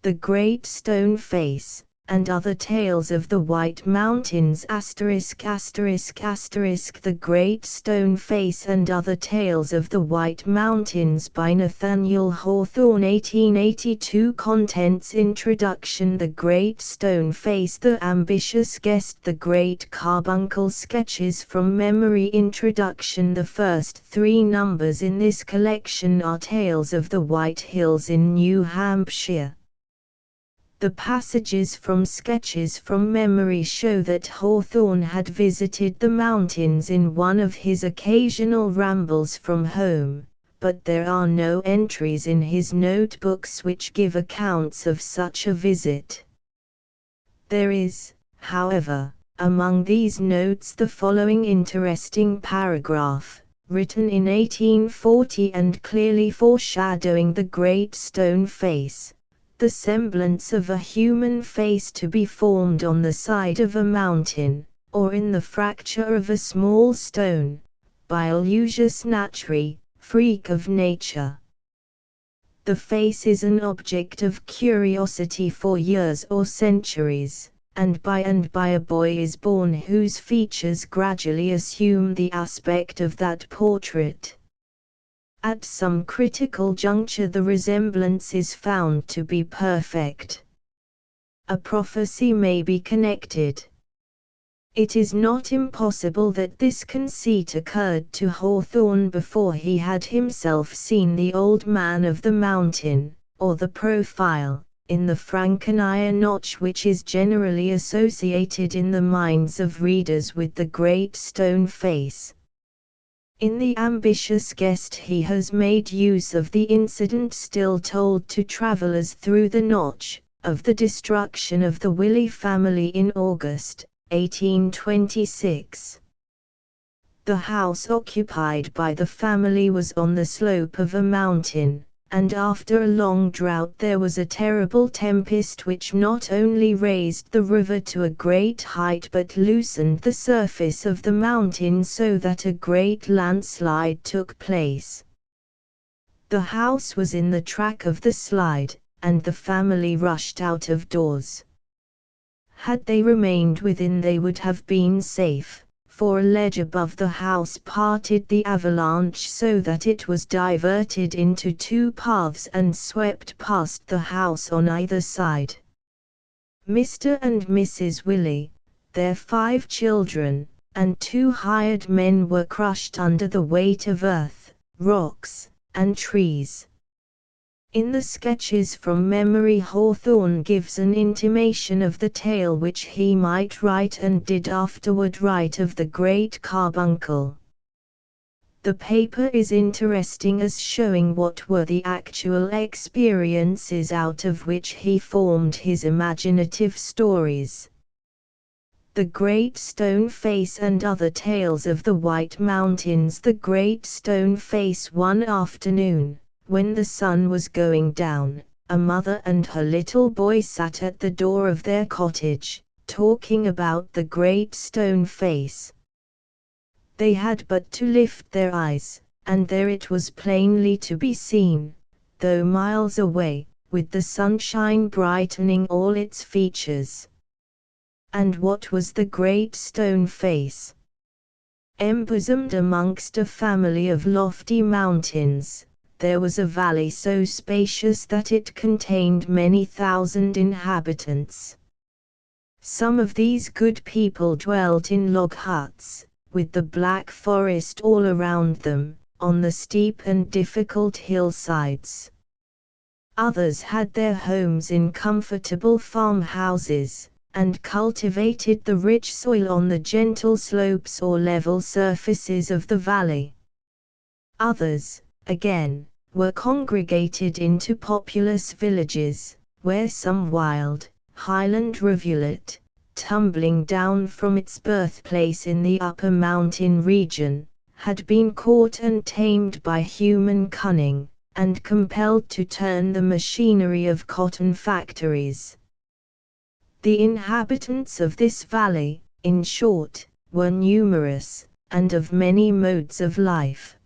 The Great Stone Face, and Other Tales of the White Mountains *****. The Great Stone Face and Other Tales of the White Mountains by Nathaniel Hawthorne 1882. Contents: Introduction. The Great Stone Face, The Ambitious Guest, The Great Carbuncle, Sketches from Memory. Introduction. The first 3 numbers in this collection are Tales of the White Hills in New Hampshire. The passages from Sketches from Memory show that Hawthorne had visited the mountains in one of his occasional rambles from home, but there are no entries in his notebooks which give accounts of such a visit. There is, however, among these notes the following interesting paragraph, written in 1840 and clearly foreshadowing the Great Stone Face: the semblance of a human face to be formed on the side of a mountain, or in the fracture of a small stone, by a lusus naturae, freak of nature. The face is an object of curiosity for years or centuries, and by a boy is born whose features gradually assume the aspect of that portrait. At some critical juncture the resemblance is found to be perfect. A prophecy may be connected. It is not impossible that this conceit occurred to Hawthorne before he had himself seen the Old Man of the Mountain, or the profile, in the Frankeneier notch which is generally associated in the minds of readers with the Great Stone Face. In The Ambitious Guest he has made use of the incident still told to travelers through the Notch, of the destruction of the Willey family in August, 1826. The house occupied by the family was on the slope of a mountain, and after a long drought there was a terrible tempest which not only raised the river to a great height but loosened the surface of the mountain so that a great landslide took place. The house was in the track of the slide, and the family rushed out of doors. Had they remained within they would have been safe, for a ledge above the house parted the avalanche so that it was diverted into 2 paths and swept past the house on either side. Mr. and Mrs. Willey, their 5 children, and 2 hired men were crushed under the weight of earth, rocks, and trees. In the Sketches from Memory Hawthorne gives an intimation of the tale which he might write and did afterward write of the Great Carbuncle. The paper is interesting as showing what were the actual experiences out of which he formed his imaginative stories. The Great Stone Face and Other Tales of the White Mountains. The Great Stone Face. One afternoon, when the sun was going down, a mother and her little boy sat at the door of their cottage, talking about the Great Stone Face. They had but to lift their eyes, and there it was plainly to be seen, though miles away, with the sunshine brightening all its features. And what was the Great Stone Face? Embosomed amongst a family of lofty mountains, there was a valley so spacious that it contained many thousand inhabitants. Some of these good people dwelt in log huts, with the black forest all around them, on the steep and difficult hillsides. Others had their homes in comfortable farmhouses, and cultivated the rich soil on the gentle slopes or level surfaces of the valley. Others, again, were congregated into populous villages, where some wild, highland rivulet, tumbling down from its birthplace in the upper mountain region, had been caught and tamed by human cunning, and compelled to turn the machinery of cotton factories. The inhabitants of this valley, in short, were numerous, and of many modes of life.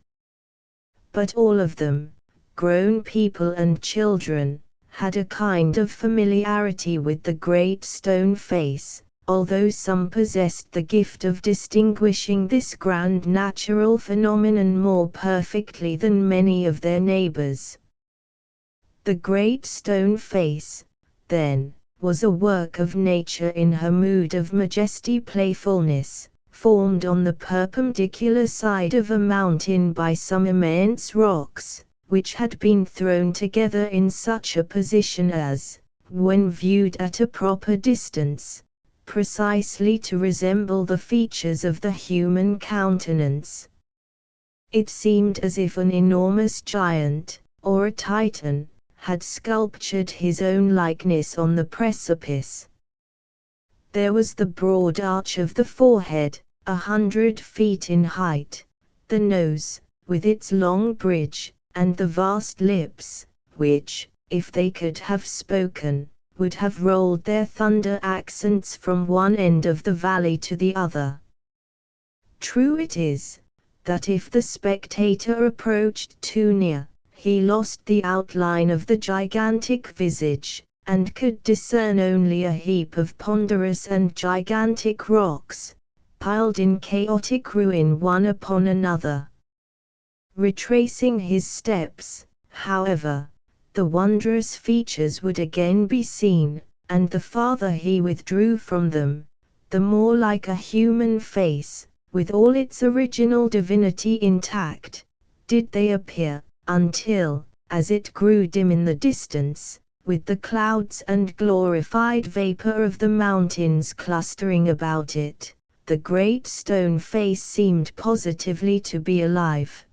But all of them, grown people and children, had a kind of familiarity with the great stone face, although some possessed the gift of distinguishing this grand natural phenomenon more perfectly than many of their neighbors. The great stone face, then, was a work of nature in her mood of majesty playfulness, formed on the perpendicular side of a mountain by some immense rocks, which had been thrown together in such a position as, when viewed at a proper distance, precisely to resemble the features of the human countenance. It seemed as if an enormous giant, or a Titan, had sculptured his own likeness on the precipice. There was the broad arch of the forehead, 100 feet in height, the nose, with its long bridge, and the vast lips, which, if they could have spoken, would have rolled their thunder accents from one end of the valley to the other. True it is, that if the spectator approached too near, he lost the outline of the gigantic visage, and could discern only a heap of ponderous and gigantic rocks, piled in chaotic ruin one upon another. Retracing his steps, however, the wondrous features would again be seen, and the farther he withdrew from them, the more like a human face, with all its original divinity intact, did they appear, until, as it grew dim in the distance, with the clouds and glorified vapor of the mountains clustering about it, the great stone face seemed positively to be alive.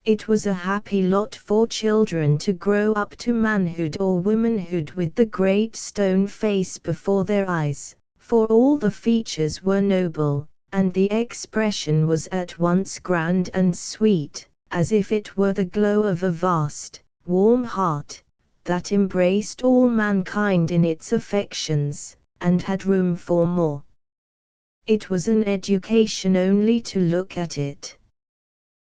It was a happy lot for children to grow up to manhood or womanhood with the great stone face before their eyes, for all the features were noble, and the expression was at once grand and sweet, as if it were the glow of a vast, warm heart, that embraced all mankind in its affections, and had room for more. It was an education only to look at it.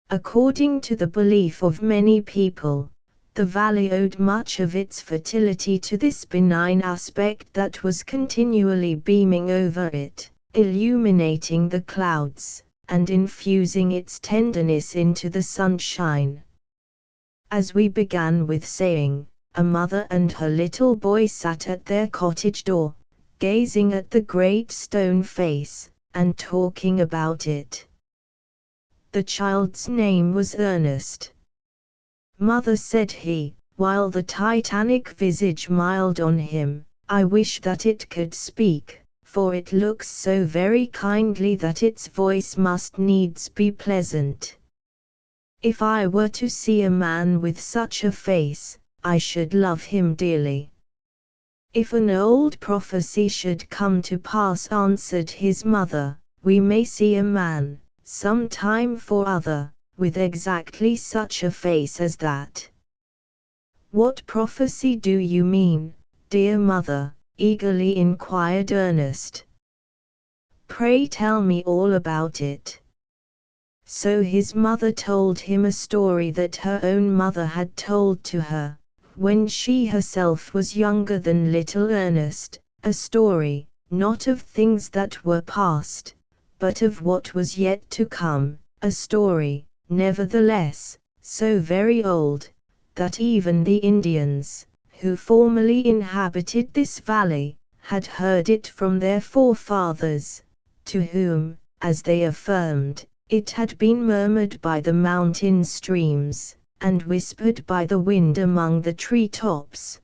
According to the belief of many people, the valley owed much of its fertility to this benign aspect that was continually beaming over it, illuminating the clouds, and infusing its tenderness into the sunshine. As we began with saying, a mother and her little boy sat at their cottage door, gazing at the great stone face, and talking about it. The child's name was Ernest. Mother, said he, while the titanic visage smiled on him, I wish that it could speak, for it looks so very kindly that its voice must needs be pleasant. If I were to see a man with such a face, I should love him dearly. If an old prophecy should come to pass, answered his mother, we may see a man, some time for other, with exactly such a face as that. What prophecy do you mean, dear mother? Eagerly inquired Ernest. Pray tell me all about it. So his mother told him a story that her own mother had told to her, when she herself was younger than little Ernest, a story, not of things that were past, but of what was yet to come, a story, nevertheless, so very old, that even the Indians, who formerly inhabited this valley, had heard it from their forefathers, to whom, as they affirmed, it had been murmured by the mountain streams, and whispered by the wind among the tree-tops.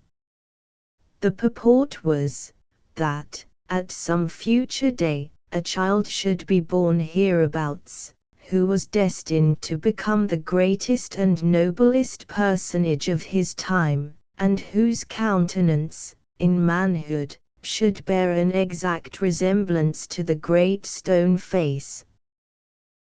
The purport was, that, at some future day, a child should be born hereabouts, who was destined to become the greatest and noblest personage of his time, and whose countenance, in manhood, should bear an exact resemblance to the great stone face.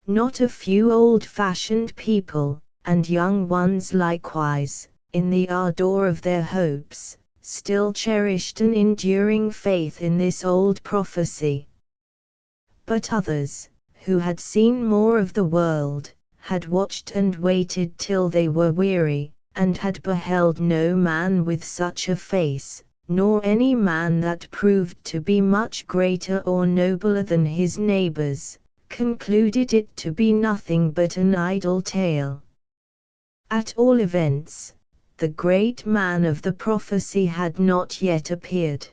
Not a few old-fashioned people, and young ones likewise, in the ardor of their hopes, still cherished an enduring faith in this old prophecy. But others, who had seen more of the world, had watched and waited till they were weary, and had beheld no man with such a face, nor any man that proved to be much greater or nobler than his neighbors, concluded it to be nothing but an idle tale. At all events, the great man of the prophecy had not yet appeared.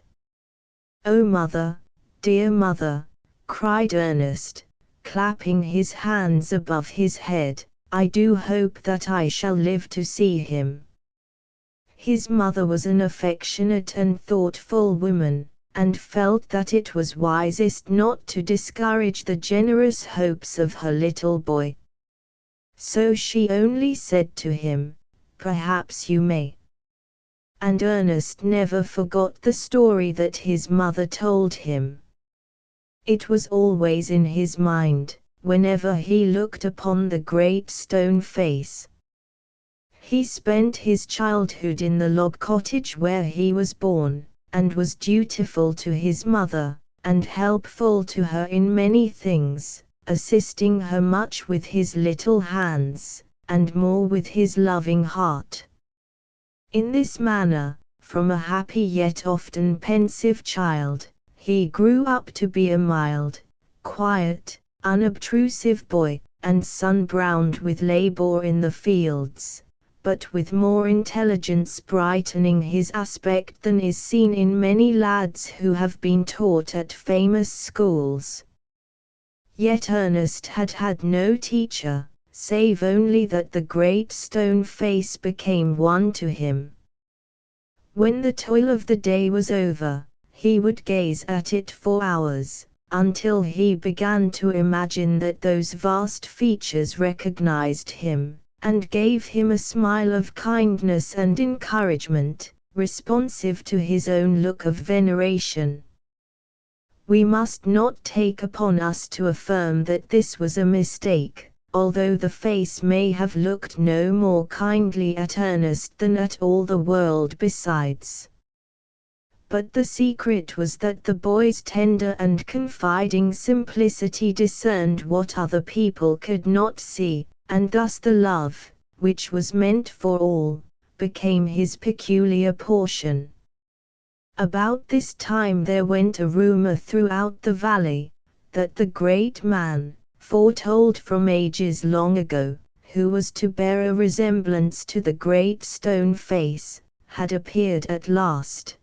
"O mother, dear mother," cried Ernest, clapping his hands above his head, "I do hope that I shall live to see him." His mother was an affectionate and thoughtful woman, and felt that it was wisest not to discourage the generous hopes of her little boy. So she only said to him, "Perhaps you may." And Ernest never forgot the story that his mother told him. It was always in his mind, whenever he looked upon the great stone face. He spent his childhood in the log cottage where he was born, and was dutiful to his mother, and helpful to her in many things, assisting her much with his little hands, and more with his loving heart. In this manner, from a happy yet often pensive child, he grew up to be a mild, quiet, unobtrusive boy, and sun-browned with labor in the fields, but with more intelligence brightening his aspect than is seen in many lads who have been taught at famous schools. Yet Ernest had had no teacher, save only that the great stone face became one to him. When the toil of the day was over, he would gaze at it for hours, until he began to imagine that those vast features recognized him, and gave him a smile of kindness and encouragement, responsive to his own look of veneration. We must not take upon us to affirm that this was a mistake, although the face may have looked no more kindly at Ernest than at all the world besides. But the secret was that the boy's tender and confiding simplicity discerned what other people could not see, and thus the love, which was meant for all, became his peculiar portion. About this time there went a rumor throughout the valley, that the great man, foretold from ages long ago, who was to bear a resemblance to the great stone face, had appeared at last.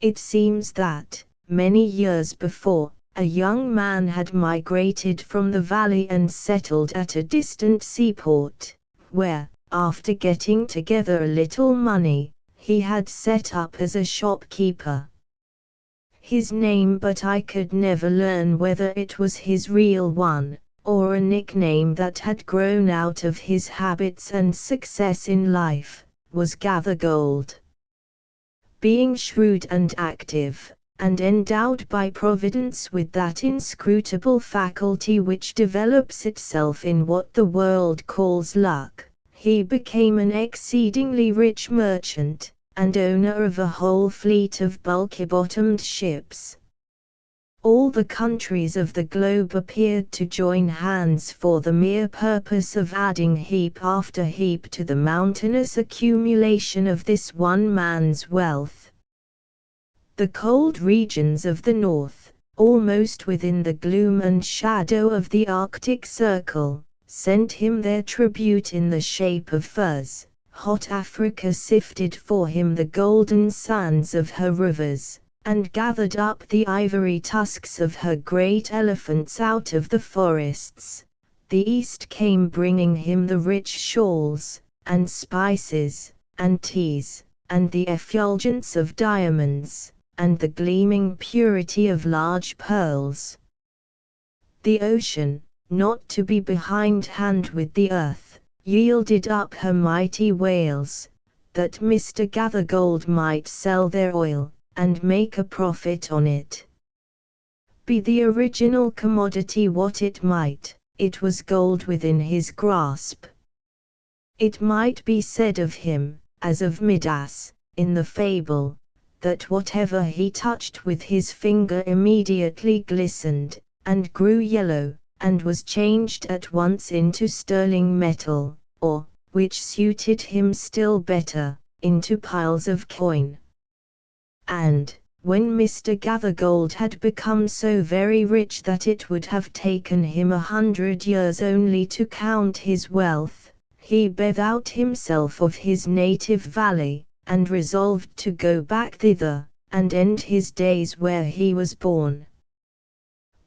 It seems that, many years before, a young man had migrated from the valley and settled at a distant seaport, where, after getting together a little money, he had set up as a shopkeeper. His name, but I could never learn whether it was his real one, or a nickname that had grown out of his habits and success in life, was Gathergold. Being shrewd and active, and endowed by Providence with that inscrutable faculty which develops itself in what the world calls luck, he became an exceedingly rich merchant, and owner of a whole fleet of bulky-bottomed ships. All the countries of the globe appeared to join hands for the mere purpose of adding heap after heap to the mountainous accumulation of this one man's wealth. The cold regions of the north, almost within the gloom and shadow of the Arctic Circle, sent him their tribute in the shape of furs. Hot Africa sifted for him the golden sands of her rivers, and gathered up the ivory tusks of her great elephants out of the forests. The East came bringing him the rich shawls, and spices, and teas, and the effulgence of diamonds, and the gleaming purity of large pearls. The ocean, not to be behindhand with the earth, yielded up her mighty whales, that Mr. Gathergold might sell their oil, and make a profit on it. Be the original commodity what it might, it was gold within his grasp. It might be said of him, as of Midas, in the fable, that whatever he touched with his finger immediately glistened, and grew yellow, and was changed at once into sterling metal, or, which suited him still better, into piles of coin. And, when Mr. Gathergold had become so very rich that it would have taken him 100 years only to count his wealth, he bethought himself of his native valley, and resolved to go back thither, and end his days where he was born.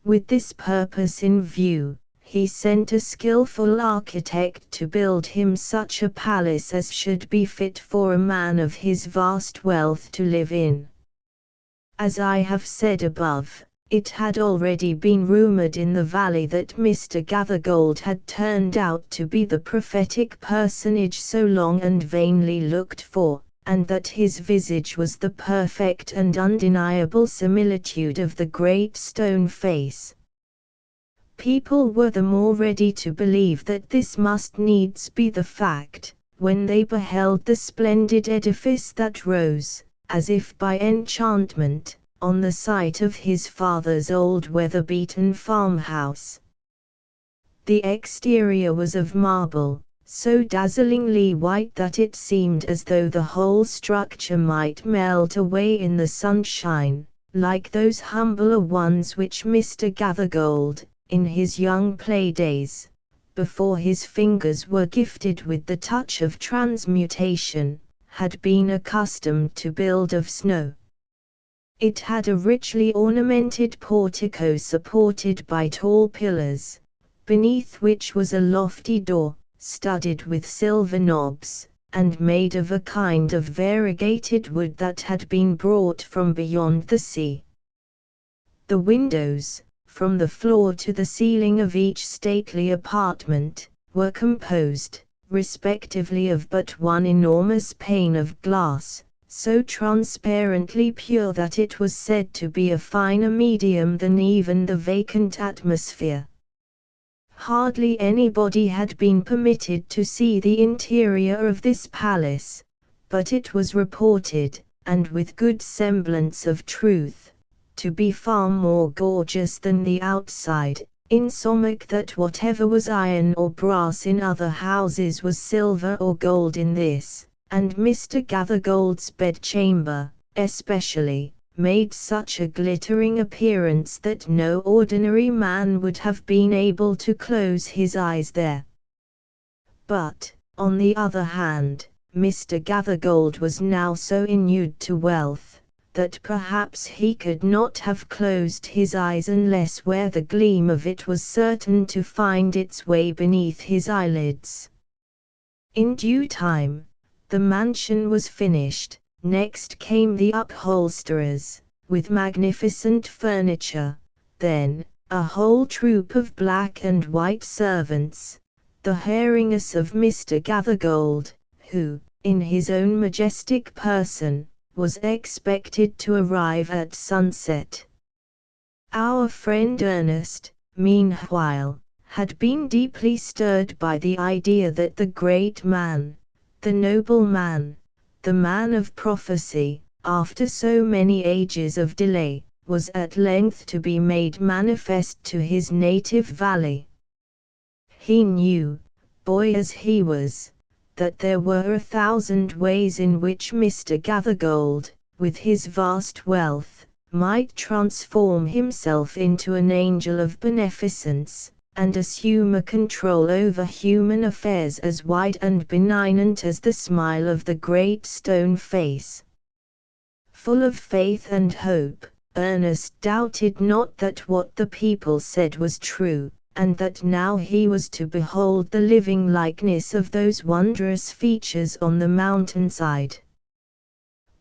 With this purpose in view, he sent a skillful architect to build him such a palace as should be fit for a man of his vast wealth to live in. As I have said above, it had already been rumored in the valley that Mr. Gathergold had turned out to be the prophetic personage so long and vainly looked for, and that his visage was the perfect and undeniable similitude of the great stone face. People were the more ready to believe that this must needs be the fact, when they beheld the splendid edifice that rose, as if by enchantment, on the site of his father's old weather-beaten farmhouse. The exterior was of marble, so dazzlingly white that it seemed as though the whole structure might melt away in the sunshine, like those humbler ones which Mr. Gathergold, in his young play-days, before his fingers were gifted with the touch of transmutation, had been accustomed to build of snow. It had a richly ornamented portico supported by tall pillars, beneath which was a lofty door, studded with silver knobs, and made of a kind of variegated wood that had been brought from beyond the sea. The windows, from the floor to the ceiling of each stately apartment, were composed, respectively of but one enormous pane of glass, so transparently pure that it was said to be a finer medium than even the vacant atmosphere. Hardly anybody had been permitted to see the interior of this palace, but it was reported, and with good semblance of truth, to be far more gorgeous than the outside, insomuch that whatever was iron or brass in other houses was silver or gold in this, and Mr. Gathergold's bedchamber, especially, made such a glittering appearance that no ordinary man would have been able to close his eyes there. But, on the other hand, Mr. Gathergold was now so inured to wealth, that perhaps he could not have closed his eyes unless where the gleam of it was certain to find its way beneath his eyelids. In due time, the mansion was finished. Next came the upholsterers, with magnificent furniture, then, a whole troop of black and white servants, the haringus of Mr. Gathergold, who, in his own majestic person, was expected to arrive at sunset. Our friend Ernest, meanwhile, had been deeply stirred by the idea that the great man, the noble man, the man of prophecy, after so many ages of delay, was at length to be made manifest to his native valley. He knew, boy as he was, that there were 1,000 ways in which Mr. Gathergold, with his vast wealth, might transform himself into an angel of beneficence, and assume a control over human affairs as wide and benignant as the smile of the great stone face. Full of faith and hope, Ernest doubted not that what the people said was true, and that now he was to behold the living likeness of those wondrous features on the mountainside.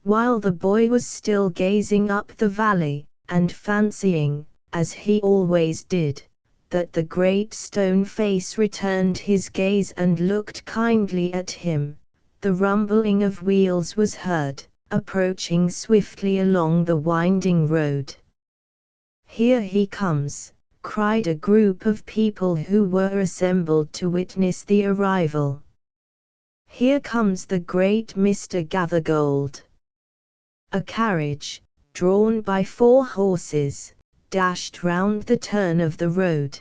While the boy was still gazing up the valley, and fancying, as he always did, that the great stone face returned his gaze and looked kindly at him, the rumbling of wheels was heard, approaching swiftly along the winding road. "Here he comes," cried a group of people who were assembled to witness the arrival. "Here comes the great Mr. Gathergold." A carriage, drawn by 4 horses, dashed round the turn of the road.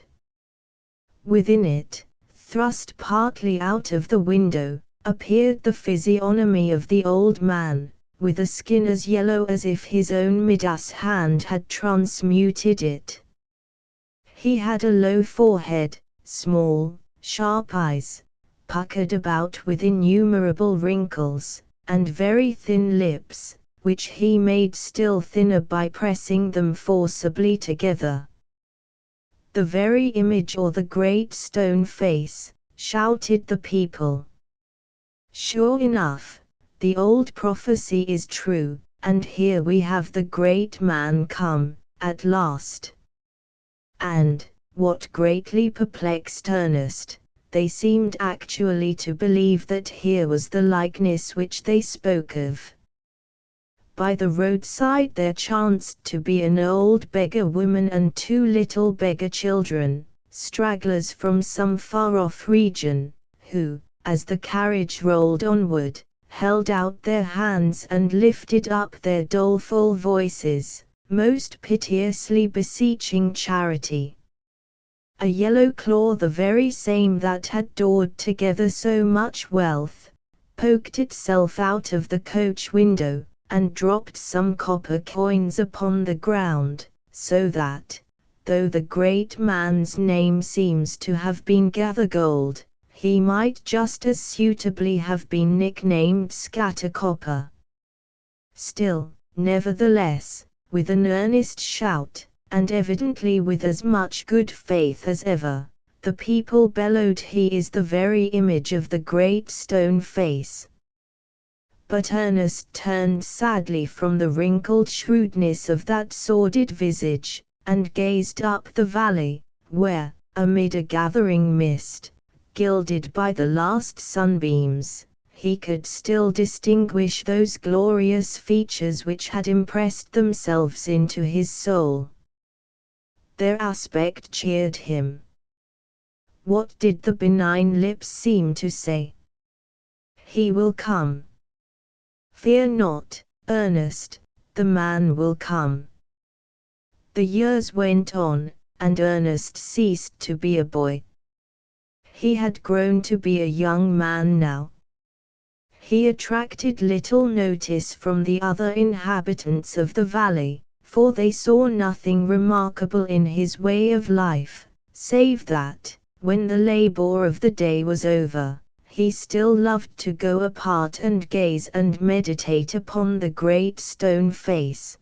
Within it, thrust partly out of the window, appeared the physiognomy of the old man, with a skin as yellow as if his own Midas hand had transmuted it. He had a low forehead, small, sharp eyes, puckered about with innumerable wrinkles, and very thin lips, which he made still thinner by pressing them forcibly together. "The very image or the great stone face," shouted the people. "Sure enough, the old prophecy is true, and here we have the great man come, at last." And, what greatly perplexed Ernest, they seemed actually to believe that here was the likeness which they spoke of. By the roadside there chanced to be an old beggar woman and 2 little beggar children, stragglers from some far-off region, who, as the carriage rolled onward, held out their hands and lifted up their doleful voices, most piteously beseeching charity. A yellow claw, the very same that had dawed together so much wealth, poked itself out of the coach window, and dropped some copper coins upon the ground, so that, though the great man's name seems to have been Gathergold, he might just as suitably have been nicknamed Scattercopper. Still, nevertheless, with an earnest shout, and evidently with as much good faith as ever, the people bellowed, "He is the very image of the great stone face." But Ernest turned sadly from the wrinkled shrewdness of that sordid visage, and gazed up the valley, where, amid a gathering mist, gilded by the last sunbeams, he could still distinguish those glorious features which had impressed themselves into his soul. Their aspect cheered him. What did the benign lips seem to say? "He will come. Fear not, Ernest, the man will come." The years went on, and Ernest ceased to be a boy. He had grown to be a young man now. He attracted little notice from the other inhabitants of the valley, for they saw nothing remarkable in his way of life, save that, when the labor of the day was over, he still loved to go apart and gaze and meditate upon the great stone face.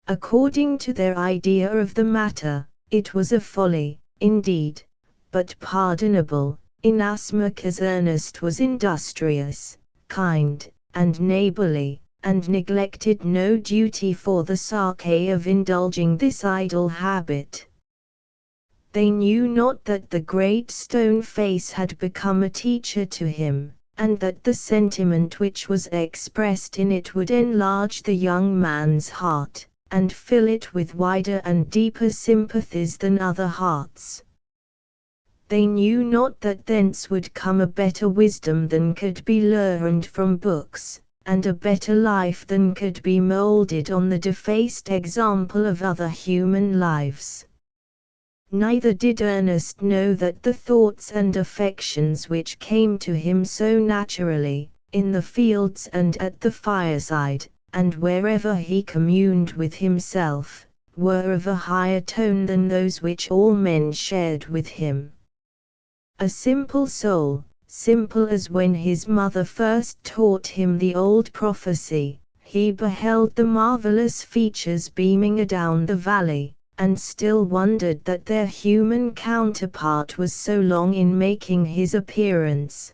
According to their idea of the matter, it was a folly, indeed, but pardonable, inasmuch as Ernest was industrious, kind, and neighborly, and neglected no duty for the sake of indulging this idle habit. They knew not that the great stone face had become a teacher to him, and that the sentiment which was expressed in it would enlarge the young man's heart, and fill it with wider and deeper sympathies than other hearts. They knew not that thence would come a better wisdom than could be learned from books, and a better life than could be moulded on the defaced example of other human lives. Neither did Ernest know that the thoughts and affections which came to him so naturally, in the fields and at the fireside, and wherever he communed with himself, were of a higher tone than those which all men shared with him. A simple soul, simple as when his mother first taught him the old prophecy, he beheld the marvelous features beaming adown the valley, and still wondered that their human counterpart was so long in making his appearance.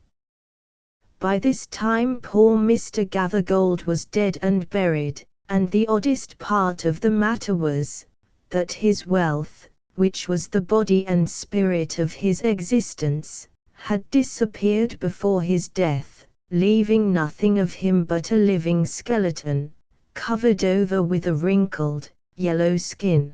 By this time poor Mr. Gathergold was dead and buried, and the oddest part of the matter was, that his wealth, which was the body and spirit of his existence, had disappeared before his death, leaving nothing of him but a living skeleton, covered over with a wrinkled, yellow skin.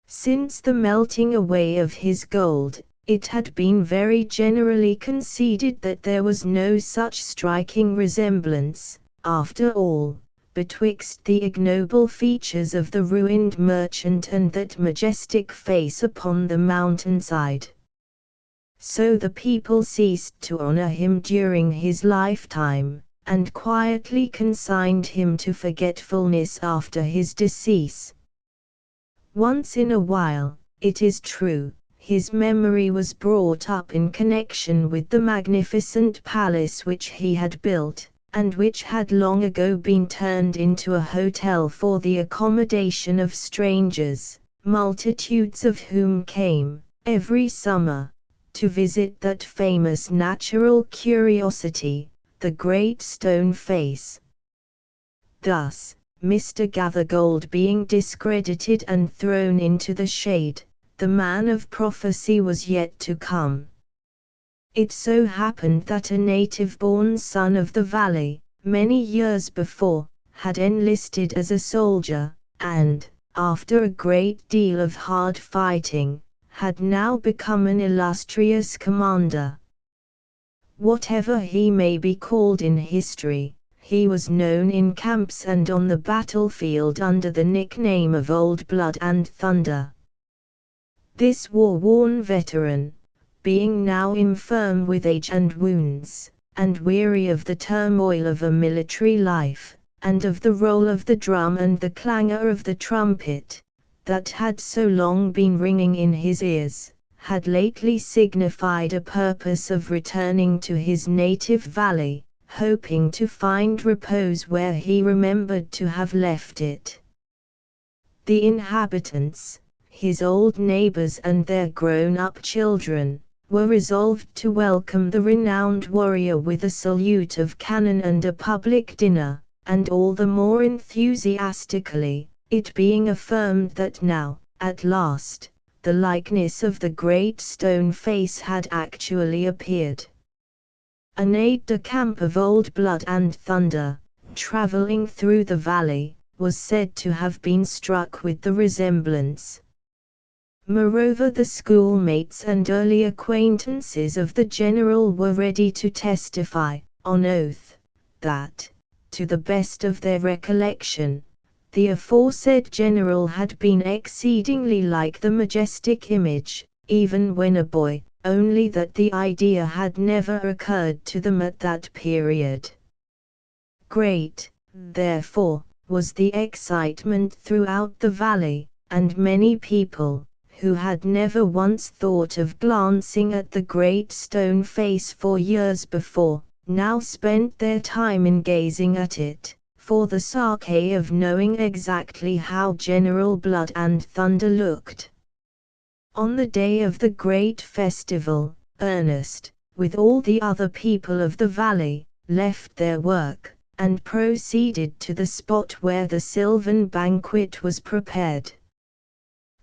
Since the melting away of his gold, it had been very generally conceded that there was no such striking resemblance, after all, betwixt the ignoble features of the ruined merchant and that majestic face upon the mountainside. So the people ceased to honor him during his lifetime, and quietly consigned him to forgetfulness after his decease. Once in a while, it is true, his memory was brought up in connection with the magnificent palace which he had built, and which had long ago been turned into a hotel for the accommodation of strangers, multitudes of whom came, every summer, to visit that famous natural curiosity, the Great Stone Face. Thus, Mr. Gathergold being discredited and thrown into the shade, the man of prophecy was yet to come. It so happened that a native-born son of the valley, many years before, had enlisted as a soldier, and, after a great deal of hard fighting, had now become an illustrious commander. Whatever he may be called in history, he was known in camps and on the battlefield under the nickname of Old Blood and Thunder. This war-worn veteran, being now infirm with age and wounds, and weary of the turmoil of a military life, and of the roll of the drum and the clangor of the trumpet, that had so long been ringing in his ears, had lately signified a purpose of returning to his native valley, hoping to find repose where he remembered to have left it. The inhabitants, his old neighbors and their grown-up children, were resolved to welcome the renowned warrior with a salute of cannon and a public dinner, and all the more enthusiastically, it being affirmed that now, at last, the likeness of the Great Stone Face had actually appeared. An aide-de-camp of Old Blood and Thunder, traveling through the valley, was said to have been struck with the resemblance. Moreover, the schoolmates and early acquaintances of the general were ready to testify, on oath, that, to the best of their recollection, the aforesaid general had been exceedingly like the majestic image, even when a boy, only that the idea had never occurred to them at that period. Great, therefore, was the excitement throughout the valley, and many people, who had never once thought of glancing at the Great Stone Face for years before, now spent their time in gazing at it, for the sake of knowing exactly how General Blood and Thunder looked. On the day of the great festival, Ernest, with all the other people of the valley, left their work, and proceeded to the spot where the sylvan banquet was prepared.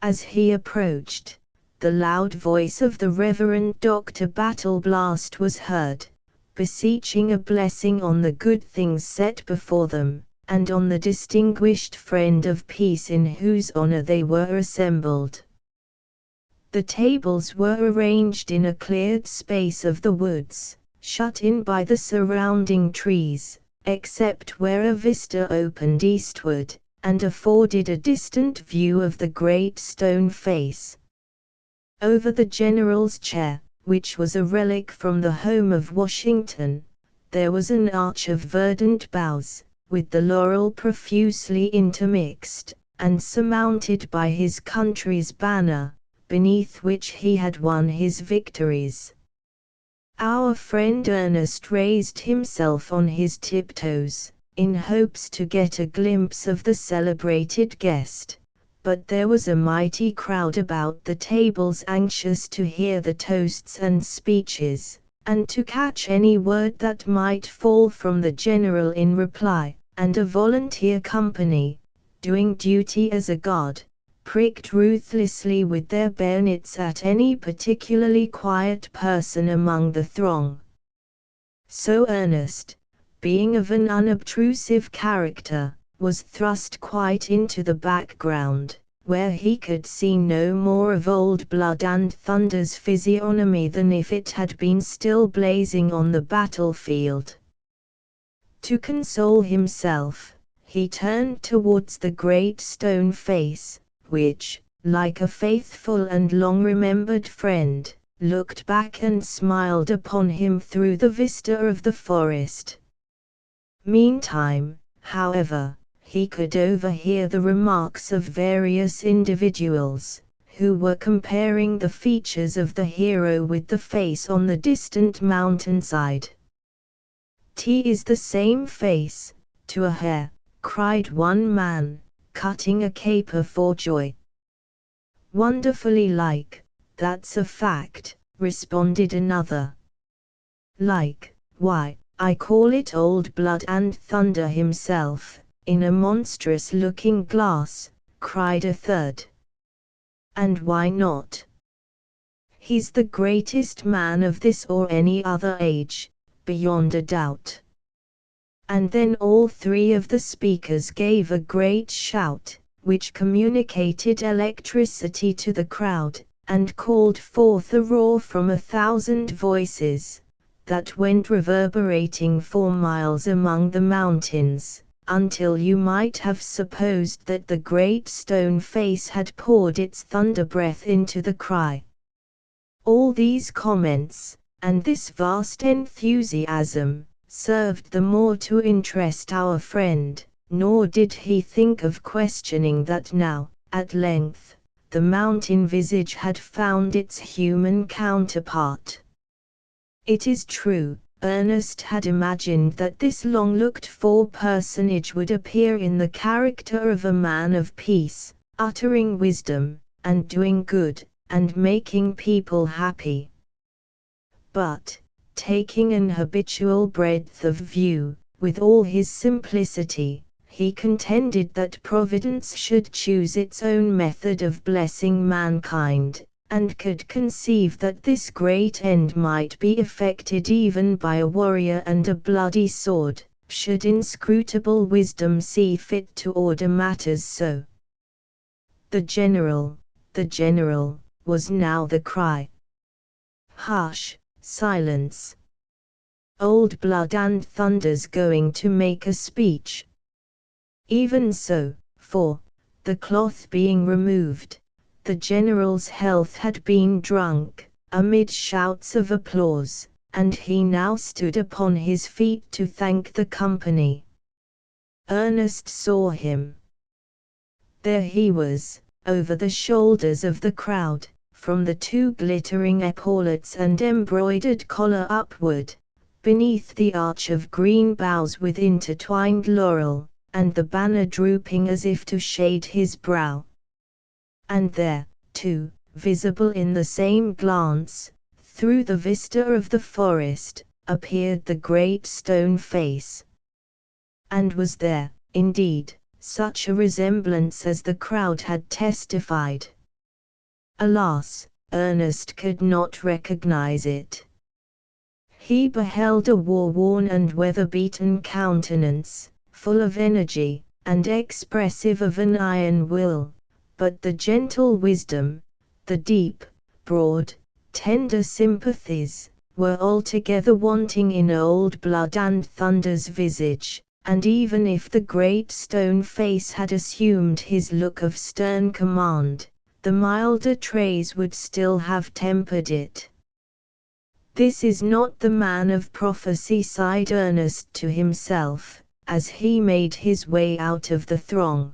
As he approached, the loud voice of the Reverend Dr. Battleblast was heard, beseeching a blessing on the good things set before them, and on the distinguished friend of peace in whose honor they were assembled. The tables were arranged in a cleared space of the woods, shut in by the surrounding trees, except where a vista opened eastward, and afforded a distant view of the Great Stone Face. Over the general's chair, which was a relic from the home of Washington, there was an arch of verdant boughs, with the laurel profusely intermixed, and surmounted by his country's banner, beneath which he had won his victories. Our friend Ernest raised himself on his tiptoes, in hopes to get a glimpse of the celebrated guest, but there was a mighty crowd about the tables anxious to hear the toasts and speeches, and to catch any word that might fall from the general in reply, and a volunteer company, doing duty as a guard, pricked ruthlessly with their bayonets at any particularly quiet person among the throng. So Ernest, being of an unobtrusive character, was thrust quite into the background, where he could see no more of Old Blood and Thunder's physiognomy than if it had been still blazing on the battlefield. To console himself, he turned towards the Great Stone Face, which, like a faithful and long-remembered friend, looked back and smiled upon him through the vista of the forest. Meantime, however, he could overhear the remarks of various individuals, who were comparing the features of the hero with the face on the distant mountainside. "'T is the same face, to a hair," cried one man, cutting a caper for joy. "Wonderfully like, that's a fact," responded another. "Like, why, I call it Old Blood and Thunder himself, in a monstrous looking glass," cried a third. "And why not? He's the greatest man of this or any other age, beyond a doubt." And then all three of the speakers gave a great shout, which communicated electricity to the crowd, and called forth a roar from 1,000 voices, that went reverberating for miles among the mountains, until you might have supposed that the great stone face had poured its thunder breath into the cry. All these comments, and this vast enthusiasm, served the more to interest our friend, nor did he think of questioning that now, at length, the mountain visage had found its human counterpart. It is true, Ernest had imagined that this long-looked-for personage would appear in the character of a man of peace, uttering wisdom, and doing good, and making people happy. But, taking an habitual breadth of view, with all his simplicity, he contended that Providence should choose its own method of blessing mankind, and could conceive that this great end might be effected even by a warrior and a bloody sword, should inscrutable wisdom see fit to order matters so. The general, was now the cry. "Hush, silence! Old Blood and Thunder's going to make a speech." Even so, for, the cloth being removed, the general's health had been drunk, amid shouts of applause, and he now stood upon his feet to thank the company. Ernest saw him. There he was, over the shoulders of the crowd, from the two glittering epaulets and embroidered collar upward, beneath the arch of green boughs with intertwined laurel, and the banner drooping as if to shade his brow. And there, too, visible in the same glance, through the vista of the forest, appeared the great stone face. And was there, indeed, such a resemblance as the crowd had testified? Alas, Ernest could not recognize it. He beheld a war-worn and weather-beaten countenance, full of energy, and expressive of an iron will, but the gentle wisdom, the deep, broad, tender sympathies, were altogether wanting in Old Blood and Thunder's visage, and even if the great stone face had assumed his look of stern command, the milder traits would still have tempered it. "This is not the man of prophecy," sighed Ernest to himself, as he made his way out of the throng.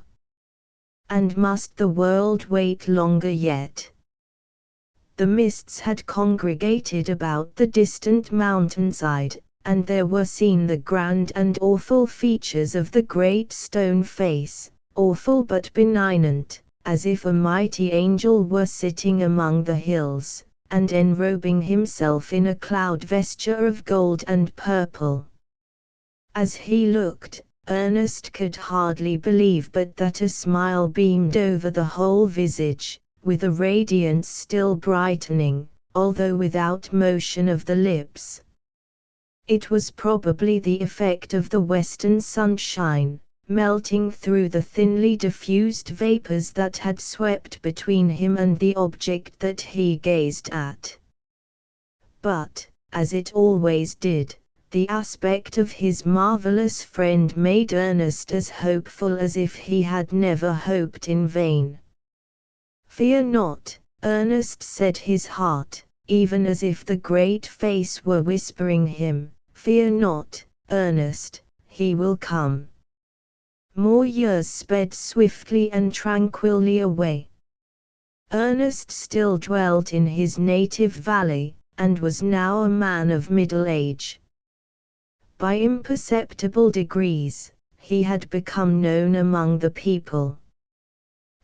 "And must the world wait longer yet?" The mists had congregated about the distant mountainside, and there were seen the grand and awful features of the great stone face, awful but benignant, as if a mighty angel were sitting among the hills, and enrobing himself in a cloud vesture of gold and purple. As he looked, Ernest could hardly believe but that a smile beamed over the whole visage, with a radiance still brightening, although without motion of the lips. It was probably the effect of the western sunshine, melting through the thinly diffused vapors that had swept between him and the object that he gazed at. But, as it always did, the aspect of his marvelous friend made Ernest as hopeful as if he had never hoped in vain. "Fear not," Ernest said, his heart, even as if the great face were whispering him, "Fear not, Ernest, he will come." More years sped swiftly and tranquilly away. Ernest still dwelt in his native valley, and was now a man of middle age. By imperceptible degrees, he had become known among the people.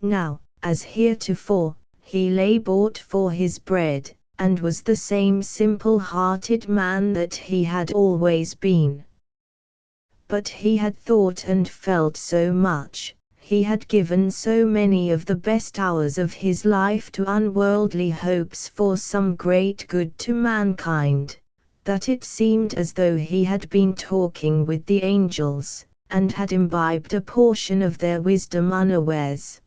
Now, as heretofore, he labored for his bread, and was the same simple-hearted man that he had always been. But he had thought and felt so much, he had given so many of the best hours of his life to unworldly hopes for some great good to mankind, that it seemed as though he had been talking with the angels, and had imbibed a portion of their wisdom unawares.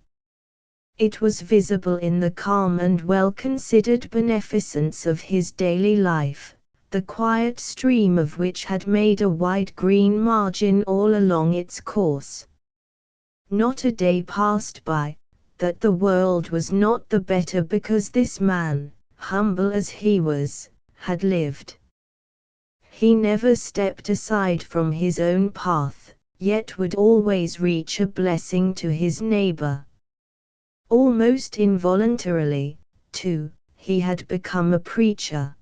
It was visible in the calm and well-considered beneficence of his daily life, the quiet stream of which had made a wide green margin all along its course. Not a day passed by, that the world was not the better because this man, humble as he was, had lived. He never stepped aside from his own path, yet would always reach a blessing to his neighbor. Almost involuntarily, too, he had become a preacher.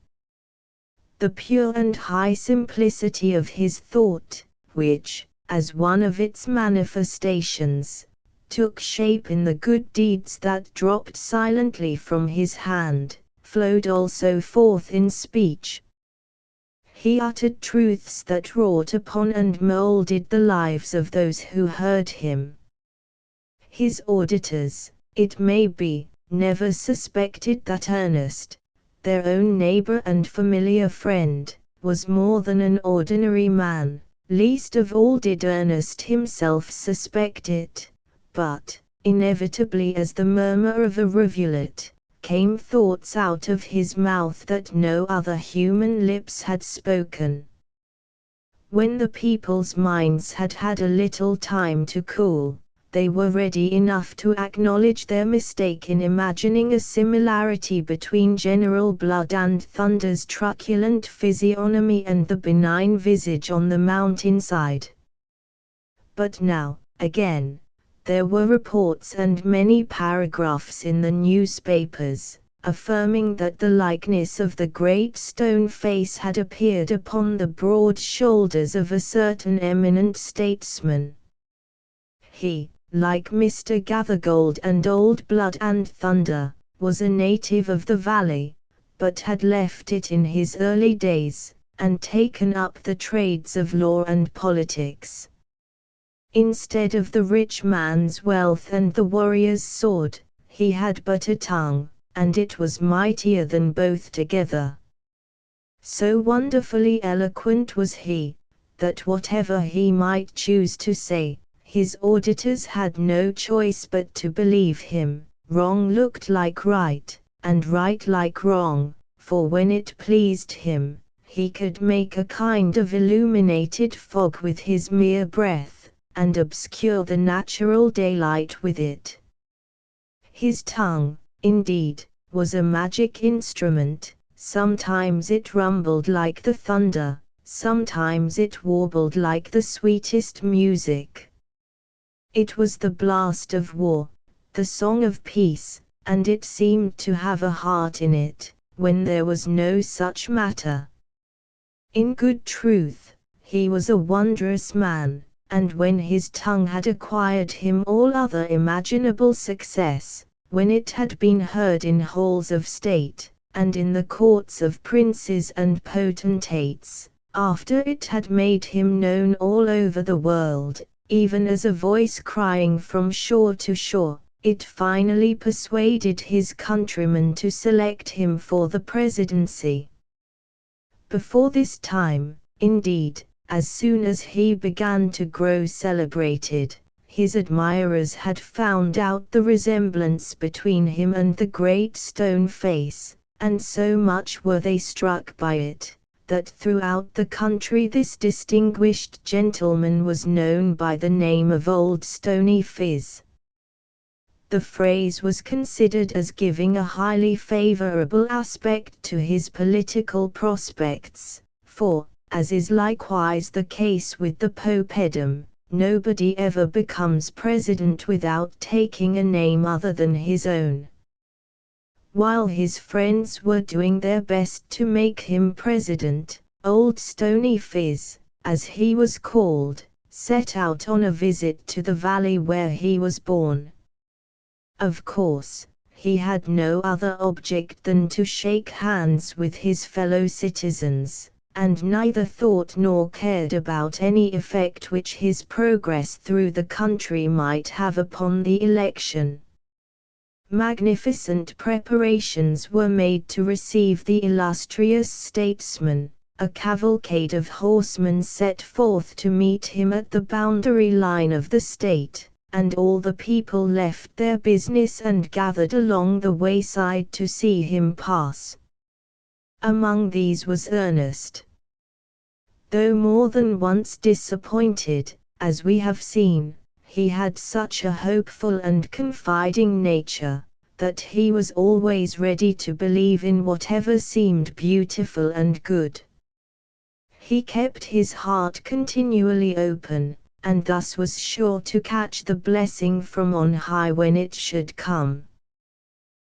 The pure and high simplicity of his thought, which, as one of its manifestations, took shape in the good deeds that dropped silently from his hand, flowed also forth in speech. He uttered truths that wrought upon and molded the lives of those who heard him. His auditors, it may be, never suspected that Ernest, their own neighbor and familiar friend, was more than an ordinary man. Least of all did Ernest himself suspect it, but, inevitably as the murmur of a rivulet, came thoughts out of his mouth that no other human lips had spoken. When the people's minds had had a little time to cool, they were ready enough to acknowledge their mistake in imagining a similarity between General Blood and Thunder's truculent physiognomy and the benign visage on the mountainside. But now, again, there were reports and many paragraphs in the newspapers, affirming that the likeness of the great stone face had appeared upon the broad shoulders of a certain eminent statesman. He, like Mr. Gathergold and Old Blood and Thunder, was a native of the valley, but had left it in his early days, and taken up the trades of law and politics. Instead of the rich man's wealth and the warrior's sword, he had but a tongue, and it was mightier than both together. So wonderfully eloquent was he, that whatever he might choose to say, his auditors had no choice but to believe him. Wrong looked like right, and right like wrong, for when it pleased him, he could make a kind of illuminated fog with his mere breath, and obscure the natural daylight with it. His tongue, indeed, was a magic instrument. Sometimes it rumbled like the thunder, sometimes it warbled like the sweetest music. It was the blast of war, the song of peace, and it seemed to have a heart in it, when there was no such matter. In good truth, he was a wondrous man, and when his tongue had acquired him all other imaginable success, when it had been heard in halls of state, and in the courts of princes and potentates, after it had made him known all over the world, even as a voice crying from shore to shore, it finally persuaded his countrymen to select him for the presidency. Before this time, indeed, as soon as he began to grow celebrated, his admirers had found out the resemblance between him and the great stone face, and so much were they struck by it, that throughout the country this distinguished gentleman was known by the name of Old Stony Phiz. The phrase was considered as giving a highly favorable aspect to his political prospects, for, as is likewise the case with the popedom, nobody ever becomes president without taking a name other than his own. While his friends were doing their best to make him president, Old Stony Phiz, as he was called, set out on a visit to the valley where he was born. Of course, he had no other object than to shake hands with his fellow citizens, and neither thought nor cared about any effect which his progress through the country might have upon the election. Magnificent preparations were made to receive the illustrious statesman. A cavalcade of horsemen set forth to meet him at the boundary line of the state, and all the people left their business and gathered along the wayside to see him pass. Among these was Ernest. Though more than once disappointed, as we have seen, he had such a hopeful and confiding nature, that he was always ready to believe in whatever seemed beautiful and good. He kept his heart continually open, and thus was sure to catch the blessing from on high when it should come.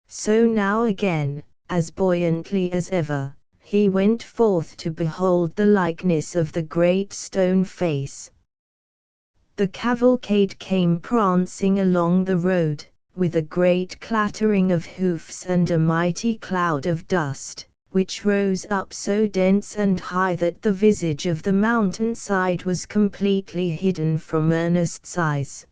So now again, as buoyantly as ever, he went forth to behold the likeness of the great stone face. The cavalcade came prancing along the road, with a great clattering of hoofs and a mighty cloud of dust, which rose up so dense and high that the visage of the mountainside was completely hidden from Ernest's eyes.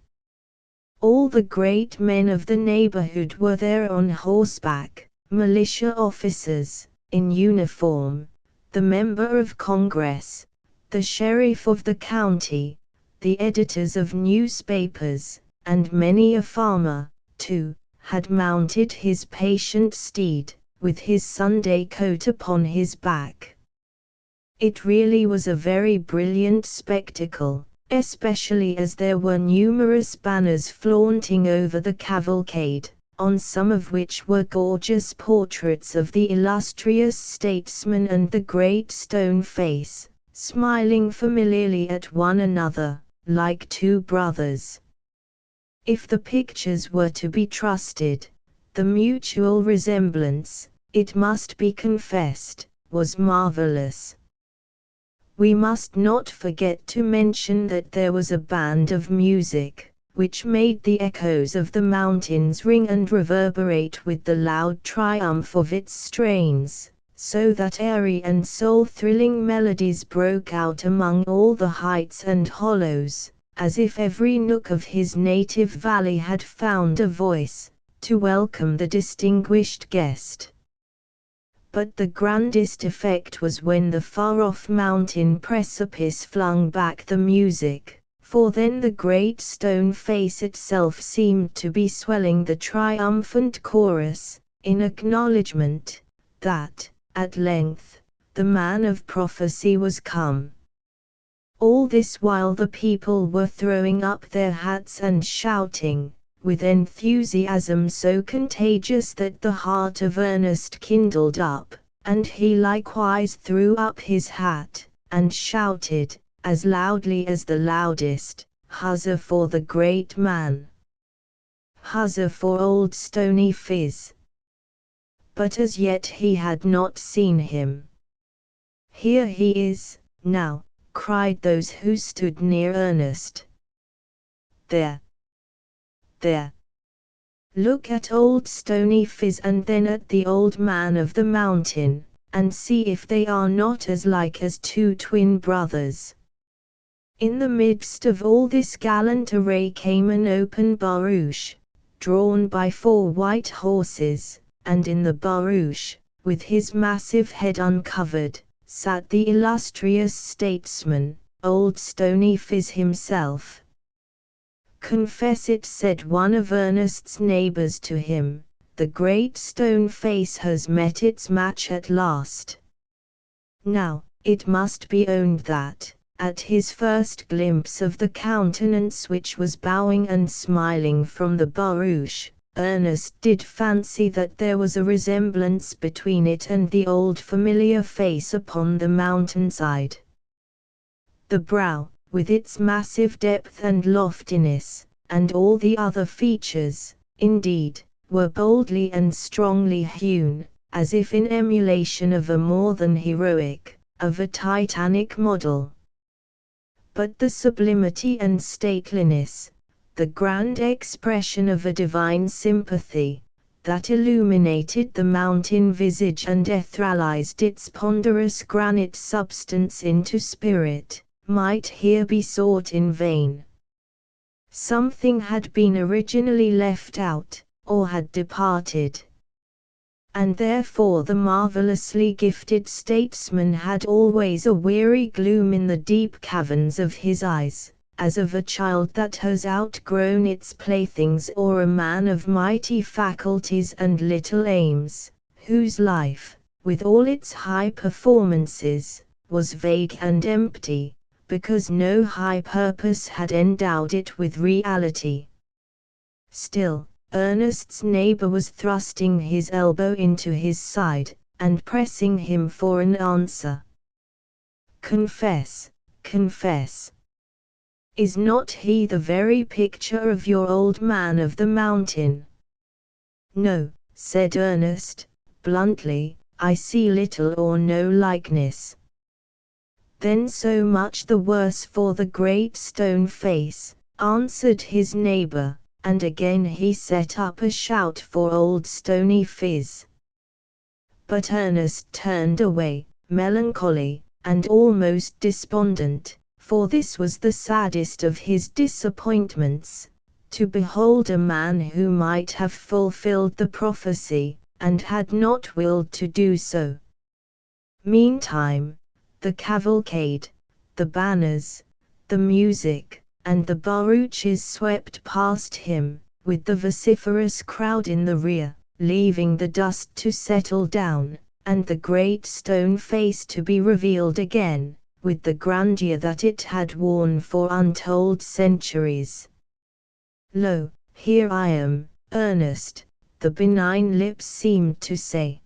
All the great men of the neighborhood were there on horseback, militia officers, in uniform, the member of Congress, the sheriff of the county, the editors of newspapers, and many a farmer, too, had mounted his patient steed, with his Sunday coat upon his back. It really was a very brilliant spectacle, especially as there were numerous banners flaunting over the cavalcade, on some of which were gorgeous portraits of the illustrious statesman and the great stone face, smiling familiarly at one another, like two brothers. If the pictures were to be trusted, the mutual resemblance, it must be confessed, was marvelous. We must not forget to mention that there was a band of music, which made the echoes of the mountains ring and reverberate with the loud triumph of its strains, so that airy and soul-thrilling melodies broke out among all the heights and hollows, as if every nook of his native valley had found a voice, to welcome the distinguished guest. But the grandest effect was when the far-off mountain precipice flung back the music, for then the great stone face itself seemed to be swelling the triumphant chorus, in acknowledgment, that, at length, the man of prophecy was come. All this while the people were throwing up their hats and shouting, with enthusiasm so contagious that the heart of Ernest kindled up, and he likewise threw up his hat, and shouted, as loudly as the loudest, "Huzza for the great man! Huzza for old Stony Phiz!" But as yet he had not seen him. "Here he is, now," cried those who stood near Ernest. "There! There! Look at old Stony Phiz and then at the old man of the mountain, and see if they are not as like as two twin brothers." In the midst of all this gallant array came an open barouche, drawn by 4 white horses, and in the barouche, with his massive head uncovered, sat the illustrious statesman, old Stony Phiz himself. "Confess it," said one of Ernest's neighbors to him, "the great stone face has met its match at last." Now, it must be owned that, at his first glimpse of the countenance which was bowing and smiling from the barouche, Ernest did fancy that there was a resemblance between it and the old familiar face upon the mountainside. The brow, with its massive depth and loftiness, and all the other features, indeed, were boldly and strongly hewn, as if in emulation of a more than heroic, of a titanic model. But the sublimity and stateliness, the grand expression of a divine sympathy, that illuminated the mountain visage and etherealized its ponderous granite substance into spirit, might here be sought in vain. Something had been originally left out, or had departed. And therefore the marvelously gifted statesman had always a weary gloom in the deep caverns of his eyes, as of a child that has outgrown its playthings, or a man of mighty faculties and little aims, whose life, with all its high performances, was vague and empty, because no high purpose had endowed it with reality. Still, Ernest's neighbor was thrusting his elbow into his side, and pressing him for an answer. "Confess, confess. Is not he the very picture of your old man of the mountain?" "No," said Ernest, bluntly, "I see little or no likeness." "Then so much the worse for the great stone face," answered his neighbor. And again he set up a shout for old Stony Phiz. But Ernest turned away, melancholy, and almost despondent, for this was the saddest of his disappointments, to behold a man who might have fulfilled the prophecy, and had not willed to do so. Meantime, the cavalcade, the banners, the music, and the barouches swept past him, with the vociferous crowd in the rear, leaving the dust to settle down, and the great stone face to be revealed again, with the grandeur that it had worn for untold centuries. "Lo, here I am, Ernest," the benign lips seemed to say.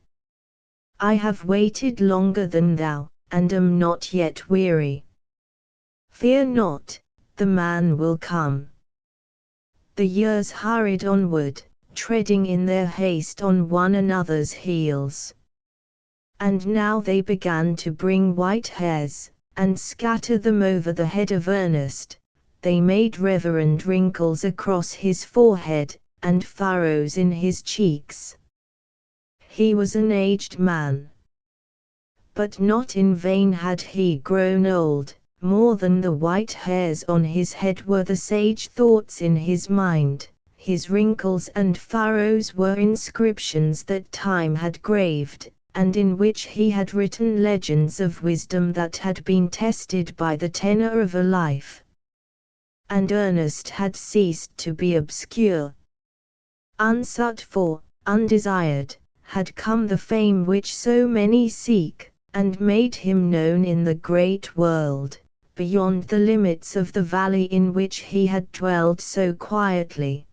"I have waited longer than thou, and am not yet weary. Fear not, the man will come." The years hurried onward, treading in their haste on one another's heels. And now they began to bring white hairs, and scatter them over the head of Ernest. They made reverend wrinkles across his forehead, and furrows in his cheeks. He was an aged man. But not in vain had he grown old. More than the white hairs on his head were the sage thoughts in his mind. His wrinkles and furrows were inscriptions that time had graved, and in which he had written legends of wisdom that had been tested by the tenor of a life. And Ernest had ceased to be obscure. Unsought for, undesired, had come the fame which so many seek, and made him known in the great world, beyond the limits of the valley in which he had dwelled so quietly.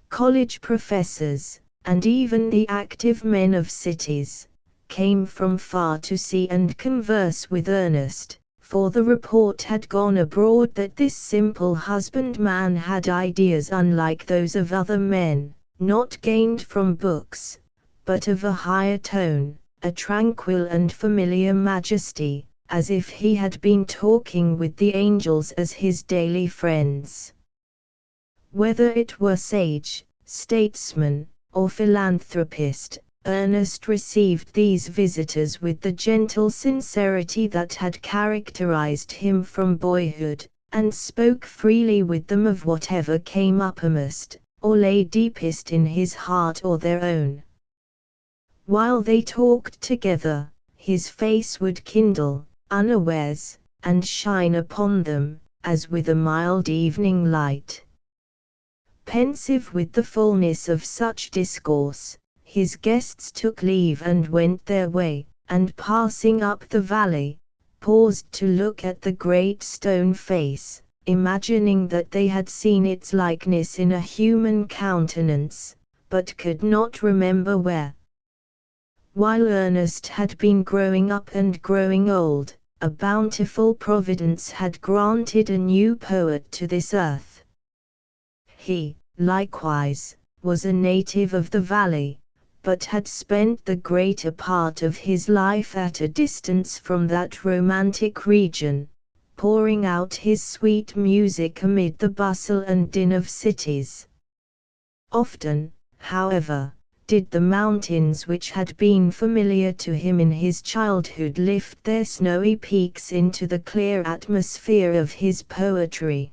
College professors, and even the active men of cities, came from far to see and converse with Ernest, for the report had gone abroad that this simple husbandman had ideas unlike those of other men, not gained from books, but of a higher tone, a tranquil and familiar majesty, as if he had been talking with the angels as his daily friends. Whether it were sage, statesman, or philanthropist, Ernest received these visitors with the gentle sincerity that had characterized him from boyhood, and spoke freely with them of whatever came uppermost, or lay deepest in his heart or their own. While they talked together, his face would kindle, unawares, and shine upon them, as with a mild evening light. Pensive with the fullness of such discourse, his guests took leave and went their way, and passing up the valley, paused to look at the great stone face, imagining that they had seen its likeness in a human countenance, but could not remember where. While Ernest had been growing up and growing old, a bountiful providence had granted a new poet to this earth. He, likewise, was a native of the valley, but had spent the greater part of his life at a distance from that romantic region, pouring out his sweet music amid the bustle and din of cities. Often, however, did the mountains which had been familiar to him in his childhood lift their snowy peaks into the clear atmosphere of his poetry.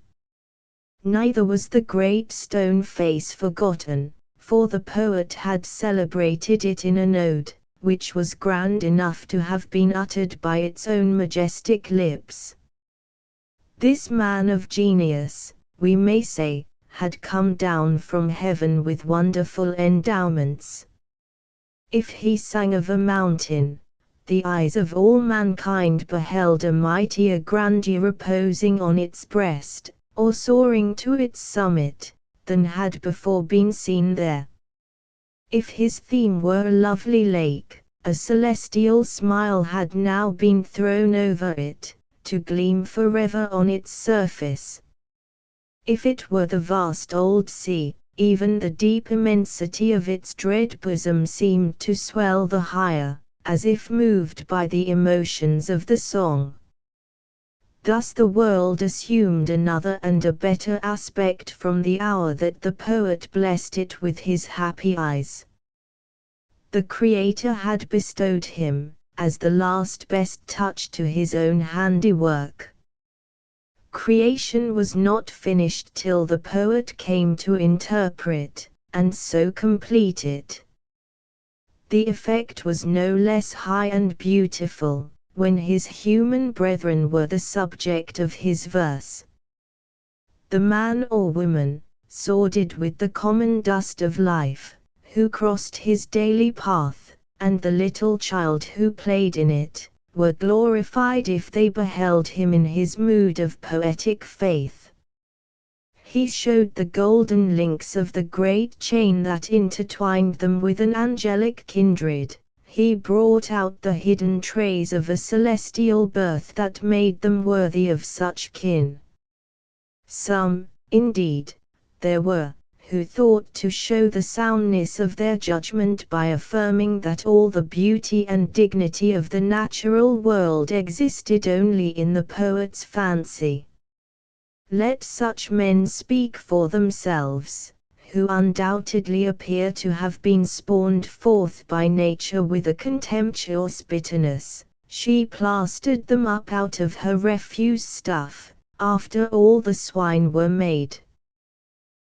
Neither was the great stone face forgotten, for the poet had celebrated it in an ode, which was grand enough to have been uttered by its own majestic lips. This man of genius, we may say, had come down from heaven with wonderful endowments. If he sang of a mountain, the eyes of all mankind beheld a mightier grandeur reposing on its breast, or soaring to its summit, than had before been seen there. If his theme were a lovely lake, a celestial smile had now been thrown over it, to gleam forever on its surface. If it were the vast old sea, even the deep immensity of its dread bosom seemed to swell the higher, as if moved by the emotions of the song. Thus the world assumed another and a better aspect from the hour that the poet blessed it with his happy eyes. The Creator had bestowed him, as the last best touch to his own handiwork. Creation was not finished till the poet came to interpret, and so complete it. The effect was no less high and beautiful, when his human brethren were the subject of his verse. The man or woman, sordid with the common dust of life, who crossed his daily path, and the little child who played in it, were glorified if they beheld him in his mood of poetic faith. He showed the golden links of the great chain that intertwined them with an angelic kindred. He brought out the hidden trace of a celestial birth that made them worthy of such kin. Some, indeed, there were, who thought to show the soundness of their judgment by affirming that all the beauty and dignity of the natural world existed only in the poet's fancy. Let such men speak for themselves, who undoubtedly appear to have been spawned forth by nature with a contemptuous bitterness. She plastered them up out of her refuse stuff, after all the swine were made.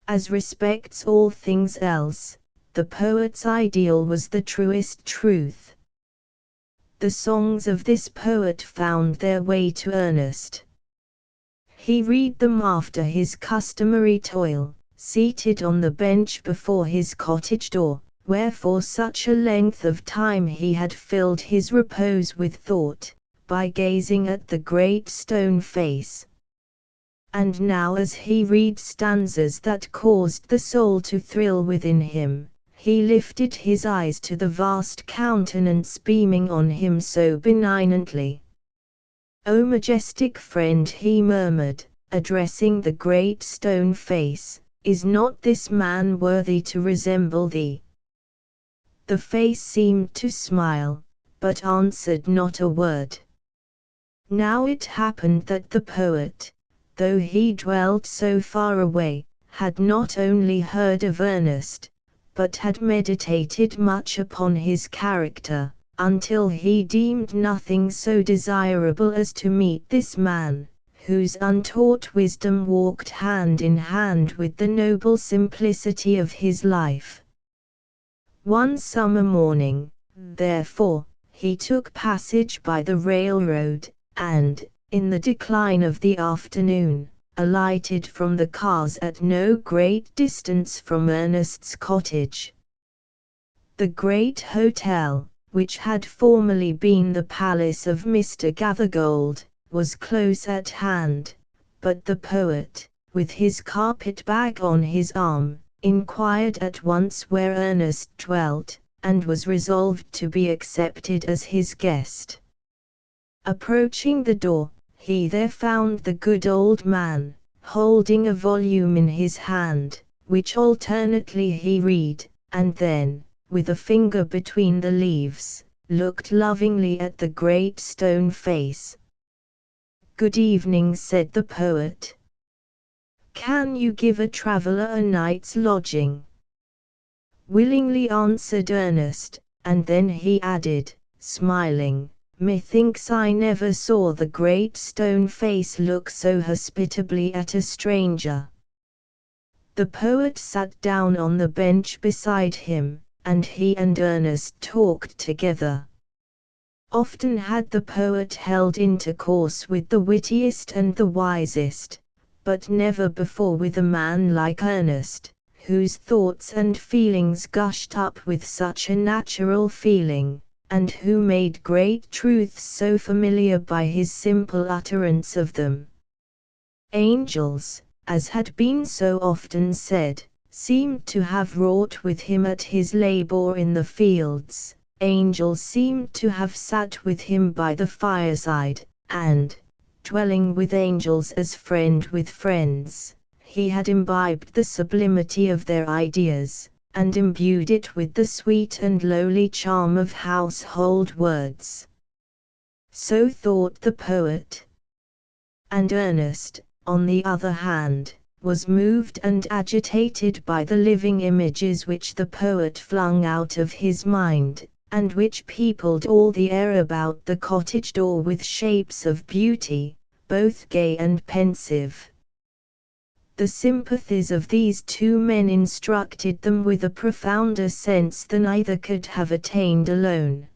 As respects all things else, the poet's ideal was the truest truth. The songs of this poet found their way to Ernest. He read them after his customary toil, seated on the bench before his cottage door, where for such a length of time he had filled his repose with thought, by gazing at the great stone face. And now as he read stanzas that caused the soul to thrill within him, he lifted his eyes to the vast countenance beaming on him so benignantly. "O majestic friend," he murmured, addressing the great stone face, "is not this man worthy to resemble thee?" The face seemed to smile, but answered not a word. Now it happened that the poet, though he dwelt so far away, had not only heard of Ernest, but had meditated much upon his character, until he deemed nothing so desirable as to meet this man, whose untaught wisdom walked hand in hand with the noble simplicity of his life. One summer morning, therefore, he took passage by the railroad, and, in the decline of the afternoon, alighted from the cars at no great distance from Ernest's cottage. The great hotel, which had formerly been the palace of Mr. Gathergold, was close at hand, but the poet, with his carpet-bag on his arm, inquired at once where Ernest dwelt, and was resolved to be accepted as his guest. Approaching the door, he there found the good old man, holding a volume in his hand, which alternately he read, and then, with a finger between the leaves, looked lovingly at the great stone face. "Good evening," said the poet. "Can you give a traveler a night's lodging?" "Willingly," answered Ernest, and then he added, smiling, "Methinks I never saw the great stone face look so hospitably at a stranger." The poet sat down on the bench beside him, and he and Ernest talked together. Often had the poet held intercourse with the wittiest and the wisest, but never before with a man like Ernest, whose thoughts and feelings gushed up with such a natural feeling, and who made great truths so familiar by his simple utterance of them. Angels, as had been so often said, seemed to have wrought with him at his labor in the fields. Angels seemed to have sat with him by the fireside, and, dwelling with angels as friend with friends, he had imbibed the sublimity of their ideas, and imbued it with the sweet and lowly charm of household words. So thought the poet. And Ernest, on the other hand, was moved and agitated by the living images which the poet flung out of his mind, and which peopled all the air about the cottage door with shapes of beauty, both gay and pensive. The sympathies of these two men instructed them with a profounder sense than either could have attained alone.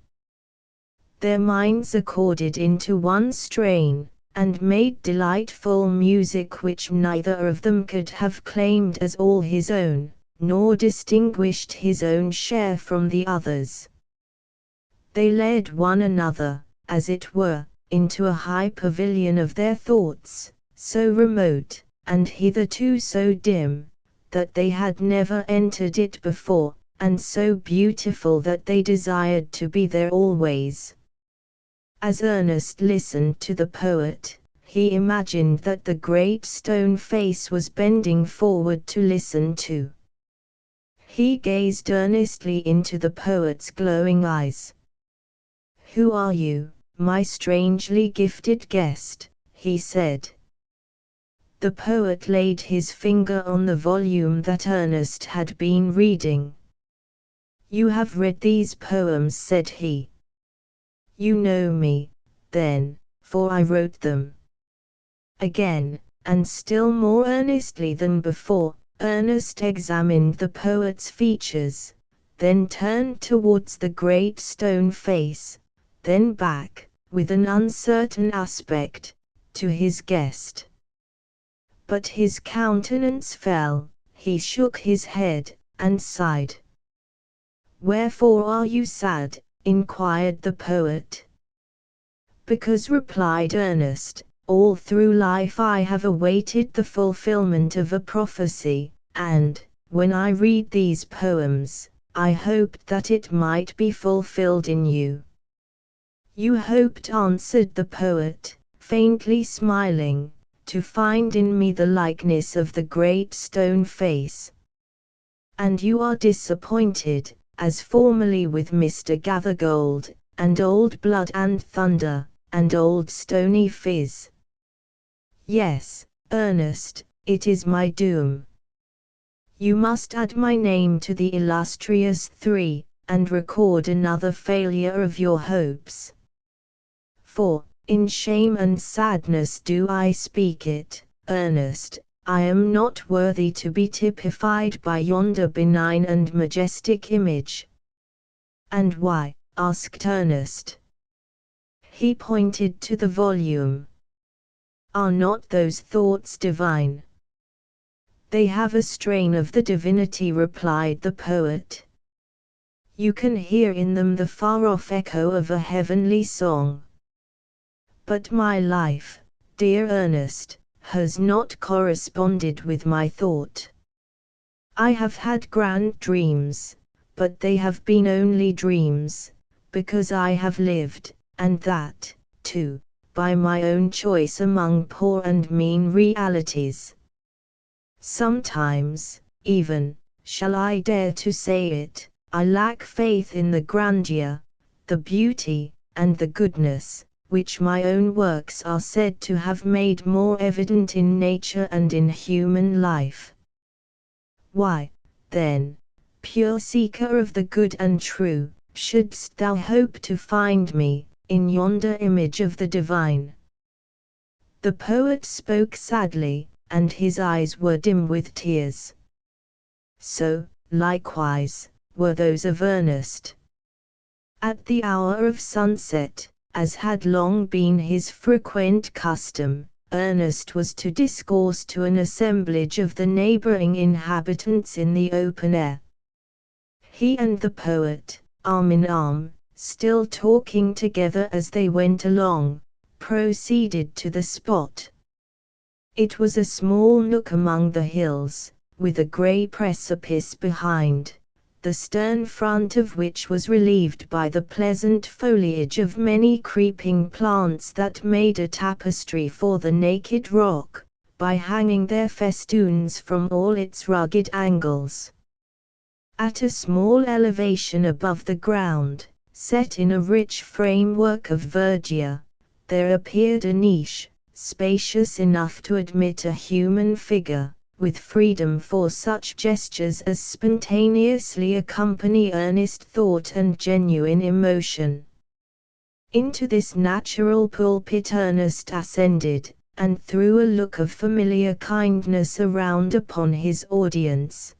Their minds accorded into one strain, and made delightful music which neither of them could have claimed as all his own, nor distinguished his own share from the other's. They led one another, as it were, into a high pavilion of their thoughts, so remote, and hitherto so dim, that they had never entered it before, and so beautiful that they desired to be there always. As Ernest listened to the poet, he imagined that the great stone face was bending forward to listen too. He gazed earnestly into the poet's glowing eyes. "Who are you, my strangely gifted guest?" he said. The poet laid his finger on the volume that Ernest had been reading. "You have read these poems," said he. "You know me, then, for I wrote them." Again, and still more earnestly than before, Ernest examined the poet's features, then turned towards the great stone face, then back, with an uncertain aspect, to his guest. But his countenance fell, he shook his head, and sighed. "Wherefore are you sad?" inquired the poet. "Because," replied Ernest, "all through life I have awaited the fulfillment of a prophecy, and, when I read these poems, I hoped that it might be fulfilled in you." "You hoped," answered the poet, faintly smiling, "to find in me the likeness of the great stone face. And you are disappointed, as formerly with Mr. Gathergold, and Old Blood and Thunder, and Old Stony Phiz." "Yes, Ernest, it is my doom. You must add my name to the illustrious three, and record another failure of your hopes. For, in shame and sadness do I speak it, Ernest, I am not worthy to be typified by yonder benign and majestic image." "And why?" asked Ernest. He pointed to the volume. "Are not those thoughts divine?" "They have a strain of the divinity," replied the poet. "You can hear in them the far-off echo of a heavenly song. But my life, dear Ernest, has not corresponded with my thought. I have had grand dreams, but they have been only dreams, because I have lived, and that, too, by my own choice among poor and mean realities. Sometimes, even, shall I dare to say it, I lack faith in the grandeur, the beauty, and the goodness, which my own works are said to have made more evident in nature and in human life. Why, then, pure seeker of the good and true, shouldst thou hope to find me, in yonder image of the divine? The poet spoke sadly, and his eyes were dim with tears. So, likewise, were those of Ernest. At the hour of sunset, as had long been his frequent custom, Ernest was to discourse to an assemblage of the neighboring inhabitants in the open air. He and the poet, arm in arm, still talking together as they went along, proceeded to the spot. It was a small nook among the hills, with a grey precipice behind, the stern front of which was relieved by the pleasant foliage of many creeping plants that made a tapestry for the naked rock, by hanging their festoons from all its rugged angles. At a small elevation above the ground, set in a rich framework of verdure, there appeared a niche, spacious enough to admit a human figure, with freedom for such gestures as spontaneously accompany earnest thought and genuine emotion. Into this natural pulpit Ernest ascended, and threw a look of familiar kindness around upon his audience.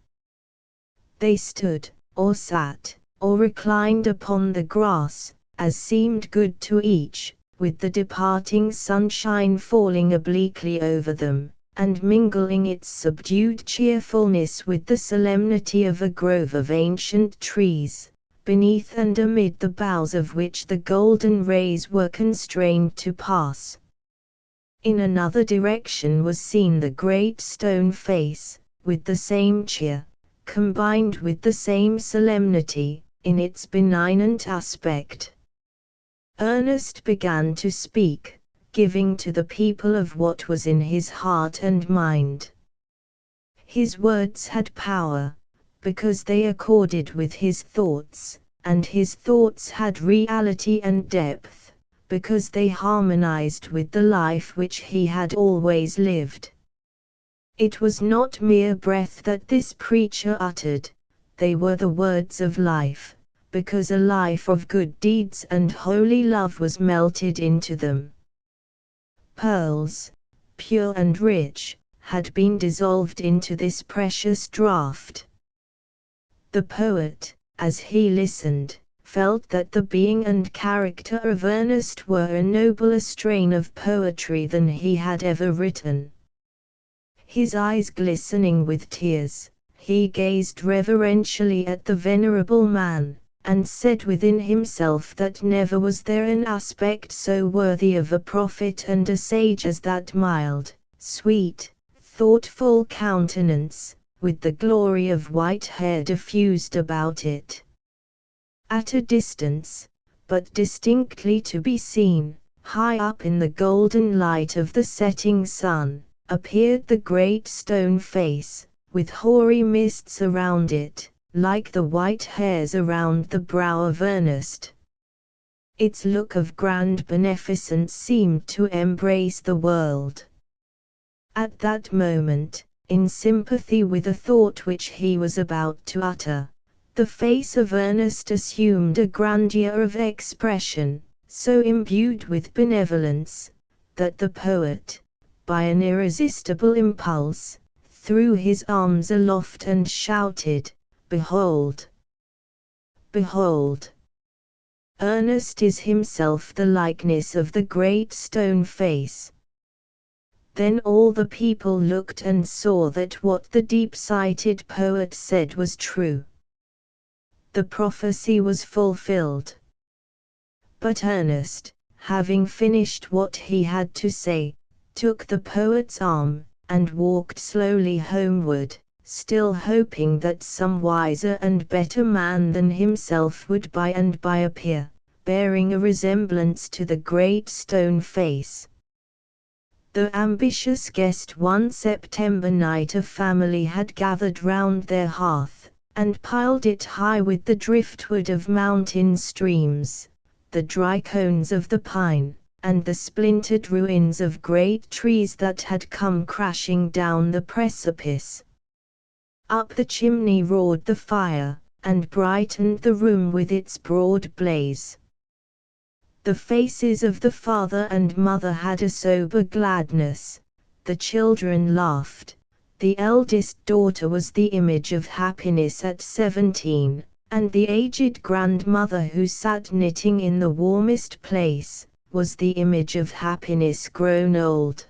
They stood, or sat, or reclined upon the grass, as seemed good to each, with the departing sunshine falling obliquely over them, and mingling its subdued cheerfulness with the solemnity of a grove of ancient trees, beneath and amid the boughs of which the golden rays were constrained to pass. In another direction was seen the great stone face, with the same cheer, combined with the same solemnity, in its benignant aspect. Ernest began to speak, giving to the people of what was in his heart and mind. His words had power, because they accorded with his thoughts, and his thoughts had reality and depth, because they harmonized with the life which he had always lived. It was not mere breath that this preacher uttered, they were the words of life, because a life of good deeds and holy love was melted into them. Pearls, pure and rich, had been dissolved into this precious draught. The poet, as he listened, felt that the being and character of Ernest were a nobler strain of poetry than he had ever written. His eyes glistening with tears, he gazed reverentially at the venerable man, and said within himself that never was there an aspect so worthy of a prophet and a sage as that mild, sweet, thoughtful countenance, with the glory of white hair diffused about it. At a distance, but distinctly to be seen, high up in the golden light of the setting sun, appeared the great stone face, with hoary mists around it, like the white hairs around the brow of Ernest. Its look of grand beneficence seemed to embrace the world. At that moment, in sympathy with a thought which he was about to utter, the face of Ernest assumed a grandeur of expression, so imbued with benevolence, that the poet, by an irresistible impulse, threw his arms aloft and shouted, "Behold! Behold! Ernest is himself the likeness of the great stone face." Then all the people looked and saw that what the deep-sighted poet said was true. The prophecy was fulfilled. But Ernest, having finished what he had to say, took the poet's arm, and walked slowly homeward, still hoping that some wiser and better man than himself would by and by appear, bearing a resemblance to the great stone face. The ambitious guest one September night a family had gathered round their hearth, and piled it high with the driftwood of mountain streams, the dry cones of the pine, and the splintered ruins of great trees that had come crashing down the precipice. Up the chimney roared the fire, and brightened the room with its broad blaze. The faces of the father and mother had a sober gladness, the children laughed. The eldest daughter was the image of happiness at 17, and the aged grandmother who sat knitting in the warmest place, was the image of happiness grown old.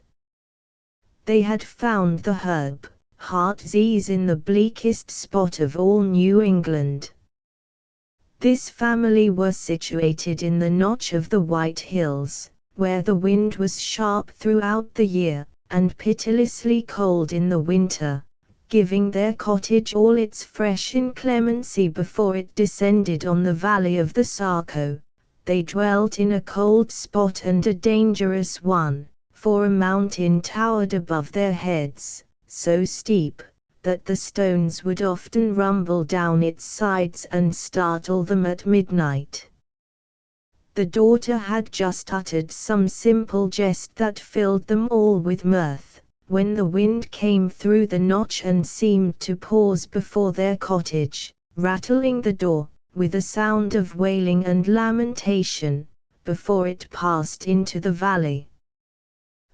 They had found the herb, heart's ease in the bleakest spot of all New England. This family were situated in the notch of the White Hills, where the wind was sharp throughout the year, and pitilessly cold in the winter, giving their cottage all its fresh inclemency before it descended on the valley of the Saco. They dwelt in a cold spot and a dangerous one, for a mountain towered above their heads, so steep, that the stones would often rumble down its sides and startle them at midnight. The daughter had just uttered some simple jest that filled them all with mirth, when the wind came through the notch and seemed to pause before their cottage, rattling the door, with a sound of wailing and lamentation, before it passed into the valley.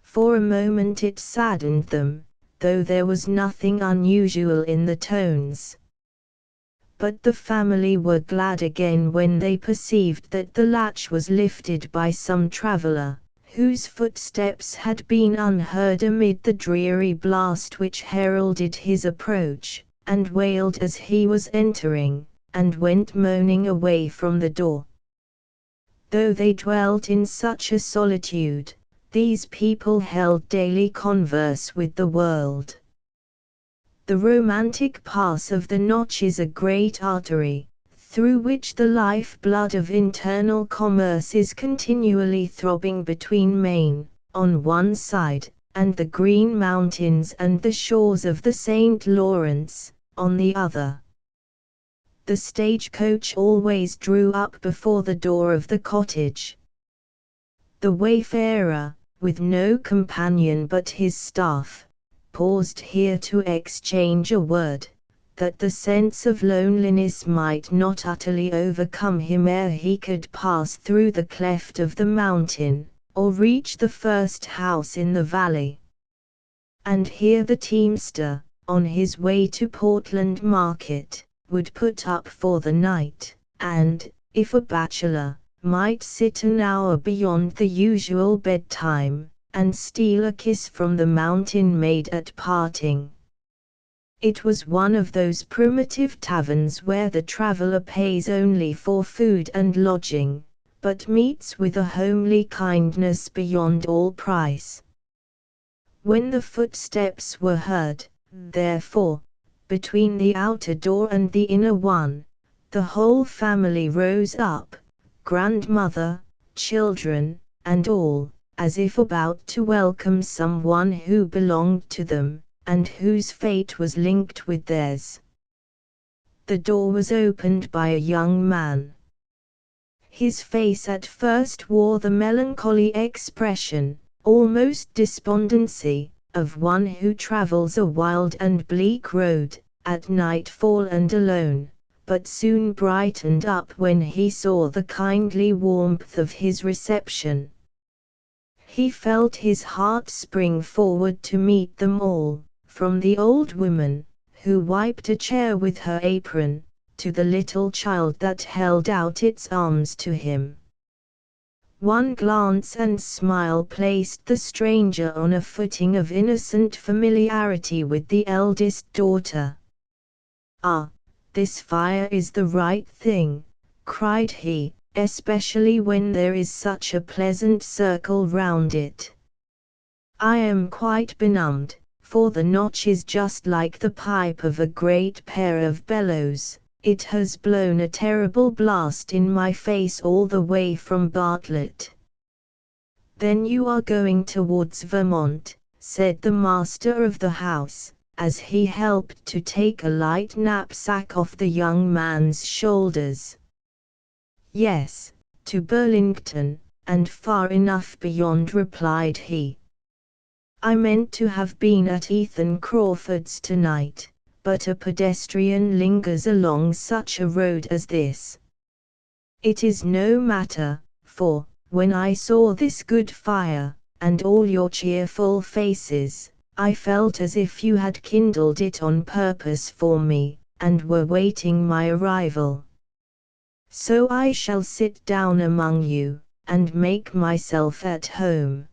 For a moment it saddened them, though there was nothing unusual in the tones. But the family were glad again when they perceived that the latch was lifted by some traveller, whose footsteps had been unheard amid the dreary blast which heralded his approach, and wailed as he was entering, and went moaning away from the door. Though they dwelt in such a solitude, these people held daily converse with the world. The romantic pass of the Notch is a great artery, through which the life-blood of internal commerce is continually throbbing between Maine, on one side, and the Green Mountains and the shores of the St. Lawrence, on the other. The stagecoach always drew up before the door of the cottage. The wayfarer, with no companion but his staff, paused here to exchange a word, that the sense of loneliness might not utterly overcome him ere he could pass through the cleft of the mountain, or reach the first house in the valley. And here the teamster, on his way to Portland Market, would put up for the night, and, if a bachelor, might sit an hour beyond the usual bedtime, and steal a kiss from the mountain maid at parting. It was one of those primitive taverns where the traveler pays only for food and lodging, but meets with a homely kindness beyond all price. When the footsteps were heard, therefore, between the outer door and the inner one, the whole family rose up, grandmother, children, and all, as if about to welcome someone who belonged to them, and whose fate was linked with theirs. The door was opened by a young man. His face at first wore the melancholy expression, almost despondency, of one who travels a wild and bleak road, at nightfall and alone, but soon brightened up when he saw the kindly warmth of his reception. He felt his heart spring forward to meet them all, from the old woman, who wiped a chair with her apron, to the little child that held out its arms to him. One glance and smile placed the stranger on a footing of innocent familiarity with the eldest daughter. "Ah, this fire is the right thing," cried he, "especially when there is such a pleasant circle round it. I am quite benumbed, for the notch is just like the pipe of a great pair of bellows. It has blown a terrible blast in my face all the way from Bartlett. Then you are going towards Vermont, said the master of the house, as he helped to take a light knapsack off the young man's shoulders. Yes, to Burlington, and far enough beyond, replied he. I meant to have been at Ethan Crawford's tonight, but a pedestrian lingers along such a road as this. It is no matter, for, when I saw this good fire, and all your cheerful faces, I felt as if you had kindled it on purpose for me, and were waiting my arrival. So I shall sit down among you, and make myself at home.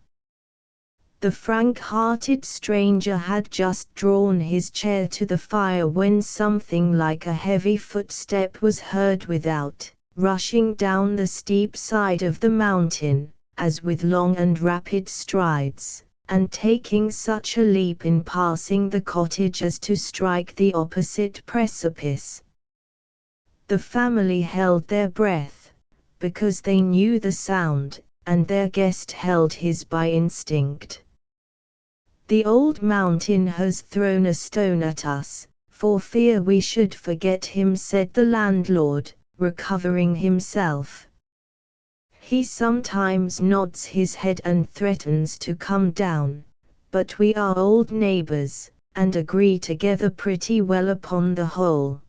The frank-hearted stranger had just drawn his chair to the fire when something like a heavy footstep was heard without, rushing down the steep side of the mountain, as with long and rapid strides, and taking such a leap in passing the cottage as to strike the opposite precipice. The family held their breath, because they knew the sound, and their guest held his by instinct. The old mountain has thrown a stone at us, for fear we should forget him, said the landlord, recovering himself. He sometimes nods his head and threatens to come down, but we are old neighbors, and agree together pretty well upon the whole.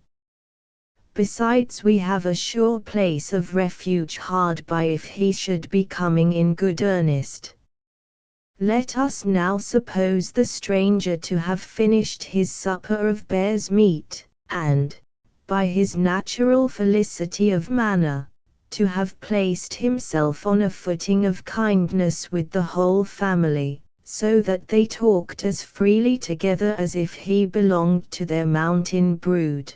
Besides, we have a sure place of refuge hard by if he should be coming in good earnest. Let us now suppose the stranger to have finished his supper of bear's meat, and, by his natural felicity of manner, to have placed himself on a footing of kindness with the whole family, so that they talked as freely together as if he belonged to their mountain brood.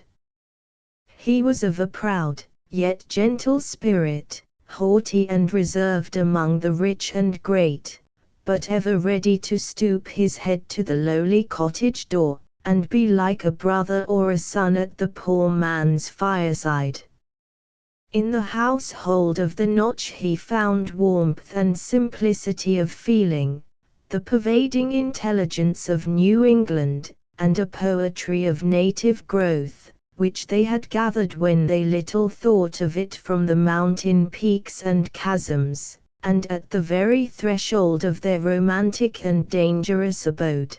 He was of a proud, yet gentle spirit, haughty and reserved among the rich and great, but ever ready to stoop his head to the lowly cottage door, and be like a brother or a son at the poor man's fireside. In the household of the Notch he found warmth and simplicity of feeling, the pervading intelligence of New England, and a poetry of native growth, which they had gathered when they little thought of it from the mountain peaks and chasms, and at the very threshold of their romantic and dangerous abode.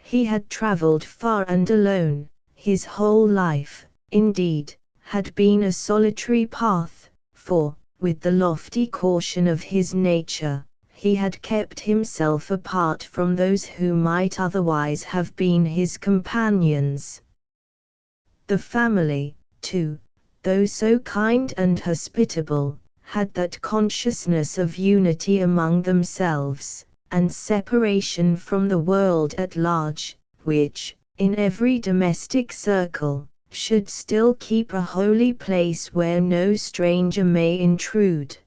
He had traveled far and alone, his whole life, indeed, had been a solitary path, for, with the lofty caution of his nature, he had kept himself apart from those who might otherwise have been his companions. The family, too, though so kind and hospitable, had that consciousness of unity among themselves, and separation from the world at large, which, in every domestic circle, should still keep a holy place where no stranger may intrude.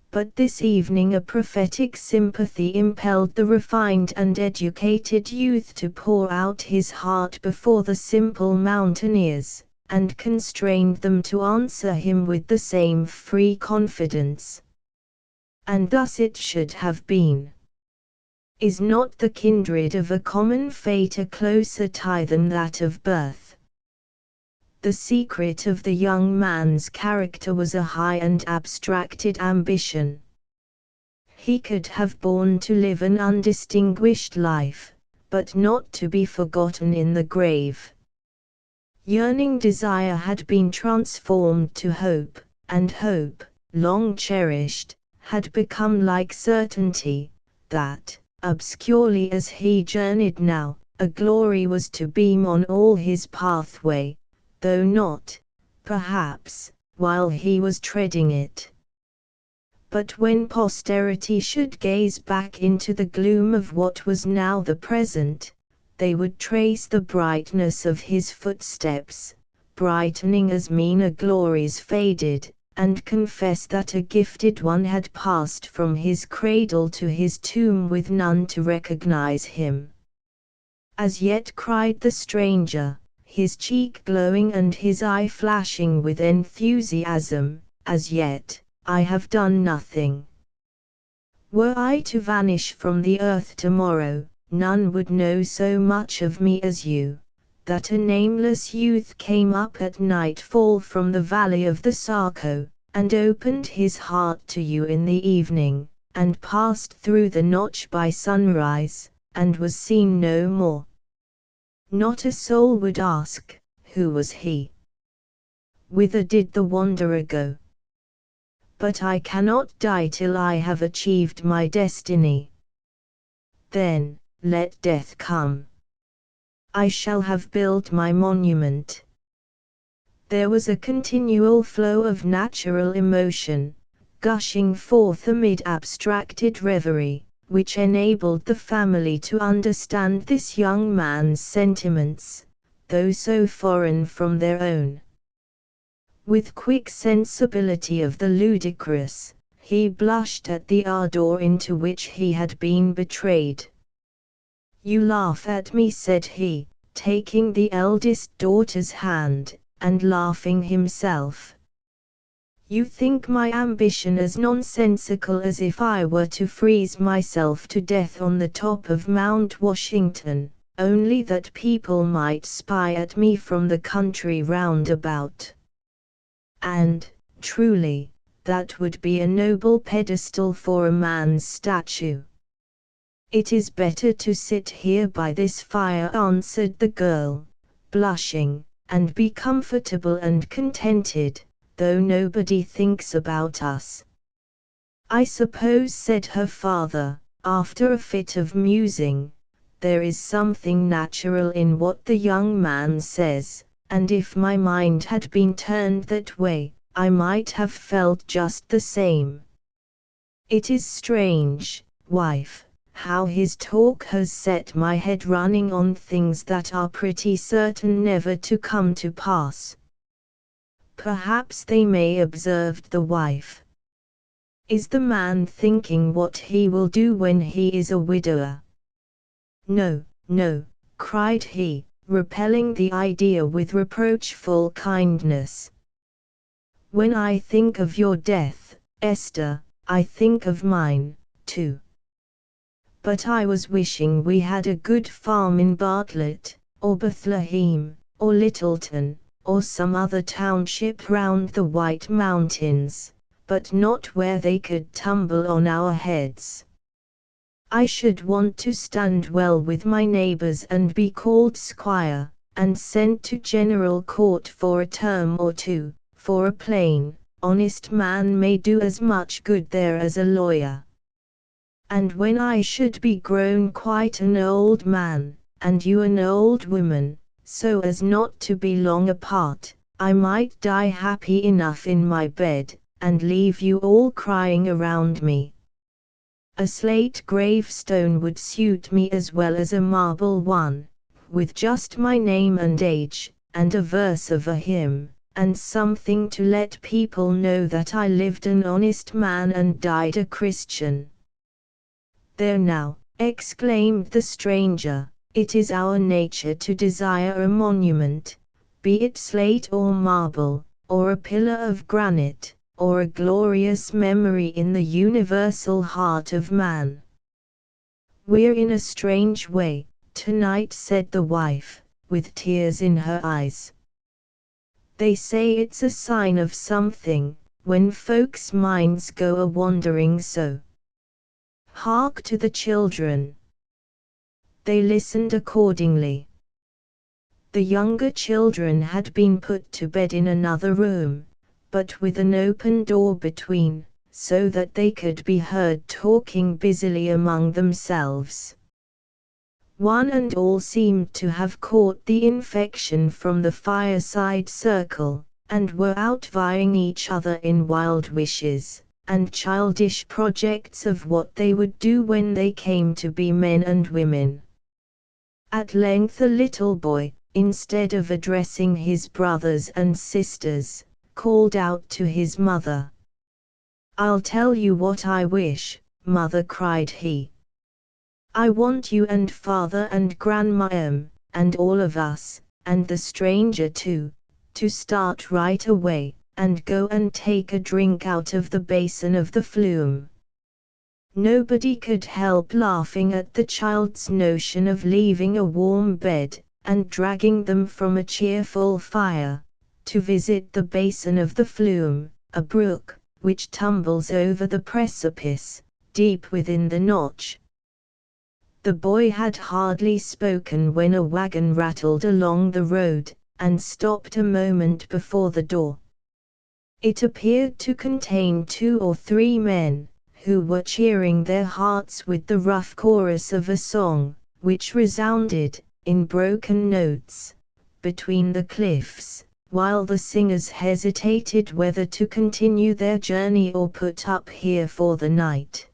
But this evening a prophetic sympathy impelled the refined and educated youth to pour out his heart before the simple mountaineers, and constrained them to answer him with the same free confidence. And thus it should have been. Is not the kindred of a common fate a closer tie than that of birth? The secret of the young man's character was a high and abstracted ambition. He could have borne to live an undistinguished life, but not to be forgotten in the grave. Yearning desire had been transformed to hope, and hope, long cherished, had become like certainty, that, obscurely as he journeyed now, a glory was to beam on all his pathway, though not, perhaps, while he was treading it. But when posterity should gaze back into the gloom of what was now the present, they would trace the brightness of his footsteps, brightening as meaner glories faded, and confess that a gifted one had passed from his cradle to his tomb with none to recognize him. As yet, cried the stranger, his cheek glowing and his eye flashing with enthusiasm, as yet, I have done nothing. Were I to vanish from the earth tomorrow, none would know so much of me as you, that a nameless youth came up at nightfall from the valley of the Saco, and opened his heart to you in the evening, and passed through the notch by sunrise, and was seen no more. Not a soul would ask, who was he? Whither did the wanderer go? But I cannot die till I have achieved my destiny. Then, let death come. I shall have built my monument. There was a continual flow of natural emotion, gushing forth amid abstracted reverie, which enabled the family to understand this young man's sentiments, though so foreign from their own. With quick sensibility of the ludicrous, he blushed at the ardor into which he had been betrayed. "You laugh at me," said he, taking the eldest daughter's hand, and laughing himself. "You think my ambition as nonsensical as if I were to freeze myself to death on the top of Mount Washington, only that people might spy at me from the country round about. And, truly, that would be a noble pedestal for a man's statue." "It is better to sit here by this fire," answered the girl, blushing, "and be comfortable and contented, though nobody thinks about us." "I suppose," said her father, after a fit of musing, "there is something natural in what the young man says, and if my mind had been turned that way, I might have felt just the same. It is strange, wife, how his talk has set my head running on things that are pretty certain never to come to pass." "Perhaps they may," observed the wife. "Is the man thinking what he will do when he is a widower?" "No, no," cried he, repelling the idea with reproachful kindness. "When I think of your death, Esther, I think of mine, too. But I was wishing we had a good farm in Bartlett, or Bethlehem, or Littleton, or some other township round the White Mountains, but not where they could tumble on our heads. I should want to stand well with my neighbors and be called squire, and sent to General Court for a term or two, for a plain, honest man may do as much good there as a lawyer. And when I should be grown quite an old man, and you an old woman, so as not to be long apart, I might die happy enough in my bed, and leave you all crying around me. A slate gravestone would suit me as well as a marble one, with just my name and age, and a verse of a hymn, and something to let people know that I lived an honest man and died a Christian." "There now," exclaimed the stranger, "it is our nature to desire a monument, be it slate or marble, or a pillar of granite, or a glorious memory in the universal heart of man." "We're in a strange way, tonight," said the wife, with tears in her eyes. "They say it's a sign of something, when folks' minds go a-wandering so. Hark to the children." They listened accordingly. The younger children had been put to bed in another room, but with an open door between, so that they could be heard talking busily among themselves. One and all seemed to have caught the infection from the fireside circle, and were outvying each other in wild wishes, and childish projects of what they would do when they came to be men and women. At length a little boy, instead of addressing his brothers and sisters, called out to his mother. "I'll tell you what I wish, mother," cried he. "I want you and father and grandma and all of us, and the stranger too, to start right away, and go and take a drink out of the basin of the flume." Nobody could help laughing at the child's notion of leaving a warm bed, and dragging them from a cheerful fire, to visit the basin of the flume, a brook, which tumbles over the precipice, deep within the notch. The boy had hardly spoken when a wagon rattled along the road, and stopped a moment before the door. It appeared to contain 2 or 3 men, who were cheering their hearts with the rough chorus of a song, which resounded, in broken notes, between the cliffs, while the singers hesitated whether to continue their journey or put up here for the night.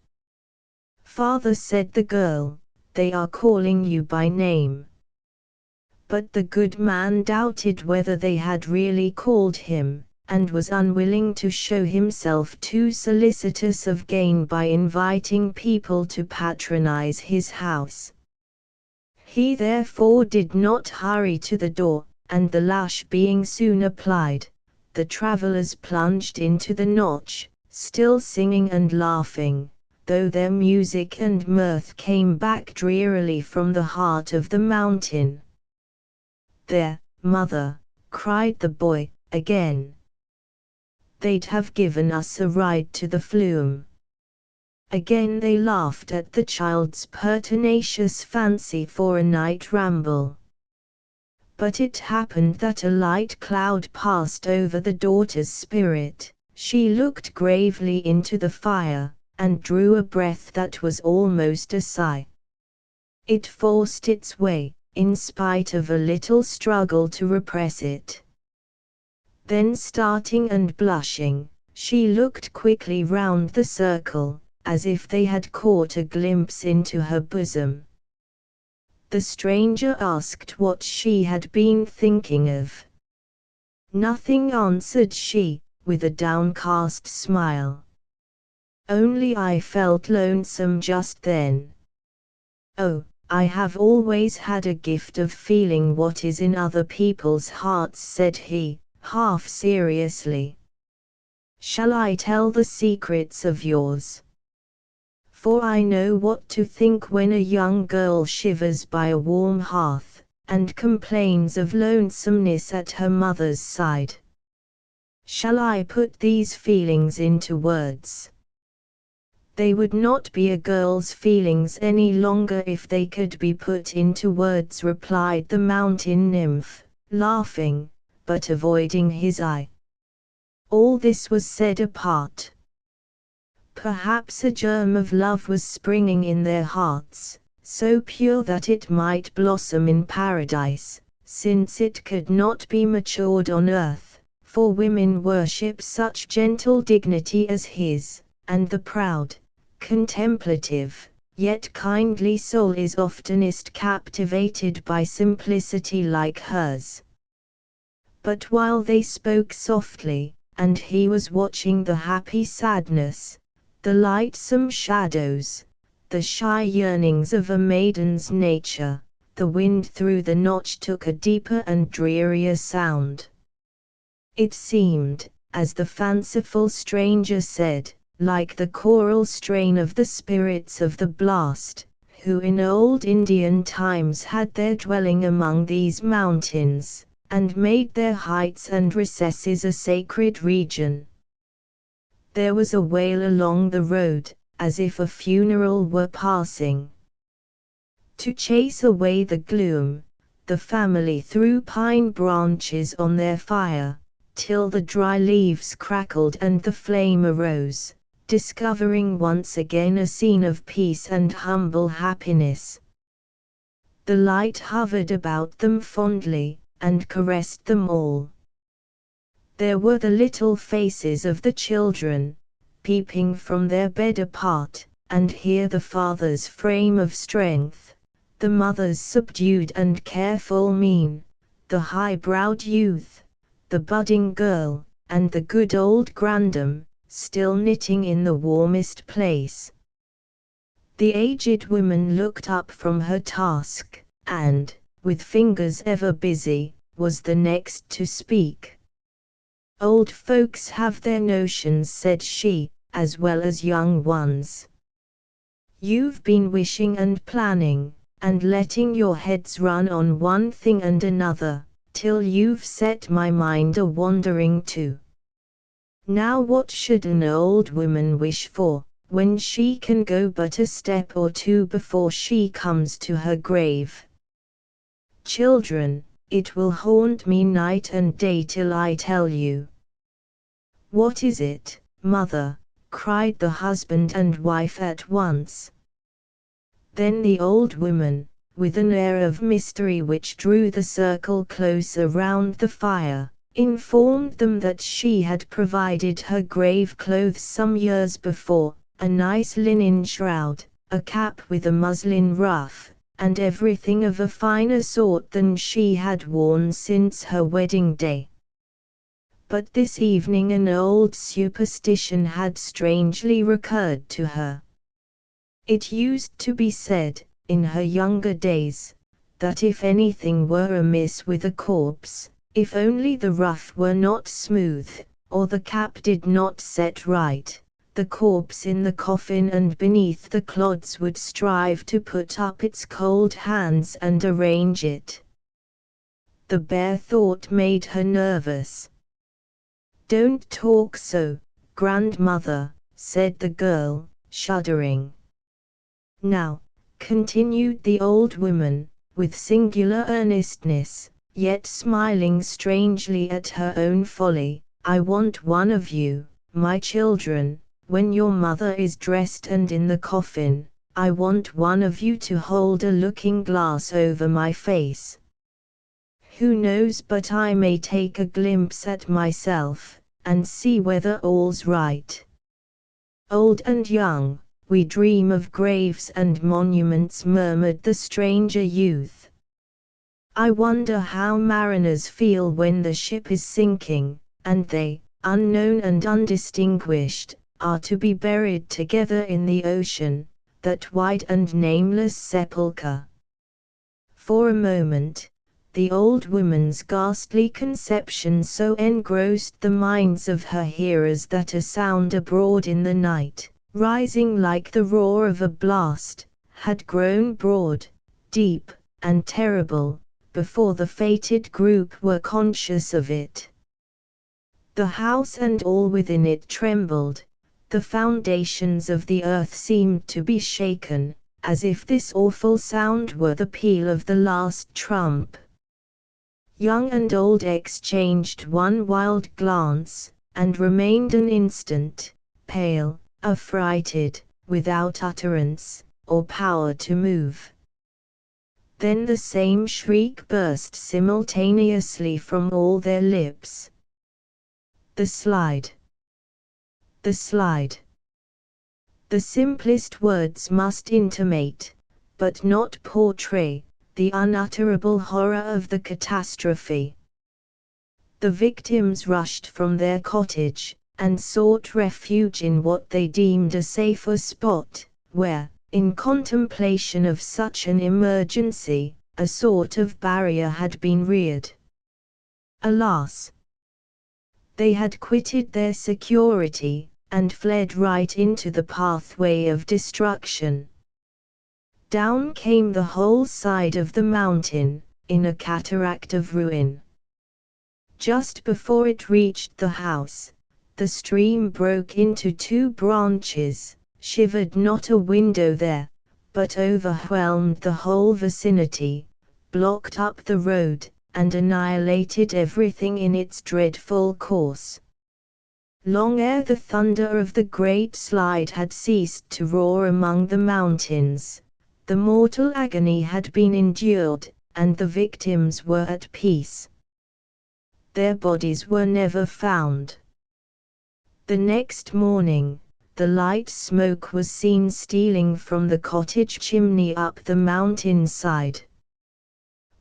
"Father," said the girl, "they are calling you by name." But the good man doubted whether they had really called him, and was unwilling to show himself too solicitous of gain by inviting people to patronize his house. He therefore did not hurry to the door, and the lash being soon applied, the travelers plunged into the notch, still singing and laughing, though their music and mirth came back drearily from the heart of the mountain. "There, mother," cried the boy, again. "They'd have given us a ride to the flume." Again they laughed at the child's pertinacious fancy for a night ramble. But it happened that a light cloud passed over the daughter's spirit. She looked gravely into the fire, and drew a breath that was almost a sigh. It forced its way, in spite of a little struggle to repress it. Then, starting and blushing, she looked quickly round the circle, as if they had caught a glimpse into her bosom. The stranger asked what she had been thinking of. "Nothing," answered she, with a downcast smile. "Only I felt lonesome just then." "Oh, I have always had a gift of feeling what is in other people's hearts," said he, half seriously. "Shall I tell the secrets of yours? For I know what to think when a young girl shivers by a warm hearth, and complains of lonesomeness at her mother's side. Shall I put these feelings into words?" "They would not be a girl's feelings any longer if they could be put into words," replied the mountain nymph, laughing, but avoiding his eye. All this was said apart. Perhaps a germ of love was springing in their hearts, so pure that it might blossom in paradise, since it could not be matured on earth, for women worship such gentle dignity as his, and the proud, contemplative, yet kindly soul is oftenest captivated by simplicity like hers. But while they spoke softly, and he was watching the happy sadness, the lightsome shadows, the shy yearnings of a maiden's nature, the wind through the notch took a deeper and drearier sound. It seemed, as the fanciful stranger said, like the choral strain of the spirits of the blast, who in old Indian times had their dwelling among these mountains, and made their heights and recesses a sacred region. There was a wail along the road, as if a funeral were passing. To chase away the gloom, the family threw pine branches on their fire, till the dry leaves crackled and the flame arose, discovering once again a scene of peace and humble happiness. The light hovered about them fondly, and caressed them all. There were the little faces of the children, peeping from their bed apart, and here the father's frame of strength, the mother's subdued and careful mien, the high-browed youth, the budding girl, and the good old grandam, still knitting in the warmest place. The aged woman looked up from her task, and, with fingers ever busy, was the next to speak. "Old folks have their notions," said she, "as well as young ones. You've been wishing and planning, and letting your heads run on one thing and another, till you've set my mind a wandering too. Now what should an old woman wish for, when she can go but a step or two before she comes to her grave? Children, it will haunt me night and day till I tell you." "What is it, mother?" cried the husband and wife at once. Then the old woman, with an air of mystery which drew the circle closer round the fire, informed them that she had provided her grave clothes some years before, a nice linen shroud, a cap with a muslin ruff, and everything of a finer sort than she had worn since her wedding day. But this evening an old superstition had strangely recurred to her. It used to be said, in her younger days, that if anything were amiss with a corpse, if only the ruff were not smooth, or the cap did not set right, the corpse in the coffin and beneath the clods would strive to put up its cold hands and arrange it. The bare thought made her nervous. "Don't talk so, grandmother," said the girl, shuddering. "Now," continued the old woman, with singular earnestness, yet smiling strangely at her own folly, "I want one of you, my children, when your mother is dressed and in the coffin, I want one of you to hold a looking-glass over my face. Who knows but I may take a glimpse at myself, and see whether all's right. Old and young, we dream of graves and monuments," murmured the stranger youth. "I wonder how mariners feel when the ship is sinking, and they, unknown and undistinguished, are to be buried together in the ocean, that wide and nameless sepulchre." For a moment, the old woman's ghastly conception so engrossed the minds of her hearers that a sound abroad in the night, rising like the roar of a blast, had grown broad, deep, and terrible, before the fated group were conscious of it. The house and all within it trembled, the foundations of the earth seemed to be shaken, as if this awful sound were the peal of the last trump. Young and old exchanged one wild glance, and remained an instant, pale, affrighted, without utterance, or power to move. Then the same shriek burst simultaneously from all their lips. "The slide! The slide!" The simplest words must intimate, but not portray, the unutterable horror of the catastrophe. The victims rushed from their cottage, and sought refuge in what they deemed a safer spot, where, in contemplation of such an emergency, a sort of barrier had been reared. Alas! They had quitted their security, and fled right into the pathway of destruction. Down came the whole side of the mountain, in a cataract of ruin. Just before it reached the house, the stream broke into two branches, shivered not a window there, but overwhelmed the whole vicinity, blocked up the road, and annihilated everything in its dreadful course. Long ere the thunder of the great slide had ceased to roar among the mountains, the mortal agony had been endured, and the victims were at peace. Their bodies were never found. The next morning, the light smoke was seen stealing from the cottage chimney up the mountain side.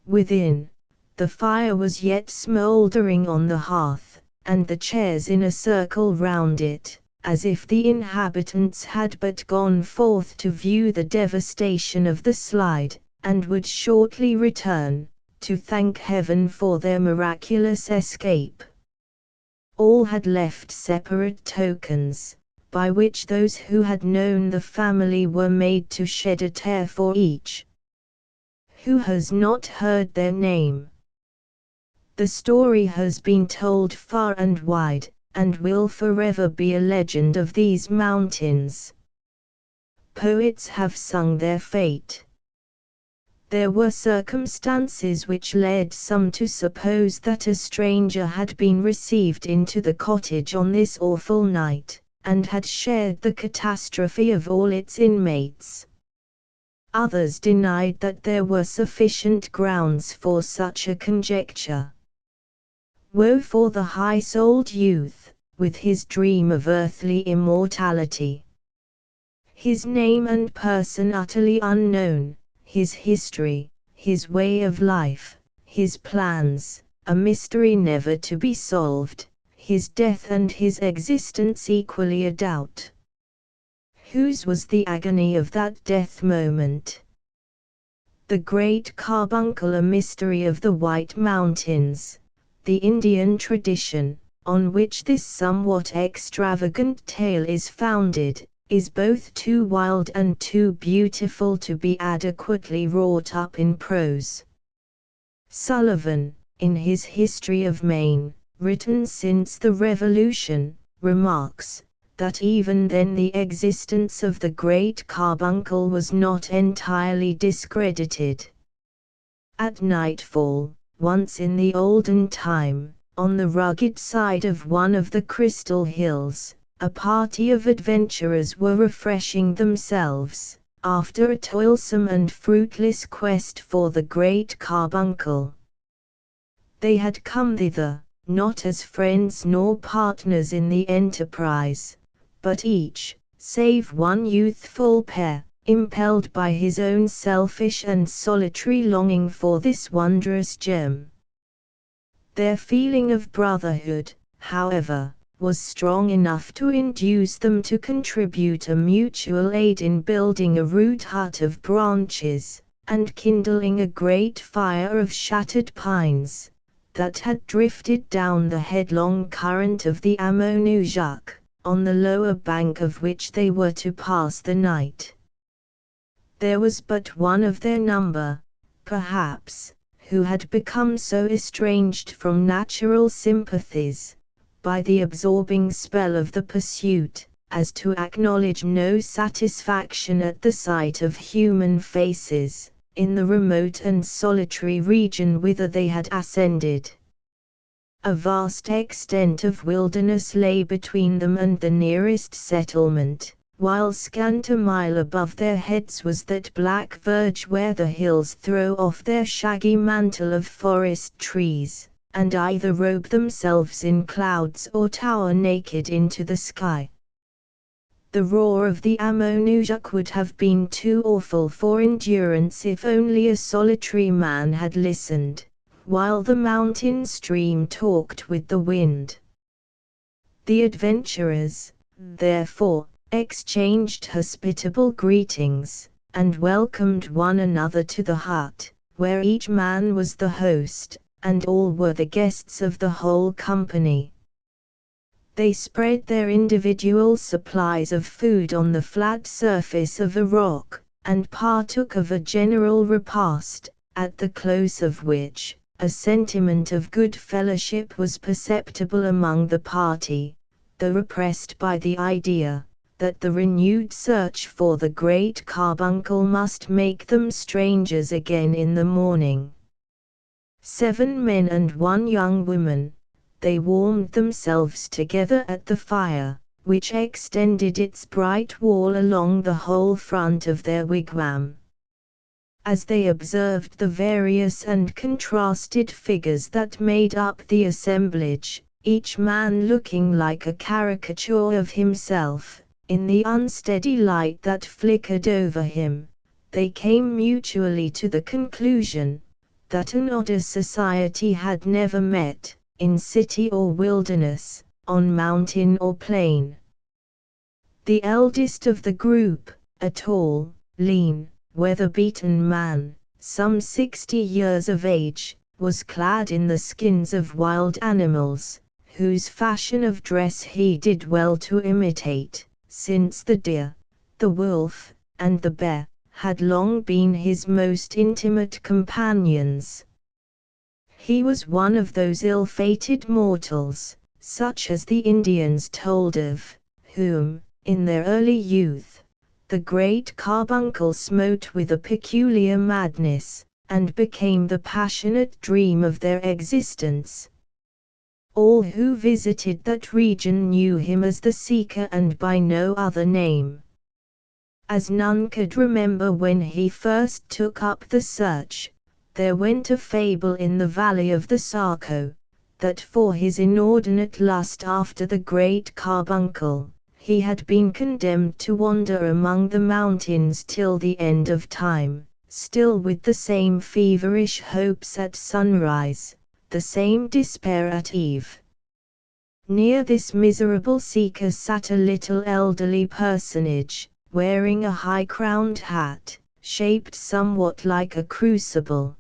Within, the fire was yet smouldering on the hearth, and the chairs in a circle round it, as if the inhabitants had but gone forth to view the devastation of the slide, and would shortly return, to thank heaven for their miraculous escape. All had left separate tokens, by which those who had known the family were made to shed a tear for each. Who has not heard their name? The story has been told far and wide, and will forever be a legend of these mountains. Poets have sung their fate. There were circumstances which led some to suppose that a stranger had been received into the cottage on this awful night, and had shared the catastrophe of all its inmates. Others denied that there were sufficient grounds for such a conjecture. Woe for the high-souled youth, with his dream of earthly immortality. His name and person utterly unknown, his history, his way of life, his plans, a mystery never to be solved, his death and his existence equally a doubt. Whose was the agony of that death moment? The great carbuncle, a mystery of the White Mountains, the Indian tradition, on which this somewhat extravagant tale is founded, is both too wild and too beautiful to be adequately wrought up in prose. Sullivan, in his History of Maine, written since the Revolution, remarks that even then the existence of the Great Carbuncle was not entirely discredited. At nightfall, once in the olden time, on the rugged side of one of the Crystal Hills, a party of adventurers were refreshing themselves, after a toilsome and fruitless quest for the Great Carbuncle. They had come thither, not as friends nor partners in the enterprise, but each, save one youthful pair, impelled by his own selfish and solitary longing for this wondrous gem. Their feeling of brotherhood, however, was strong enough to induce them to contribute a mutual aid in building a rude hut of branches, and kindling a great fire of shattered pines, that had drifted down the headlong current of the Ammonoosuc, on the lower bank of which they were to pass the night. There was but one of their number, perhaps, who had become so estranged from natural sympathies, by the absorbing spell of the pursuit, as to acknowledge no satisfaction at the sight of human faces, in the remote and solitary region whither they had ascended. A vast extent of wilderness lay between them and the nearest settlement, while scant a mile above their heads was that black verge where the hills throw off their shaggy mantle of forest trees, and either robe themselves in clouds or tower naked into the sky. The roar of the Ammonoosuc would have been too awful for endurance if only a solitary man had listened, while the mountain stream talked with the wind. The adventurers, therefore, exchanged hospitable greetings, and welcomed one another to the hut, where each man was the host, and all were the guests of the whole company. They spread their individual supplies of food on the flat surface of a rock, and partook of a general repast, at the close of which, a sentiment of good fellowship was perceptible among the party, though repressed by the idea that the renewed search for the Great Carbuncle must make them strangers again in the morning. 7 men and 1 young woman, they warmed themselves together at the fire, which extended its bright wall along the whole front of their wigwam. As they observed the various and contrasted figures that made up the assemblage, each man looking like a caricature of himself, in the unsteady light that flickered over him, they came mutually to the conclusion that an odder society had never met, in city or wilderness, on mountain or plain. The eldest of the group, a tall, lean, weather-beaten man, some 60 years of age, was clad in the skins of wild animals, whose fashion of dress he did well to imitate, since the deer, the wolf, and the bear had long been his most intimate companions. He was one of those ill-fated mortals, such as the Indians told of, whom, in their early youth, the great carbuncle smote with a peculiar madness, and became the passionate dream of their existence. All who visited that region knew him as the Seeker and by no other name. As none could remember when he first took up the search, there went a fable in the valley of the Saco, that for his inordinate lust after the great carbuncle, he had been condemned to wander among the mountains till the end of time, still with the same feverish hopes at sunrise, the same despair at eve. Near this miserable seeker sat a little elderly personage, wearing a high-crowned hat, shaped somewhat like a crucible.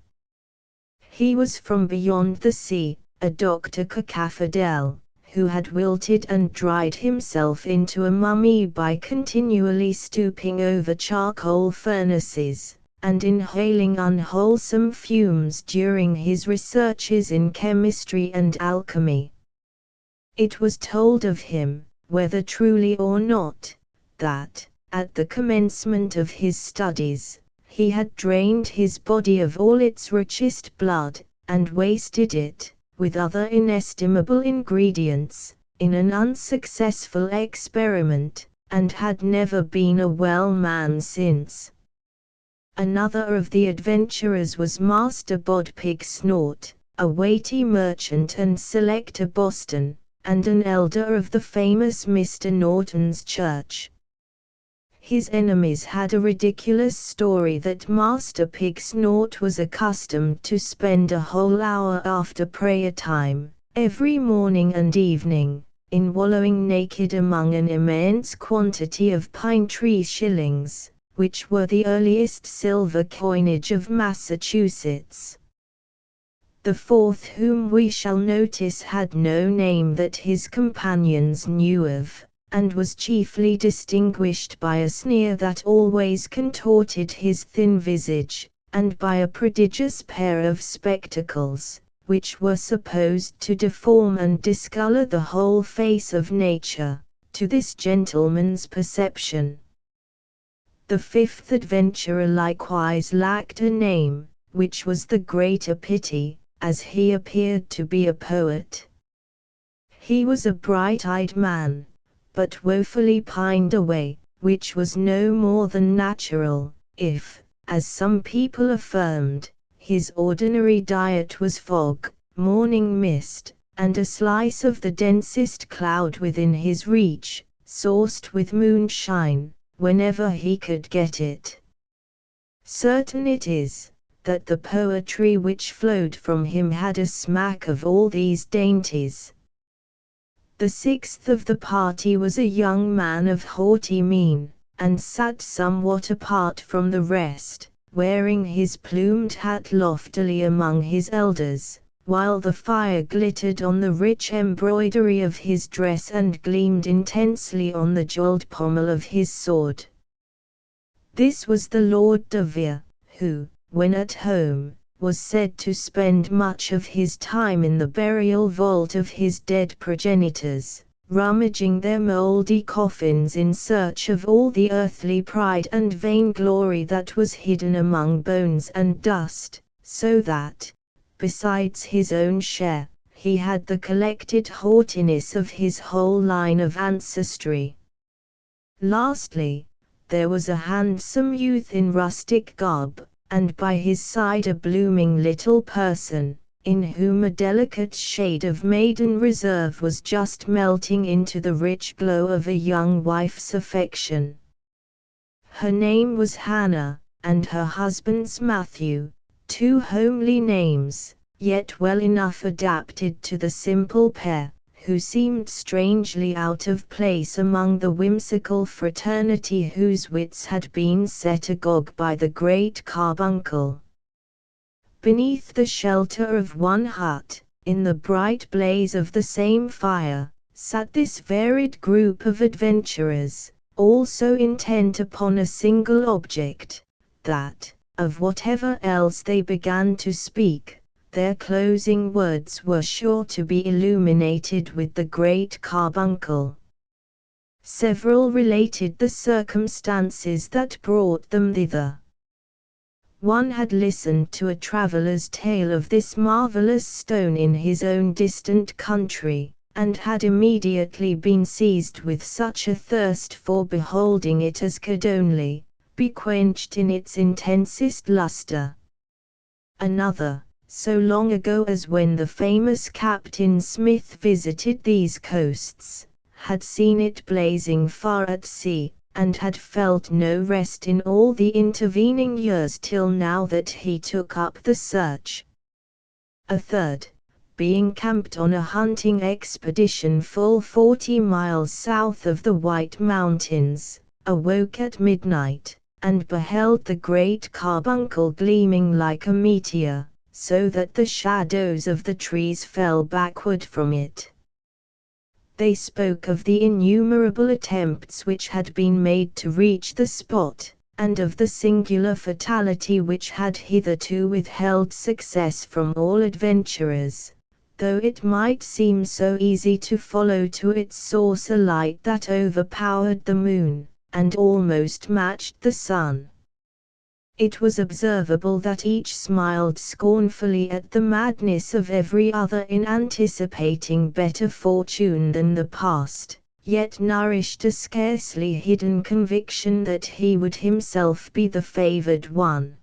He was from beyond the sea, a Dr. Cacafadel, who had wilted and dried himself into a mummy by continually stooping over charcoal furnaces, and inhaling unwholesome fumes during his researches in chemistry and alchemy. It was told of him, whether truly or not, that, at the commencement of his studies, he had drained his body of all its richest blood, and wasted it, with other inestimable ingredients, in an unsuccessful experiment, and had never been a well man since. Another of the adventurers was Master Bodpig Snort, a weighty merchant and selector Boston, and an elder of the famous Mr. Norton's church. His enemies had a ridiculous story that Master Pig Snort was accustomed to spend a whole hour after prayer time, every morning and evening, in wallowing naked among an immense quantity of pine tree shillings, which were the earliest silver coinage of Massachusetts. The fourth whom we shall notice had no name that his companions knew of, and was chiefly distinguished by a sneer that always contorted his thin visage, and by a prodigious pair of spectacles, which were supposed to deform and discolor the whole face of nature, to this gentleman's perception. The fifth adventurer likewise lacked a name, which was the greater pity, as he appeared to be a poet. He was a bright-eyed man, but woefully pined away, which was no more than natural, if, as some people affirmed, his ordinary diet was fog, morning mist, and a slice of the densest cloud within his reach, sauced with moonshine, whenever he could get it. Certain it is, that the poetry which flowed from him had a smack of all these dainties. The sixth of the party was a young man of haughty mien, and sat somewhat apart from the rest, wearing his plumed hat loftily among his elders, while the fire glittered on the rich embroidery of his dress and gleamed intensely on the jeweled pommel of his sword. This was the Lord de Vere, who, when at home, was said to spend much of his time in the burial vault of his dead progenitors, rummaging their mouldy coffins in search of all the earthly pride and vainglory that was hidden among bones and dust, so that, besides his own share, he had the collected haughtiness of his whole line of ancestry. Lastly, there was a handsome youth in rustic garb, and by his side a blooming little person, in whom a delicate shade of maiden reserve was just melting into the rich glow of a young wife's affection. Her name was Hannah, and her husband's Matthew, two homely names, yet well enough adapted to the simple pair, who seemed strangely out of place among the whimsical fraternity whose wits had been set agog by the great carbuncle. Beneath the shelter of one hut, in the bright blaze of the same fire, sat this varied group of adventurers, all so intent upon a single object, that, of whatever else they began to speak, their closing words were sure to be illuminated with the great carbuncle. Several related the circumstances that brought them thither. One had listened to a traveller's tale of this marvelous stone in his own distant country, and had immediately been seized with such a thirst for beholding it as could only be quenched in its intensest lustre. Another, so long ago as when the famous Captain Smith visited these coasts, had seen it blazing far at sea, and had felt no rest in all the intervening years till now that he took up the search. A third, being camped on a hunting expedition full 40 miles south of the White Mountains, awoke at midnight, and beheld the great carbuncle gleaming like a meteor, so that the shadows of the trees fell backward from it. They spoke of the innumerable attempts which had been made to reach the spot, and of the singular fatality which had hitherto withheld success from all adventurers, though it might seem so easy to follow to its source a light that overpowered the moon, and almost matched the sun. It was observable that each smiled scornfully at the madness of every other in anticipating better fortune than the past, yet nourished a scarcely hidden conviction that he would himself be the favored one.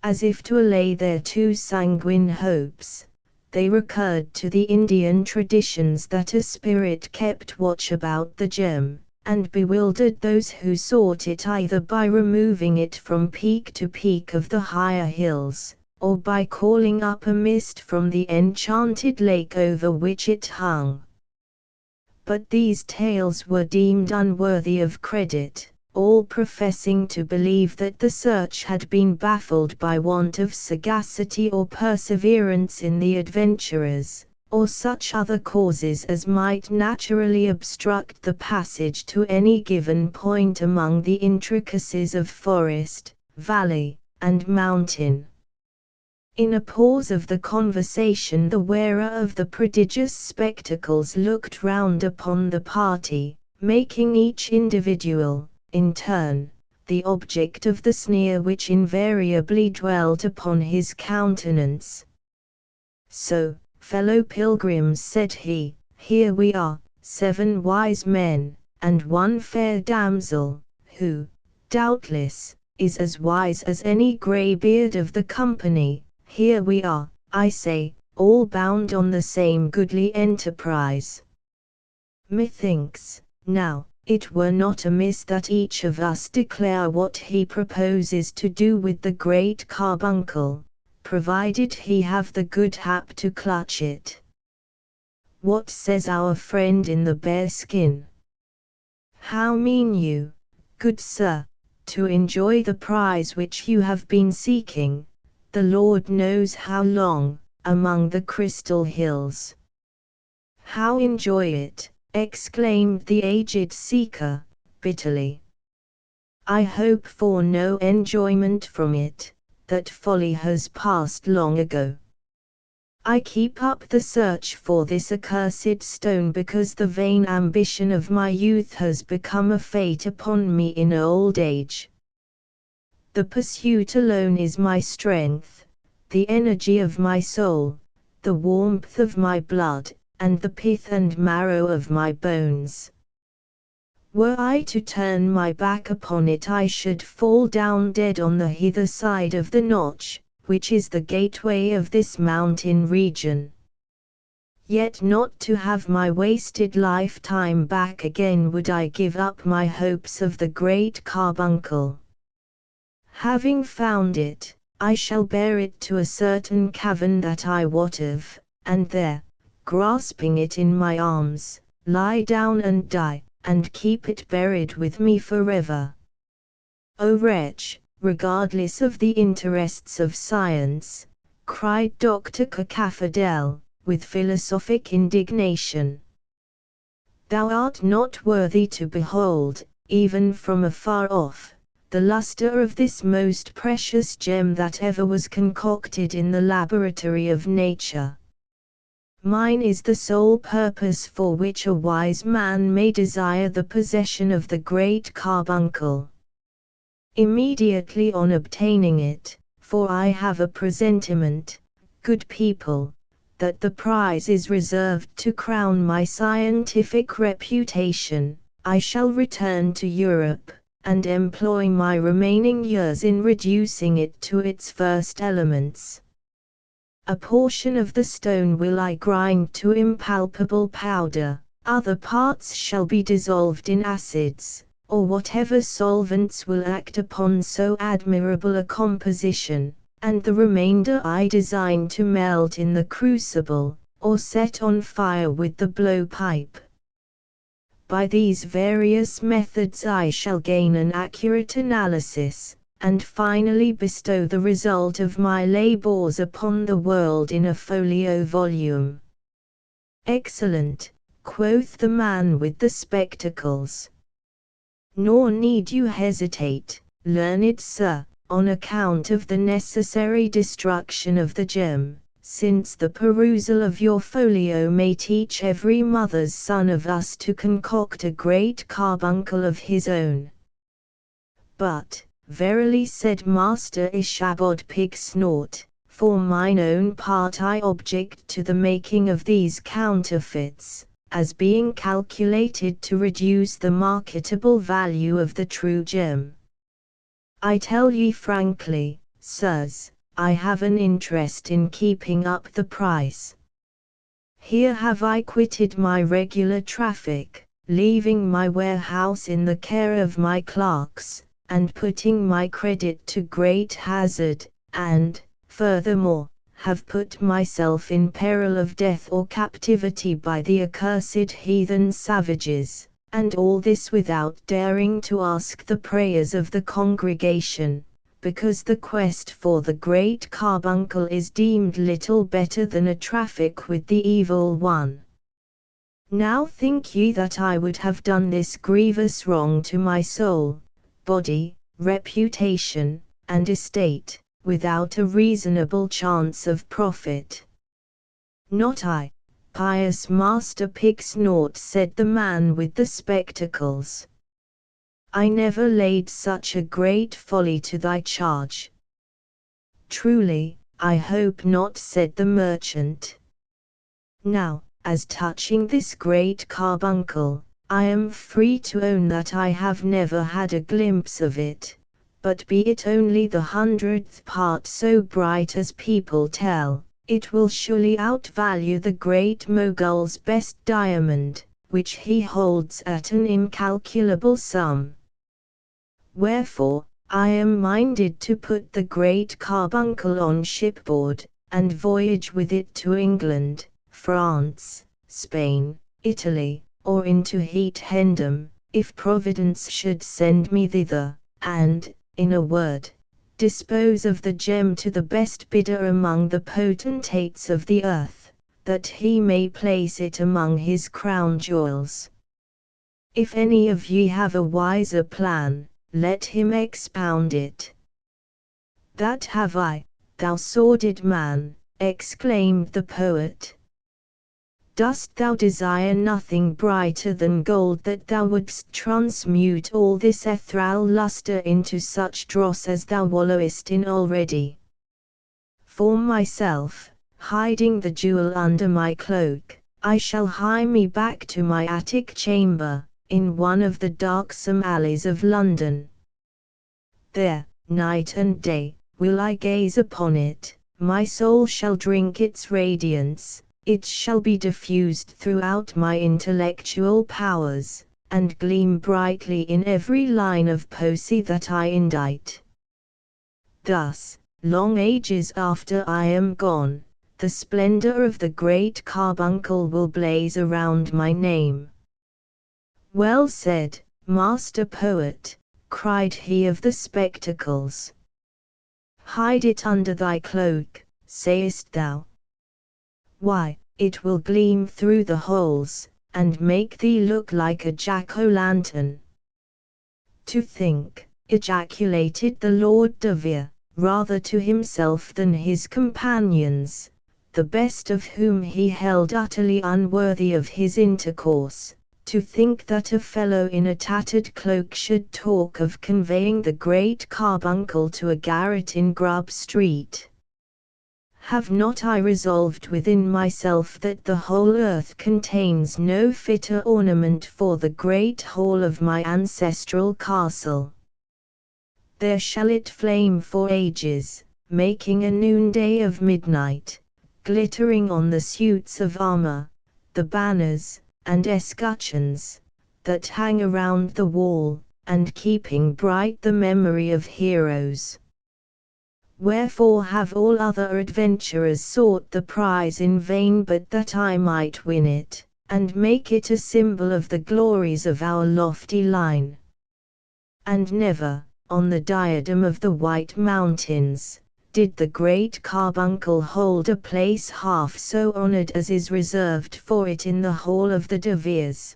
As if to allay their too sanguine hopes, they recurred to the Indian traditions that a spirit kept watch about the gem, and bewildered those who sought it either by removing it from peak to peak of the higher hills, or by calling up a mist from the enchanted lake over which it hung. But these tales were deemed unworthy of credit, all professing to believe that the search had been baffled by want of sagacity or perseverance in the adventurers, or such other causes as might naturally obstruct the passage to any given point among the intricacies of forest, valley, and mountain. In a pause of the conversation, the wearer of the prodigious spectacles looked round upon the party, making each individual, in turn, the object of the sneer which invariably dwelt upon his countenance. "So, fellow pilgrims," said he, "here we are, 7 wise men, and one fair damsel, who, doubtless, is as wise as any greybeard of the company. Here we are, I say, all bound on the same goodly enterprise. Methinks, now, it were not amiss that each of us declare what he proposes to do with the great carbuncle, provided he have the good hap to clutch it. What says our friend in the bearskin?" "How mean you, good sir, to enjoy the prize which you have been seeking, the Lord knows how long, among the crystal hills?" "How enjoy it?" exclaimed the aged seeker, bitterly. "I hope for no enjoyment from it. That folly has passed long ago. I keep up the search for this accursed stone because the vain ambition of my youth has become a fate upon me in old age. The pursuit alone is my strength, the energy of my soul, the warmth of my blood, and the pith and marrow of my bones. Were I to turn my back upon it, I should fall down dead on the hither side of the notch, which is the gateway of this mountain region. Yet not to have my wasted lifetime back again would I give up my hopes of the great carbuncle. Having found it, I shall bear it to a certain cavern that I wot of, and there, grasping it in my arms, lie down and die, and keep it buried with me forever. O wretch, regardless of the interests of science, cried Dr. Cacaphodel, with philosophic indignation. Thou art not worthy to behold, even from afar off, the luster of this most precious gem that ever was concocted in the laboratory of nature. Mine is the sole purpose for which a wise man may desire the possession of the great carbuncle. Immediately on obtaining it, for I have a presentiment, good people, that the prize is reserved to crown my scientific reputation, I shall return to Europe, and employ my remaining years in reducing it to its first elements. A portion of the stone will I grind to impalpable powder, other parts shall be dissolved in acids, or whatever solvents will act upon so admirable a composition, and the remainder I design to melt in the crucible, or set on fire with the blowpipe. By these various methods I shall gain an accurate analysis, and finally bestow the result of my labors upon the world in a folio volume. Excellent, quoth the man with the spectacles. Nor need you hesitate, learned sir, on account of the necessary destruction of the gem, since the perusal of your folio may teach every mother's son of us to concoct a great carbuncle of his own. But, verily said Master Ishabod Pigsnort, for mine own part I object to the making of these counterfeits, as being calculated to reduce the marketable value of the true gem. I tell ye frankly, sirs, I have an interest in keeping up the price. Here have I quitted my regular traffic, leaving my warehouse in the care of my clerks, and putting my credit to great hazard, and, furthermore, have put myself in peril of death or captivity by the accursed heathen savages, and all this without daring to ask the prayers of the congregation, because the quest for the great carbuncle is deemed little better than a traffic with the evil one. Now think ye that I would have done this grievous wrong to my soul, body, reputation, and estate, without a reasonable chance of profit? Not I, pious Master Pigsnort, said the man with the spectacles. I never laid such a great folly to thy charge. Truly, I hope not, said the merchant. Now, as touching this great carbuncle, I am free to own that I have never had a glimpse of it, but be it only the 100th part so bright as people tell, it will surely outvalue the great Mogul's best diamond, which he holds at an incalculable sum. Wherefore, I am minded to put the great carbuncle on shipboard, and voyage with it to England, France, Spain, Italy, or into Heat Hendom, if Providence should send me thither, and, in a word, dispose of the gem to the best bidder among the potentates of the earth, that he may place it among his crown jewels. If any of ye have a wiser plan, let him expound it. That have I, thou sordid man, exclaimed the poet. Dost thou desire nothing brighter than gold, that thou wouldst transmute all this ethereal luster into such dross as thou wallowest in already? For myself, hiding the jewel under my cloak, I shall hie me back to my attic chamber, in one of the darksome alleys of London. There, night and day, will I gaze upon it, my soul shall drink its radiance, it shall be diffused throughout my intellectual powers, and gleam brightly in every line of poesy that I indite. Thus, long ages after I am gone, the splendor of the great carbuncle will blaze around my name." "Well said, master poet," cried he of the spectacles. "Hide it under thy cloak, sayest thou? Why, it will gleam through the holes, and make thee look like a jack-o'-lantern." "To think," ejaculated the Lord de Vere, rather to himself than his companions, the best of whom he held utterly unworthy of his intercourse, "to think that a fellow in a tattered cloak should talk of conveying the great carbuncle to a garret in Grub Street. Have not I resolved within myself that the whole earth contains no fitter ornament for the great hall of my ancestral castle? There shall it flame for ages, making a noonday of midnight, glittering on the suits of armor, the banners, and escutcheons, that hang around the wall, and keeping bright the memory of heroes. Wherefore have all other adventurers sought the prize in vain but that I might win it, and make it a symbol of the glories of our lofty line. And never, on the diadem of the White Mountains, did the great carbuncle hold a place half so honored as is reserved for it in the hall of the De Veres."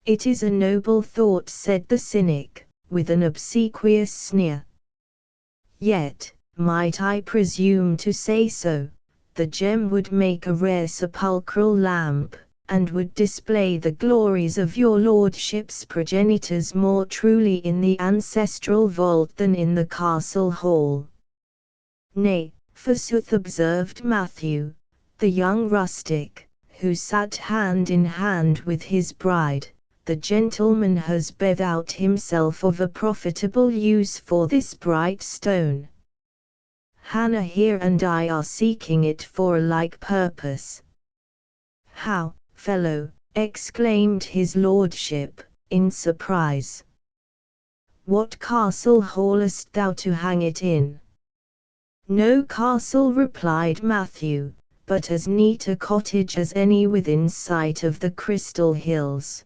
"It is a noble thought," said the cynic, with an obsequious sneer. "Yet, might I presume to say so, the gem would make a rare sepulchral lamp, and would display the glories of your lordship's progenitors more truly in the ancestral vault than in the castle hall." "Nay, forsooth," observed Matthew, the young rustic, who sat hand in hand with his bride, "the gentleman has bethought himself of a profitable use for this bright stone. Hannah here and I are seeking it for a like purpose." "How, fellow," exclaimed his lordship, in surprise. "What castle hallest thou to hang it in?" "No castle," replied Matthew, "but as neat a cottage as any within sight of the Crystal Hills.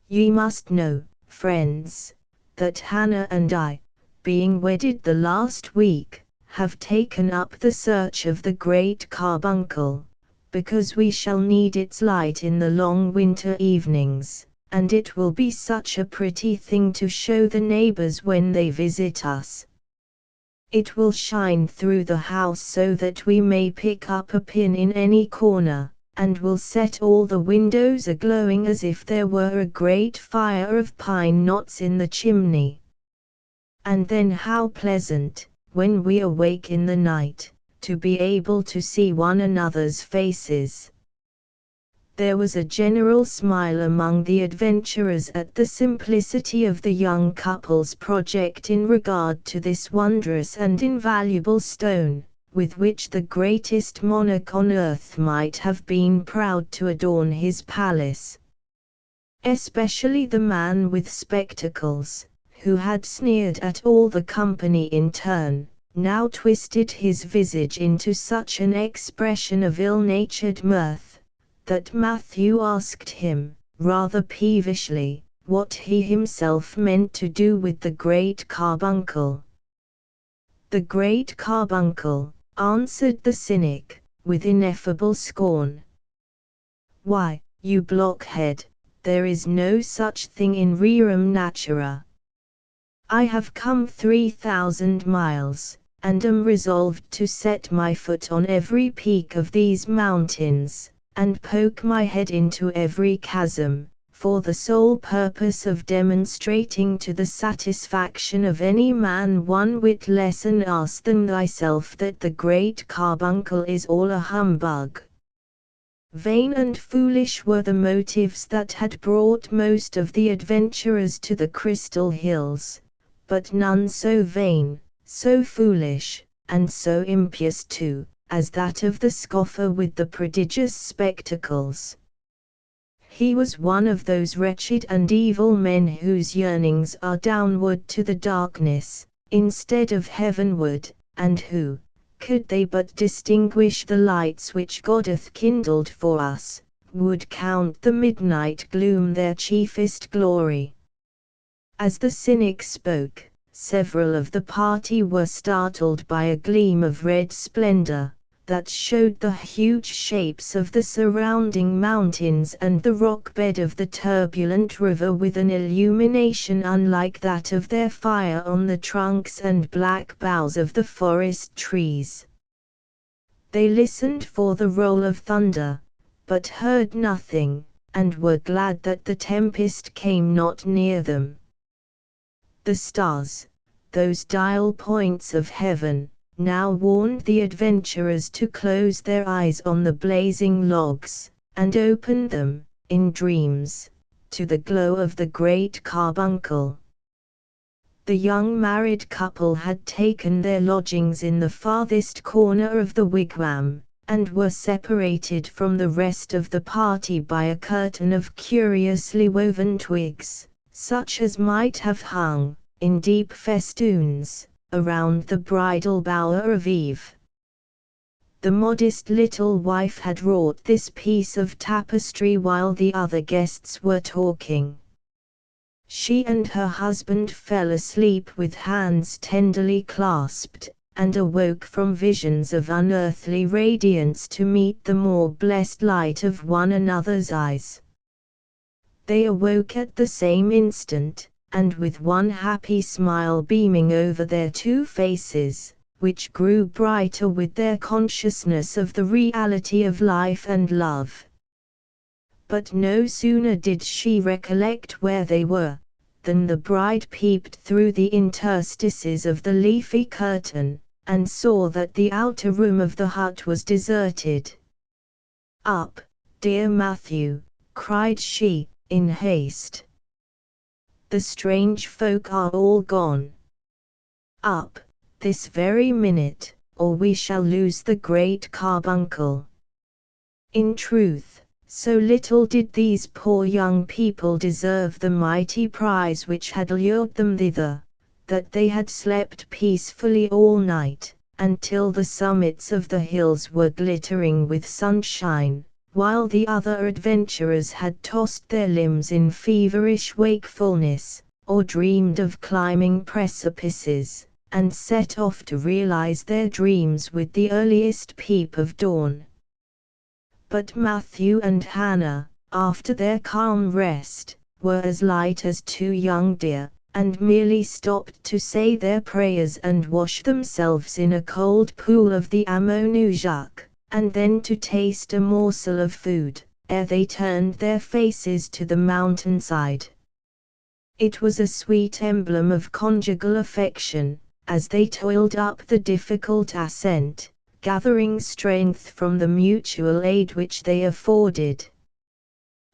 Ye must know, friends, that Hannah and I, being wedded the last week, have taken up the search of the great carbuncle, because we shall need its light in the long winter evenings, and it will be such a pretty thing to show the neighbors when they visit us. It will shine through the house so that we may pick up a pin in any corner, and will set all the windows a-glowing as if there were a great fire of pine knots in the chimney. And then how pleasant, when we awake in the night, to be able to see one another's faces." There was a general smile among the adventurers at the simplicity of the young couple's project in regard to this wondrous and invaluable stone, with which the greatest monarch on earth might have been proud to adorn his palace. Especially the man with spectacles, who had sneered at all the company in turn, now twisted his visage into such an expression of ill-natured mirth, that Matthew asked him, rather peevishly, what he himself meant to do with the great carbuncle. "The great carbuncle," answered the cynic, with ineffable scorn. "Why, you blockhead, there is no such thing in rerum natura. I have come 3,000 miles, and am resolved to set my foot on every peak of these mountains, and poke my head into every chasm, for the sole purpose of demonstrating to the satisfaction of any man one whit less an ass than thyself that the great carbuncle is all a humbug." Vain and foolish were the motives that had brought most of the adventurers to the Crystal Hills, but none so vain, so foolish, and so impious too, as that of the scoffer with the prodigious spectacles. He was one of those wretched and evil men whose yearnings are downward to the darkness, instead of heavenward, and who, could they but distinguish the lights which God hath kindled for us, would count the midnight gloom their chiefest glory. As the cynic spoke, several of the party were startled by a gleam of red splendor, that showed the huge shapes of the surrounding mountains and the rock bed of the turbulent river with an illumination unlike that of their fire on the trunks and black boughs of the forest trees. They listened for the roll of thunder, but heard nothing, and were glad that the tempest came not near them. The stars, those dial points of heaven, now warned the adventurers to close their eyes on the blazing logs, and open them, in dreams, to the glow of the great carbuncle. The young married couple had taken their lodgings in the farthest corner of the wigwam, and were separated from the rest of the party by a curtain of curiously woven twigs, such as might have hung, in deep festoons, around the bridal bower of Eve. The modest little wife had wrought this piece of tapestry while the other guests were talking. She and her husband fell asleep with hands tenderly clasped, and awoke from visions of unearthly radiance to meet the more blessed light of one another's eyes. They awoke at the same instant, and with one happy smile beaming over their two faces, which grew brighter with their consciousness of the reality of life and love. But no sooner did she recollect where they were, than the bride peeped through the interstices of the leafy curtain, and saw that the outer room of the hut was deserted. "Up, dear Matthew," cried she, in haste. "The strange folk are all gone. Up, this very minute, or we shall lose the great carbuncle." In truth, so little did these poor young people deserve the mighty prize which had lured them thither, that they had slept peacefully all night, until the summits of the hills were glittering with sunshine, while the other adventurers had tossed their limbs in feverish wakefulness, or dreamed of climbing precipices, and set off to realize their dreams with the earliest peep of dawn. But Matthew and Hannah, after their calm rest, were as light as two young deer, and merely stopped to say their prayers and wash themselves in a cold pool of the Amonujac, and then to taste a morsel of food, ere they turned their faces to the mountainside. It was a sweet emblem of conjugal affection, as they toiled up the difficult ascent, gathering strength from the mutual aid which they afforded.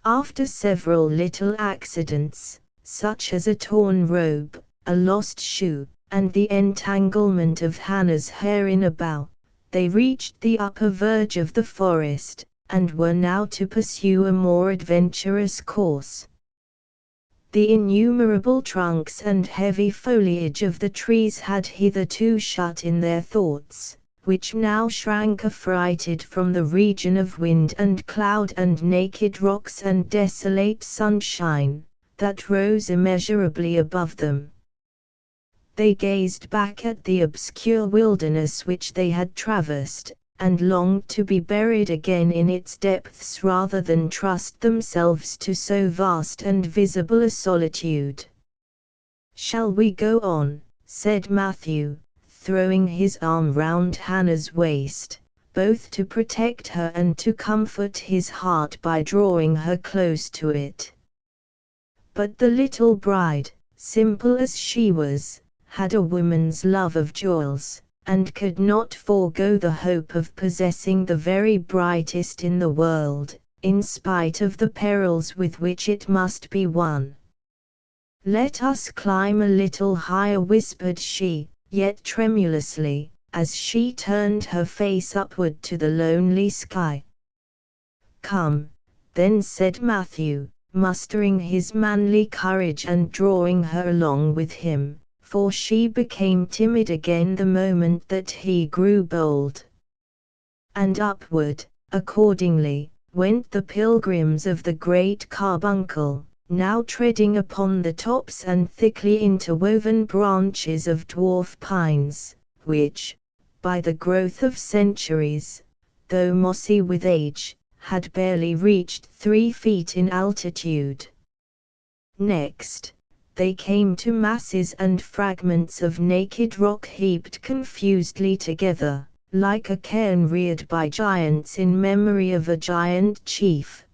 After several little accidents, such as a torn robe, a lost shoe, and the entanglement of Hannah's hair in a bough, they reached the upper verge of the forest, and were now to pursue a more adventurous course. The innumerable trunks and heavy foliage of the trees had hitherto shut in their thoughts, which now shrank affrighted from the region of wind and cloud and naked rocks and desolate sunshine, that rose immeasurably above them. They gazed back at the obscure wilderness which they had traversed, and longed to be buried again in its depths rather than trust themselves to so vast and visible a solitude. "Shall we go on?" said Matthew, throwing his arm round Hannah's waist, both to protect her and to comfort his heart by drawing her close to it. But the little bride, simple as she was, had a woman's love of jewels, and could not forego the hope of possessing the very brightest in the world, in spite of the perils with which it must be won. "Let us climb a little higher," whispered she, yet tremulously, as she turned her face upward to the lonely sky. "Come, then," said Matthew, mustering his manly courage and drawing her along with him, for she became timid again the moment that he grew bold. And upward, accordingly, went the pilgrims of the great carbuncle, now treading upon the tops and thickly interwoven branches of dwarf pines, which, by the growth of centuries, though mossy with age, had barely reached 3 feet in altitude. Next, they came to masses and fragments of naked rock heaped confusedly together, like a cairn reared by giants in memory of a giant chief.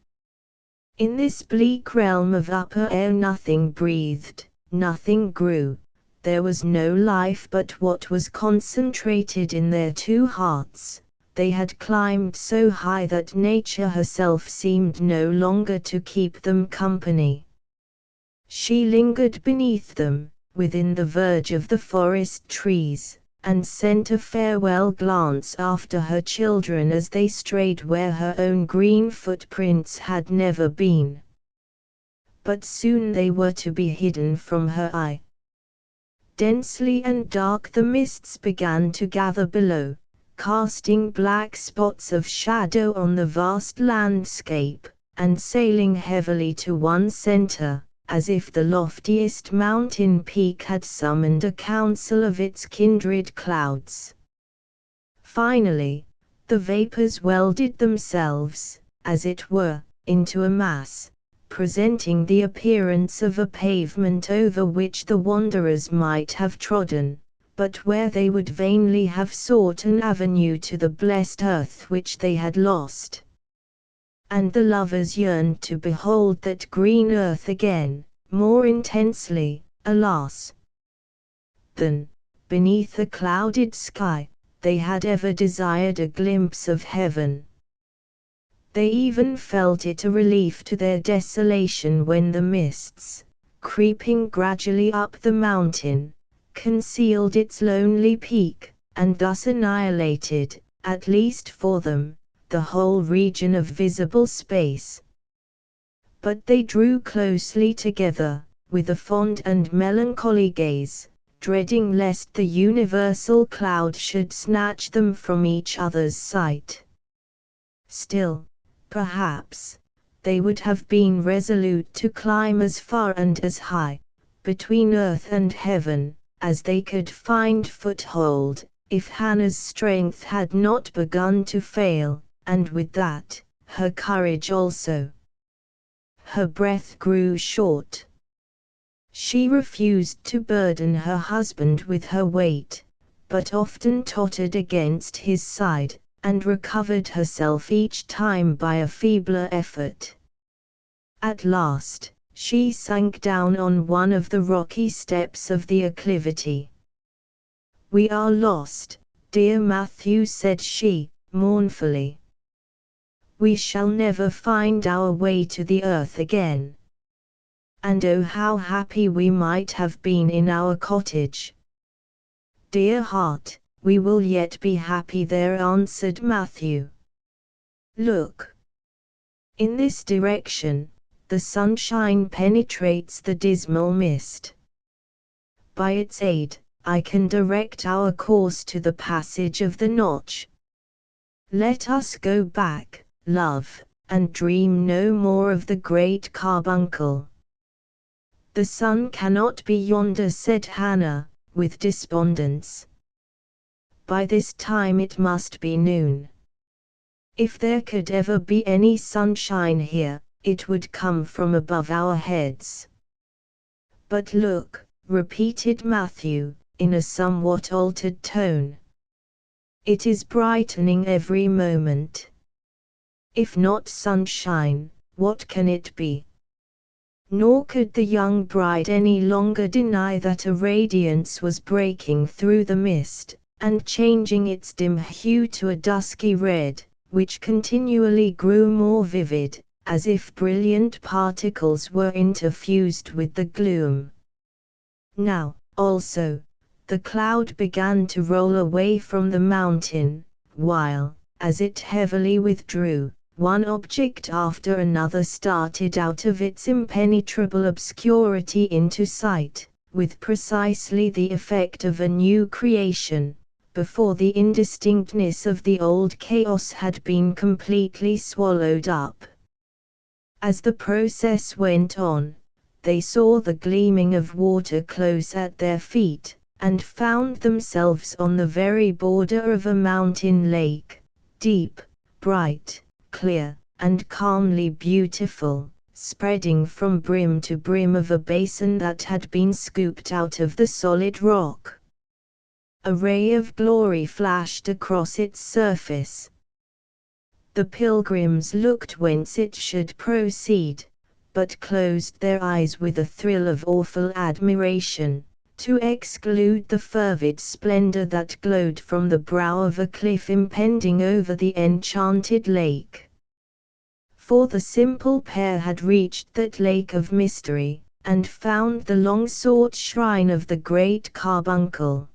In this bleak realm of upper air nothing breathed, nothing grew, there was no life but what was concentrated in their 2 hearts. They had climbed so high that nature herself seemed no longer to keep them company. She lingered beneath them, within the verge of the forest trees, and sent a farewell glance after her children as they strayed where her own green footprints had never been. But soon they were to be hidden from her eye. Densely and dark the mists began to gather below, casting black spots of shadow on the vast landscape, and sailing heavily to one center, as if the loftiest mountain peak had summoned a council of its kindred clouds. Finally, the vapors welded themselves, as it were, into a mass, presenting the appearance of a pavement over which the wanderers might have trodden, but where they would vainly have sought an avenue to the blessed earth which they had lost. And the lovers yearned to behold that green earth again, more intensely, alas, than, beneath a clouded sky, they had ever desired a glimpse of heaven. They even felt it a relief to their desolation when the mists, creeping gradually up the mountain, concealed its lonely peak, and thus annihilated, at least for them, the whole region of visible space. But they drew closely together, with a fond and melancholy gaze, dreading lest the universal cloud should snatch them from each other's sight. Still, perhaps, they would have been resolute to climb as far and as high, between earth and heaven, as they could find foothold, if Hannah's strength had not begun to fail, and with that, her courage also. Her breath grew short. She refused to burden her husband with her weight, but often tottered against his side, and recovered herself each time by a feebler effort. At last, she sank down on one of the rocky steps of the acclivity. "We are lost, dear Matthew," said she, mournfully. "We shall never find our way to the earth again. And oh, how happy we might have been in our cottage." "Dear heart, we will yet be happy there," answered Matthew. "Look. In this direction, the sunshine penetrates the dismal mist. By its aid, I can direct our course to the passage of the notch. Let us go back, love, and dream no more of the great carbuncle." "The sun cannot be yonder," said Hannah, with despondence. "By this time it must be noon. If there could ever be any sunshine here, it would come from above our heads." "But look," repeated Matthew, in a somewhat altered tone. "It is brightening every moment. If not sunshine, what can it be?" Nor could the young bride any longer deny that a radiance was breaking through the mist, and changing its dim hue to a dusky red, which continually grew more vivid, as if brilliant particles were interfused with the gloom. Now, also, the cloud began to roll away from the mountain, while, as it heavily withdrew, one object after another started out of its impenetrable obscurity into sight, with precisely the effect of a new creation, before the indistinctness of the old chaos had been completely swallowed up. As the process went on, they saw the gleaming of water close at their feet, and found themselves on the very border of a mountain lake, deep, bright, clear, and calmly beautiful, spreading from brim to brim of a basin that had been scooped out of the solid rock. A ray of glory flashed across its surface. The pilgrims looked whence it should proceed, but closed their eyes with a thrill of awful admiration, to exclude the fervid splendor that glowed from the brow of a cliff impending over the enchanted lake. For the simple pair had reached that lake of mystery, and found the long-sought shrine of the great carbuncle.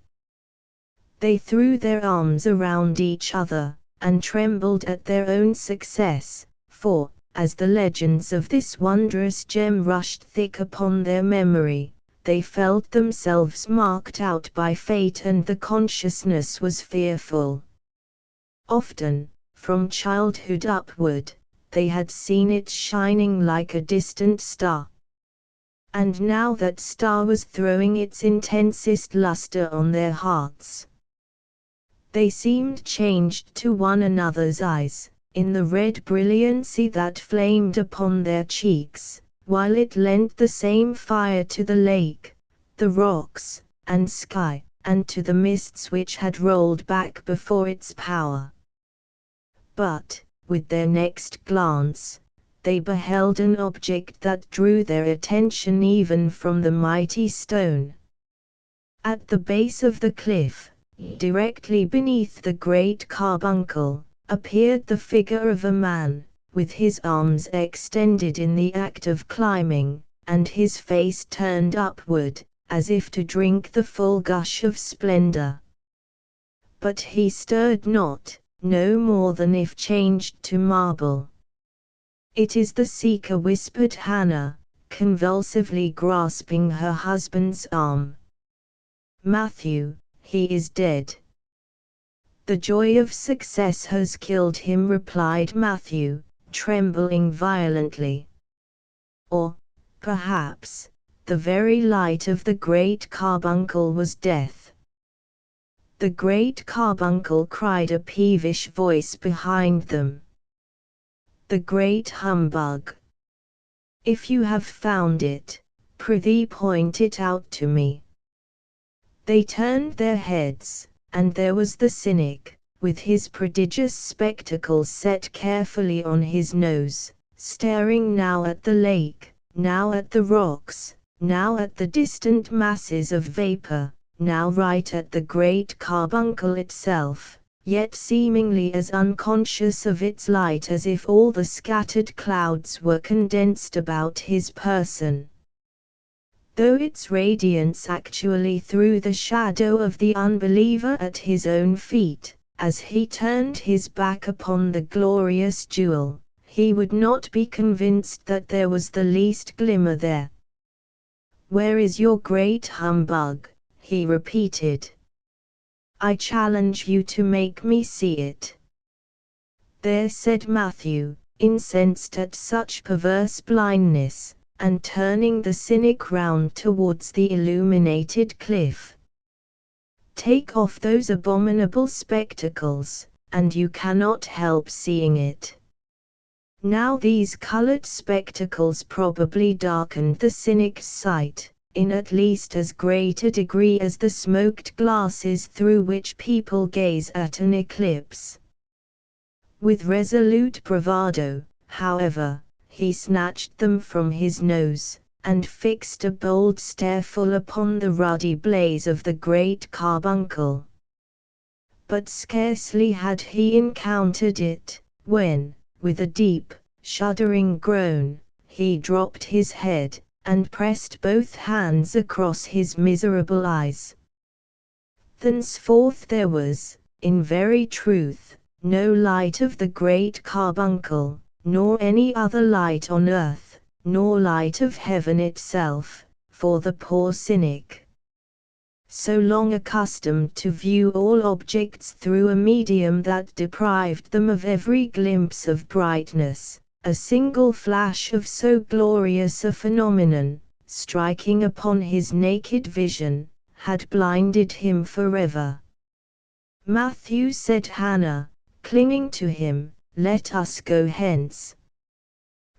They threw their arms around each other, and trembled at their own success, for, as the legends of this wondrous gem rushed thick upon their memory, they felt themselves marked out by fate, and the consciousness was fearful. Often, from childhood upward, they had seen it shining like a distant star. And now that star was throwing its intensest luster on their hearts. They seemed changed to one another's eyes, in the red brilliancy that flamed upon their cheeks, while it lent the same fire to the lake, the rocks, and sky, and to the mists which had rolled back before its power. But, with their next glance, they beheld an object that drew their attention even from the mighty stone. At the base of the cliff, directly beneath the great carbuncle, appeared the figure of a man, with his arms extended in the act of climbing, and his face turned upward, as if to drink the full gush of splendor. But he stirred not, no more than if changed to marble. "It is the seeker," whispered Hannah, convulsively grasping her husband's arm. "Matthew, he is dead." "The joy of success has killed him," replied Matthew, trembling violently. "Or, perhaps, the very light of the great carbuncle was death." "The great carbuncle!" cried a peevish voice behind them. "The great humbug! If you have found it, prithee point it out to me." They turned their heads, and there was the cynic, with his prodigious spectacles set carefully on his nose, staring now at the lake, now at the rocks, now at the distant masses of vapor, now right at the great carbuncle itself, yet seemingly as unconscious of its light as if all the scattered clouds were condensed about his person, though its radiance actually threw the shadow of the unbeliever at his own feet. As he turned his back upon the glorious jewel, he would not be convinced that there was the least glimmer there. "Where is your great humbug?" he repeated. "I challenge you to make me see it." "There," said Matthew, incensed at such perverse blindness, and turning the cynic round towards the illuminated cliff. "Take off those abominable spectacles, and you cannot help seeing it." Now these colored spectacles probably darkened the cynic's sight, in at least as great a degree as the smoked glasses through which people gaze at an eclipse. With resolute bravado, however, he snatched them from his nose, and fixed a bold stare full upon the ruddy blaze of the great carbuncle. But scarcely had he encountered it, when, with a deep, shuddering groan, he dropped his head, and pressed both hands across his miserable eyes. Thenceforth there was, in very truth, no light of the great carbuncle, nor any other light on earth, nor light of heaven itself, for the poor cynic, so long accustomed to view all objects through a medium that deprived them of every glimpse of brightness, a single flash of so glorious a phenomenon, striking upon his naked vision, had blinded him forever. "Matthew," said Hannah, clinging to him, "let us go hence."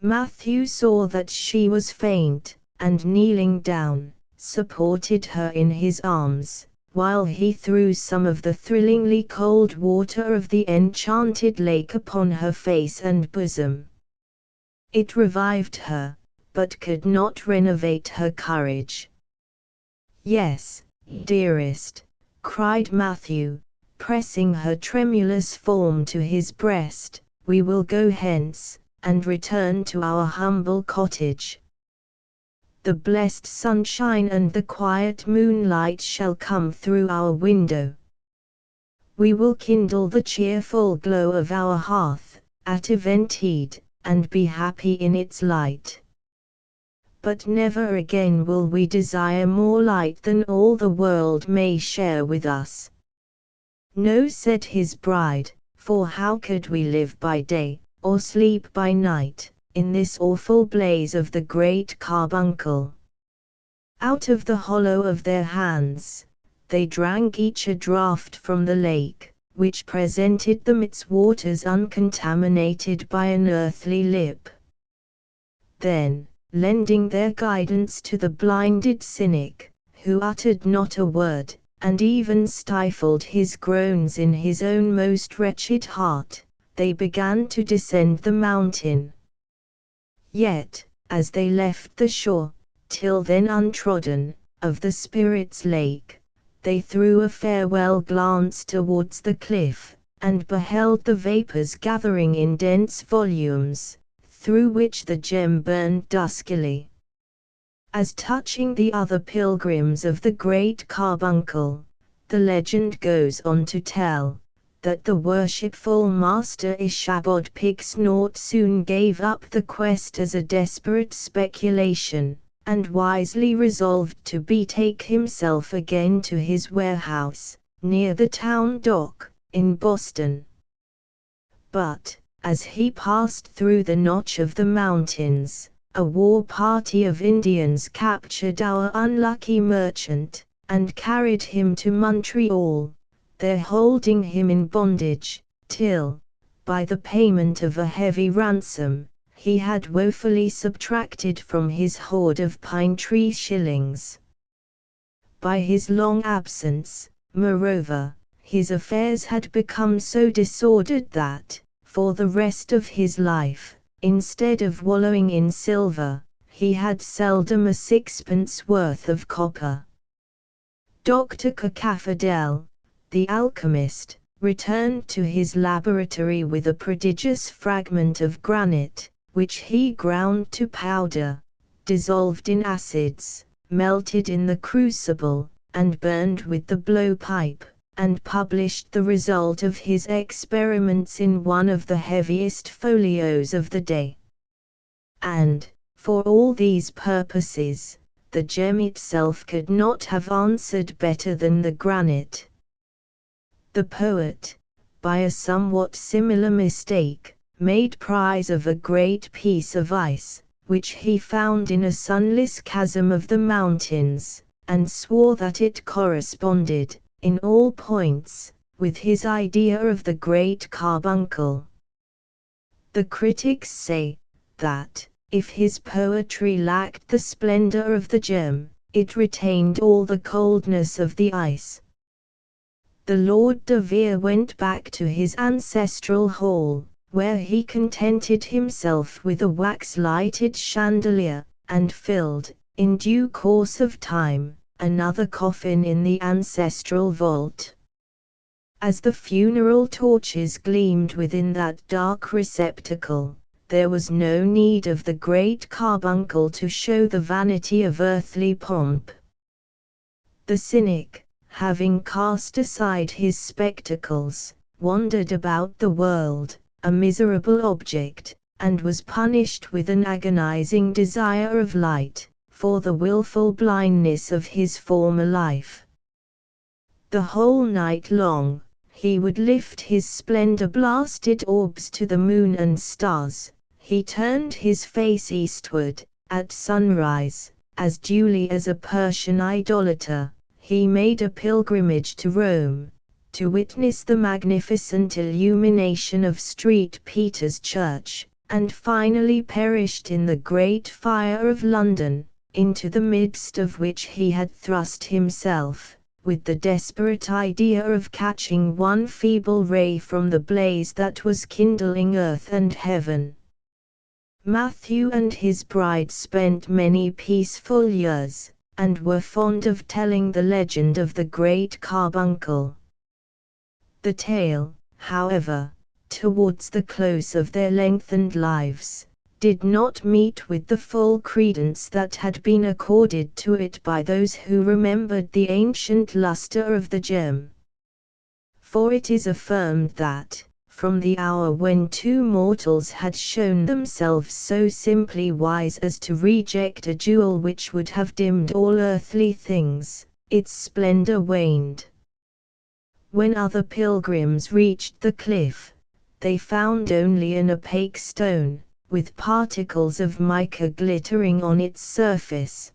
Matthew saw that she was faint, and kneeling down, supported her in his arms, while he threw some of the thrillingly cold water of the enchanted lake upon her face and bosom. It revived her, but could not renovate her courage. "Yes, dearest," cried Matthew, pressing her tremulous form to his breast, "we will go hence, and return to our humble cottage. The blessed sunshine and the quiet moonlight shall come through our window. We will kindle the cheerful glow of our hearth, at eventide, and be happy in its light. But never again will we desire more light than all the world may share with us." "No," said his bride, "for how could we live by day, or sleep by night, in this awful blaze of the great carbuncle?" Out of the hollow of their hands, they drank each a draught from the lake, which presented them its waters uncontaminated by an earthly lip. Then, lending their guidance to the blinded cynic, who uttered not a word, and even stifled his groans in his own most wretched heart, they began to descend the mountain. Yet, as they left the shore, till then untrodden, of the Spirit's lake, they threw a farewell glance towards the cliff, and beheld the vapors gathering in dense volumes, through which the gem burned duskily. As touching the other pilgrims of the great carbuncle, the legend goes on to tell that the worshipful Master Ichabod Pigsnort soon gave up the quest as a desperate speculation, and wisely resolved to betake himself again to his warehouse, near the town dock, in Boston. But, as he passed through the notch of the mountains, a war party of Indians captured our unlucky merchant, and carried him to Montreal, there holding him in bondage, till, by the payment of a heavy ransom, he had woefully subtracted from his hoard of pine tree shillings. By his long absence, moreover, his affairs had become so disordered that, for the rest of his life, instead of wallowing in silver, he had seldom a sixpence worth of copper. Dr. Cacaphodel, the alchemist, returned to his laboratory with a prodigious fragment of granite, which he ground to powder, dissolved in acids, melted in the crucible, and burned with the blowpipe, and published the result of his experiments in one of the heaviest folios of the day. And, for all these purposes, the gem itself could not have answered better than the granite. The poet, by a somewhat similar mistake, made prize of a great piece of ice, which he found in a sunless chasm of the mountains, and swore that it corresponded, in all points, with his idea of the great carbuncle. The critics say that, if his poetry lacked the splendor of the gem, it retained all the coldness of the ice. The Lord de Vere went back to his ancestral hall, where he contented himself with a wax-lighted chandelier, and filled, in due course of time, another coffin in the ancestral vault. As the funeral torches gleamed within that dark receptacle, there was no need of the great carbuncle to show the vanity of earthly pomp. The cynic, having cast aside his spectacles, wandered about the world, a miserable object, and was punished with an agonizing desire of light, for the wilful blindness of his former life. The whole night long, he would lift his splendor-blasted orbs to the moon and stars. He turned his face eastward, at sunrise, as duly as a Persian idolater. He made a pilgrimage to Rome, to witness the magnificent illumination of St. Peter's Church, and finally perished in the great fire of London, into the midst of which he had thrust himself, with the desperate idea of catching one feeble ray from the blaze that was kindling earth and heaven. Matthew and his bride spent many peaceful years, and were fond of telling the legend of the great carbuncle. The tale, however, towards the close of their lengthened lives, did not meet with the full credence that had been accorded to it by those who remembered the ancient lustre of the gem. For it is affirmed that, from the hour when two mortals had shown themselves so simply wise as to reject a jewel which would have dimmed all earthly things, its splendor waned. When other pilgrims reached the cliff, they found only an opaque stone, with particles of mica glittering on its surface.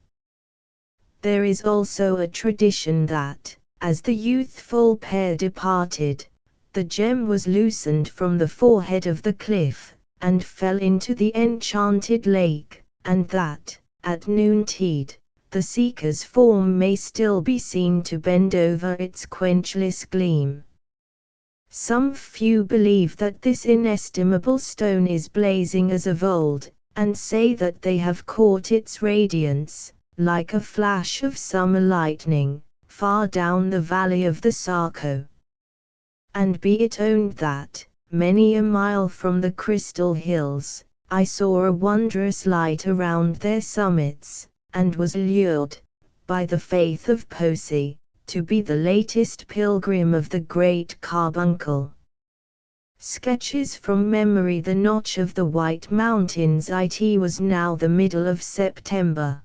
There is also a tradition that, as the youthful pair departed, the gem was loosened from the forehead of the cliff, and fell into the enchanted lake, and that, at noontide, the seeker's form may still be seen to bend over its quenchless gleam. Some few believe that this inestimable stone is blazing as of old, and say that they have caught its radiance, like a flash of summer lightning, far down the valley of the Saco. And be it owned that, many a mile from the Crystal Hills, I saw a wondrous light around their summits, and was allured, by the faith of Poesy, to be the latest pilgrim of the great carbuncle. Sketches from memory. The notch of the White Mountains. It was now the middle of September.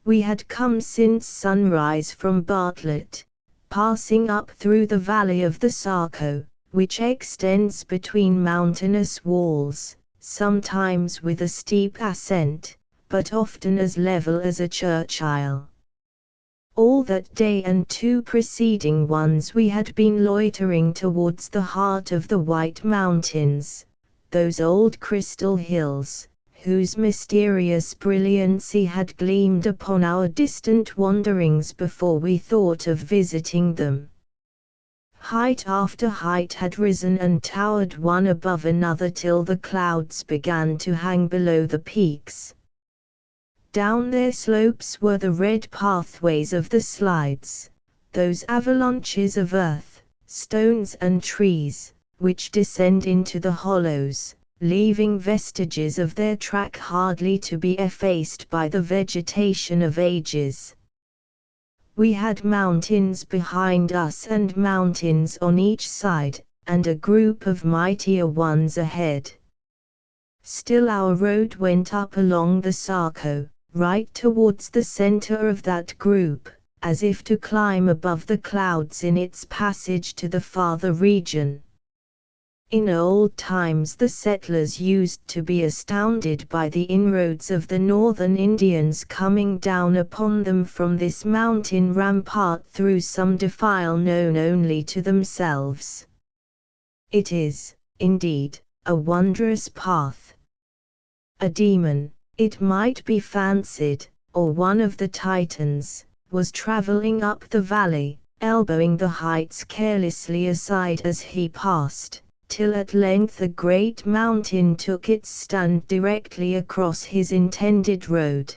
We had come since sunrise from Bartlett, passing up through the valley of the Saco, which extends between mountainous walls, sometimes with a steep ascent, but often as level as a church aisle. All that day and 2 preceding ones we had been loitering towards the heart of the White Mountains, those old crystal hills, whose mysterious brilliancy had gleamed upon our distant wanderings before we thought of visiting them. Height after height had risen and towered one above another till the clouds began to hang below the peaks. Down their slopes were the red pathways of the slides, those avalanches of earth, stones and trees, which descend into the hollows, leaving vestiges of their track hardly to be effaced by the vegetation of ages. We had mountains behind us and mountains on each side, and a group of mightier ones ahead. Still our road went up along the Saco, right towards the center of that group, as if to climb above the clouds in its passage to the farther region. In old times the settlers used to be astounded by the inroads of the northern Indians coming down upon them from this mountain rampart through some defile known only to themselves. It is, indeed, a wondrous path. A demon, it might be fancied, or one of the Titans, was traveling up the valley, elbowing the heights carelessly aside as he passed, till at length a great mountain took its stand directly across his intended road.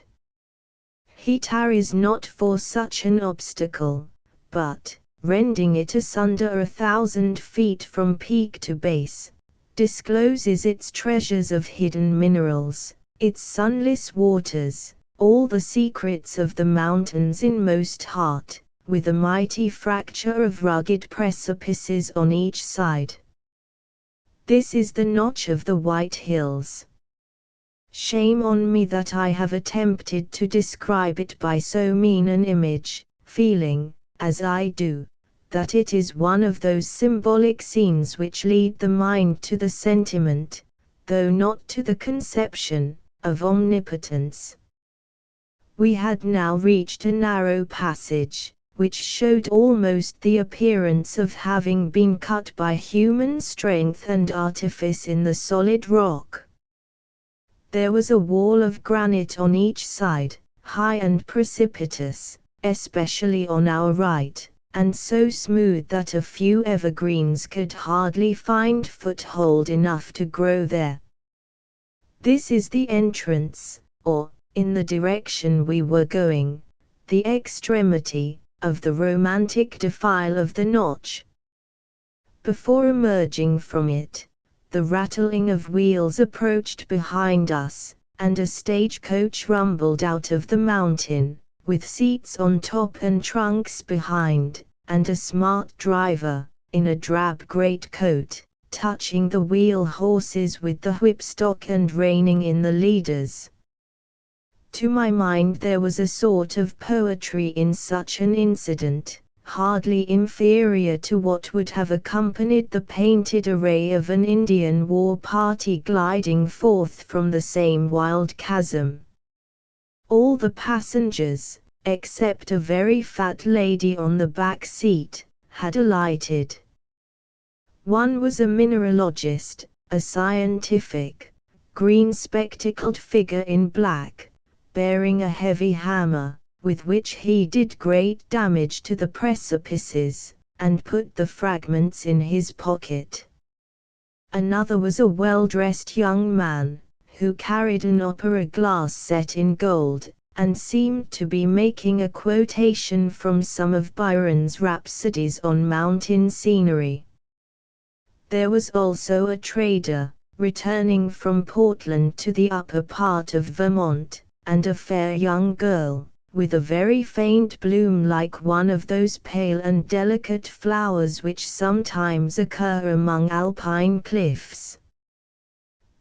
He tarries not for such an obstacle, but, rending it asunder 1,000 feet from peak to base, discloses its treasures of hidden minerals, its sunless waters, all the secrets of the mountain's inmost heart, with a mighty fracture of rugged precipices on each side. This is the notch of the White Hills. Shame on me that I have attempted to describe it by so mean an image, feeling, as I do, that it is one of those symbolic scenes which lead the mind to the sentiment, though not to the conception, of omnipotence. We had now reached a narrow passage, which showed almost the appearance of having been cut by human strength and artifice in the solid rock. There was a wall of granite on each side, high and precipitous, especially on our right, and so smooth that a few evergreens could hardly find foothold enough to grow there. This is the entrance, or, in the direction we were going, the extremity, of the romantic defile of the Notch. Before emerging from it, the rattling of wheels approached behind us, and a stagecoach rumbled out of the mountain, with seats on top and trunks behind, and a smart driver, in a drab greatcoat, touching the wheel horses with the whipstock and reining in the leaders. To my mind there was a sort of poetry in such an incident, hardly inferior to what would have accompanied the painted array of an Indian war party gliding forth from the same wild chasm. All the passengers, except a very fat lady on the back seat, had alighted. One was a mineralogist, a scientific, green-spectacled figure in black, bearing a heavy hammer, with which he did great damage to the precipices, and put the fragments in his pocket. Another was a well-dressed young man, who carried an opera glass set in gold, and seemed to be making a quotation from some of Byron's rhapsodies on mountain scenery. There was also a trader, returning from Portland to the upper part of Vermont, and a fair young girl, with a very faint bloom like one of those pale and delicate flowers which sometimes occur among alpine cliffs.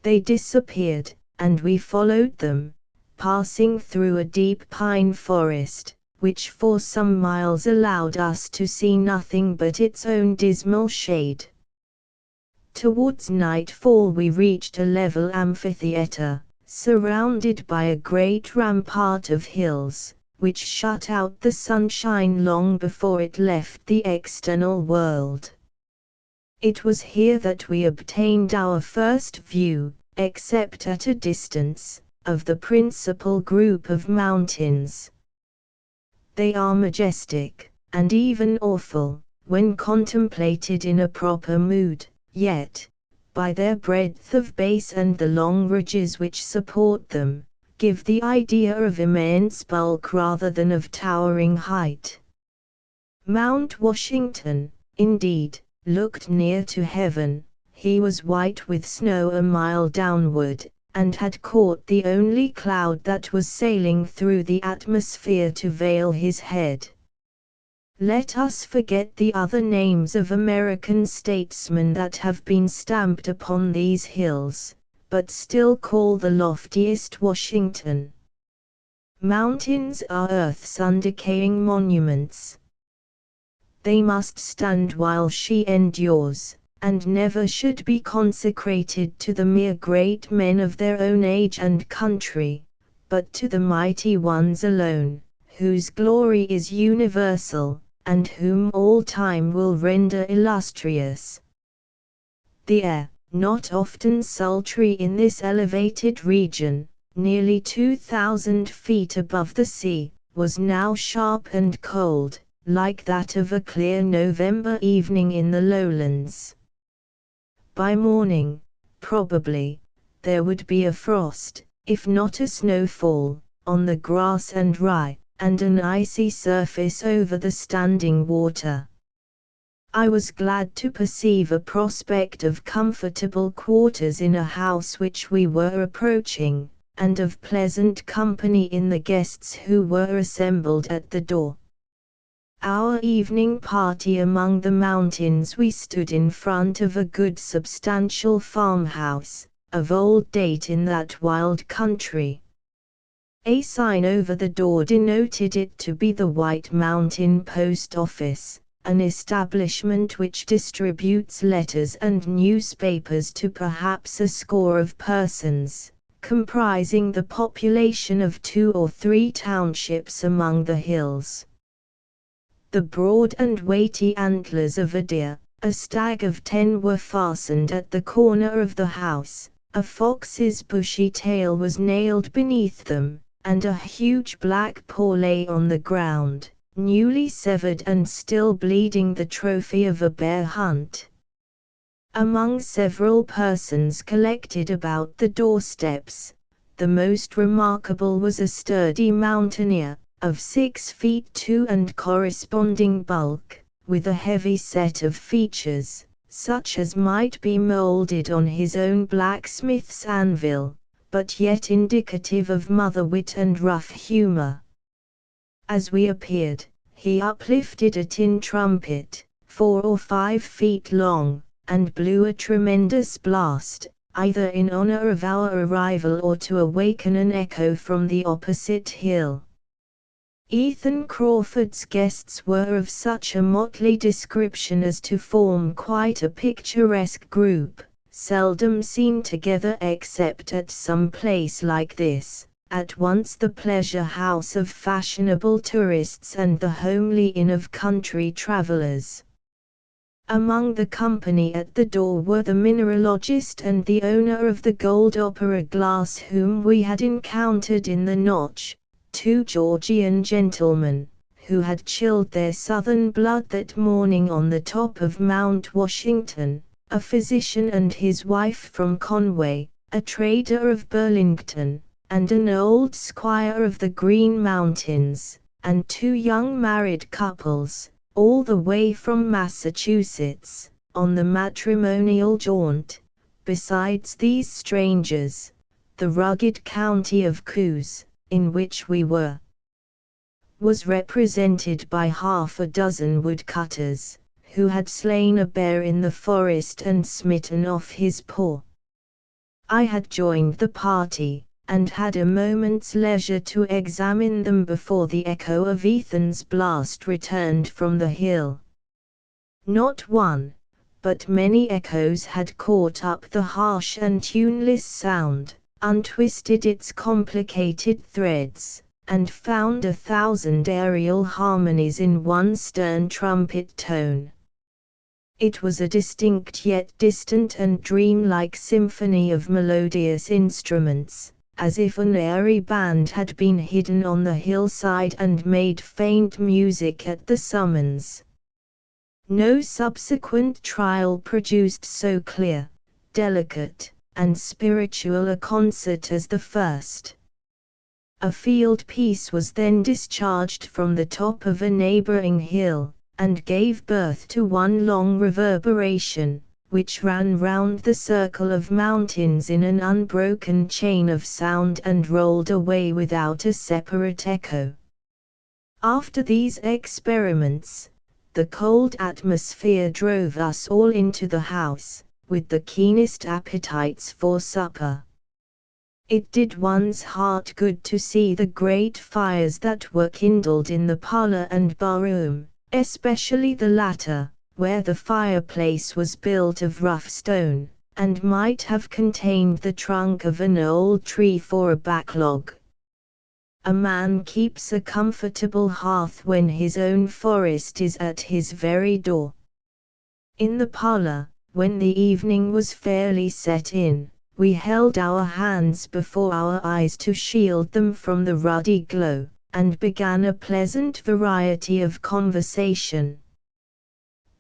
They disappeared, and we followed them, passing through a deep pine forest, which for some miles allowed us to see nothing but its own dismal shade. Towards nightfall we reached a level amphitheatre, surrounded by a great rampart of hills, which shut out the sunshine long before it left the external world. It was here that we obtained our first view, except at a distance, of the principal group of mountains. They are majestic, and even awful, when contemplated in a proper mood, yet, by their breadth of base and the long ridges which support them, give the idea of immense bulk rather than of towering height. Mount Washington, indeed, looked near to heaven. He was white with snow a mile downward, and had caught the only cloud that was sailing through the atmosphere to veil his head. Let us forget the other names of American statesmen that have been stamped upon these hills, but still call the loftiest Washington. Mountains are Earth's undecaying monuments. They must stand while she endures, and never should be consecrated to the mere great men of their own age and country, but to the mighty ones alone, whose glory is universal, and whom all time will render illustrious. The air, not often sultry in this elevated region, nearly 2,000 feet above the sea, was now sharp and cold, like that of a clear November evening in the lowlands. By morning, probably, there would be a frost, if not a snowfall, on the grass and rye, and an icy surface over the standing water. I was glad to perceive a prospect of comfortable quarters in a house which we were approaching, and of pleasant company in the guests who were assembled at the door. Our evening party among the mountains, we stood in front of a good substantial farmhouse, of old date in that wild country. A sign over the door denoted it to be the White Mountain Post Office, an establishment which distributes letters and newspapers to perhaps a score of persons, comprising the population of 2 or 3 townships among the hills. The broad and weighty antlers of a deer, a stag of 10 were fastened at the corner of the house, a fox's bushy tail was nailed beneath them, and a huge black paw lay on the ground, newly severed and still bleeding, the trophy of a bear hunt. Among several persons collected about the doorsteps, the most remarkable was a sturdy mountaineer, of 6 feet 2 and corresponding bulk, with a heavy set of features, such as might be moulded on his own blacksmith's anvil, but yet indicative of mother wit and rough humor. As we appeared, he uplifted a tin trumpet, 4 or 5 feet long, and blew a tremendous blast, either in honor of our arrival or to awaken an echo from the opposite hill. Ethan Crawford's guests were of such a motley description as to form quite a picturesque group, seldom seen together except at some place like this, at once the pleasure house of fashionable tourists and the homely inn of country travelers. Among the company at the door were the mineralogist and the owner of the gold opera glass whom we had encountered in the Notch, 2 Georgian gentlemen, who had chilled their southern blood that morning on the top of Mount Washington, a physician and his wife from Conway, a trader of Burlington, and an old squire of the Green Mountains, and 2 young married couples, all the way from Massachusetts, on the matrimonial jaunt. Besides these strangers, the rugged county of Coos, in which we were, was represented by half a dozen woodcutters, who had slain a bear in the forest and smitten off his paw. I had joined the party, and had a moment's leisure to examine them before the echo of Ethan's blast returned from the hill. Not one, but many echoes had caught up the harsh and tuneless sound, untwisted its complicated threads, and found 1,000 aerial harmonies in one stern trumpet tone. It was a distinct yet distant and dreamlike symphony of melodious instruments, as if an airy band had been hidden on the hillside and made faint music at the summons. No subsequent trial produced so clear, delicate, and spiritual a concert as the first. A field piece was then discharged from the top of a neighboring hill, and gave birth to one long reverberation, which ran round the circle of mountains in an unbroken chain of sound and rolled away without a separate echo. After these experiments, the cold atmosphere drove us all into the house, with the keenest appetites for supper. It did one's heart good to see the great fires that were kindled in the parlor and barroom, especially the latter, where the fireplace was built of rough stone, and might have contained the trunk of an old tree for a backlog. A man keeps a comfortable hearth when his own forest is at his very door. In the parlor, when the evening was fairly set in, we held our hands before our eyes to shield them from the ruddy glow, and began a pleasant variety of conversation.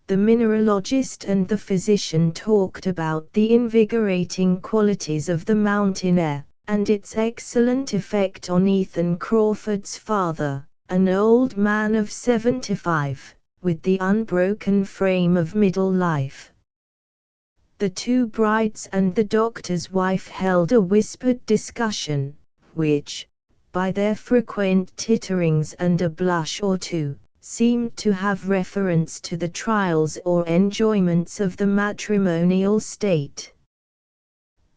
The mineralogist and the physician talked about the invigorating qualities of the mountain air, and its excellent effect on Ethan Crawford's father, an old man of 75, with the unbroken frame of middle life. The 2 brides and the doctor's wife held a whispered discussion, which, by their frequent titterings and a blush or 2, seemed to have reference to the trials or enjoyments of the matrimonial state.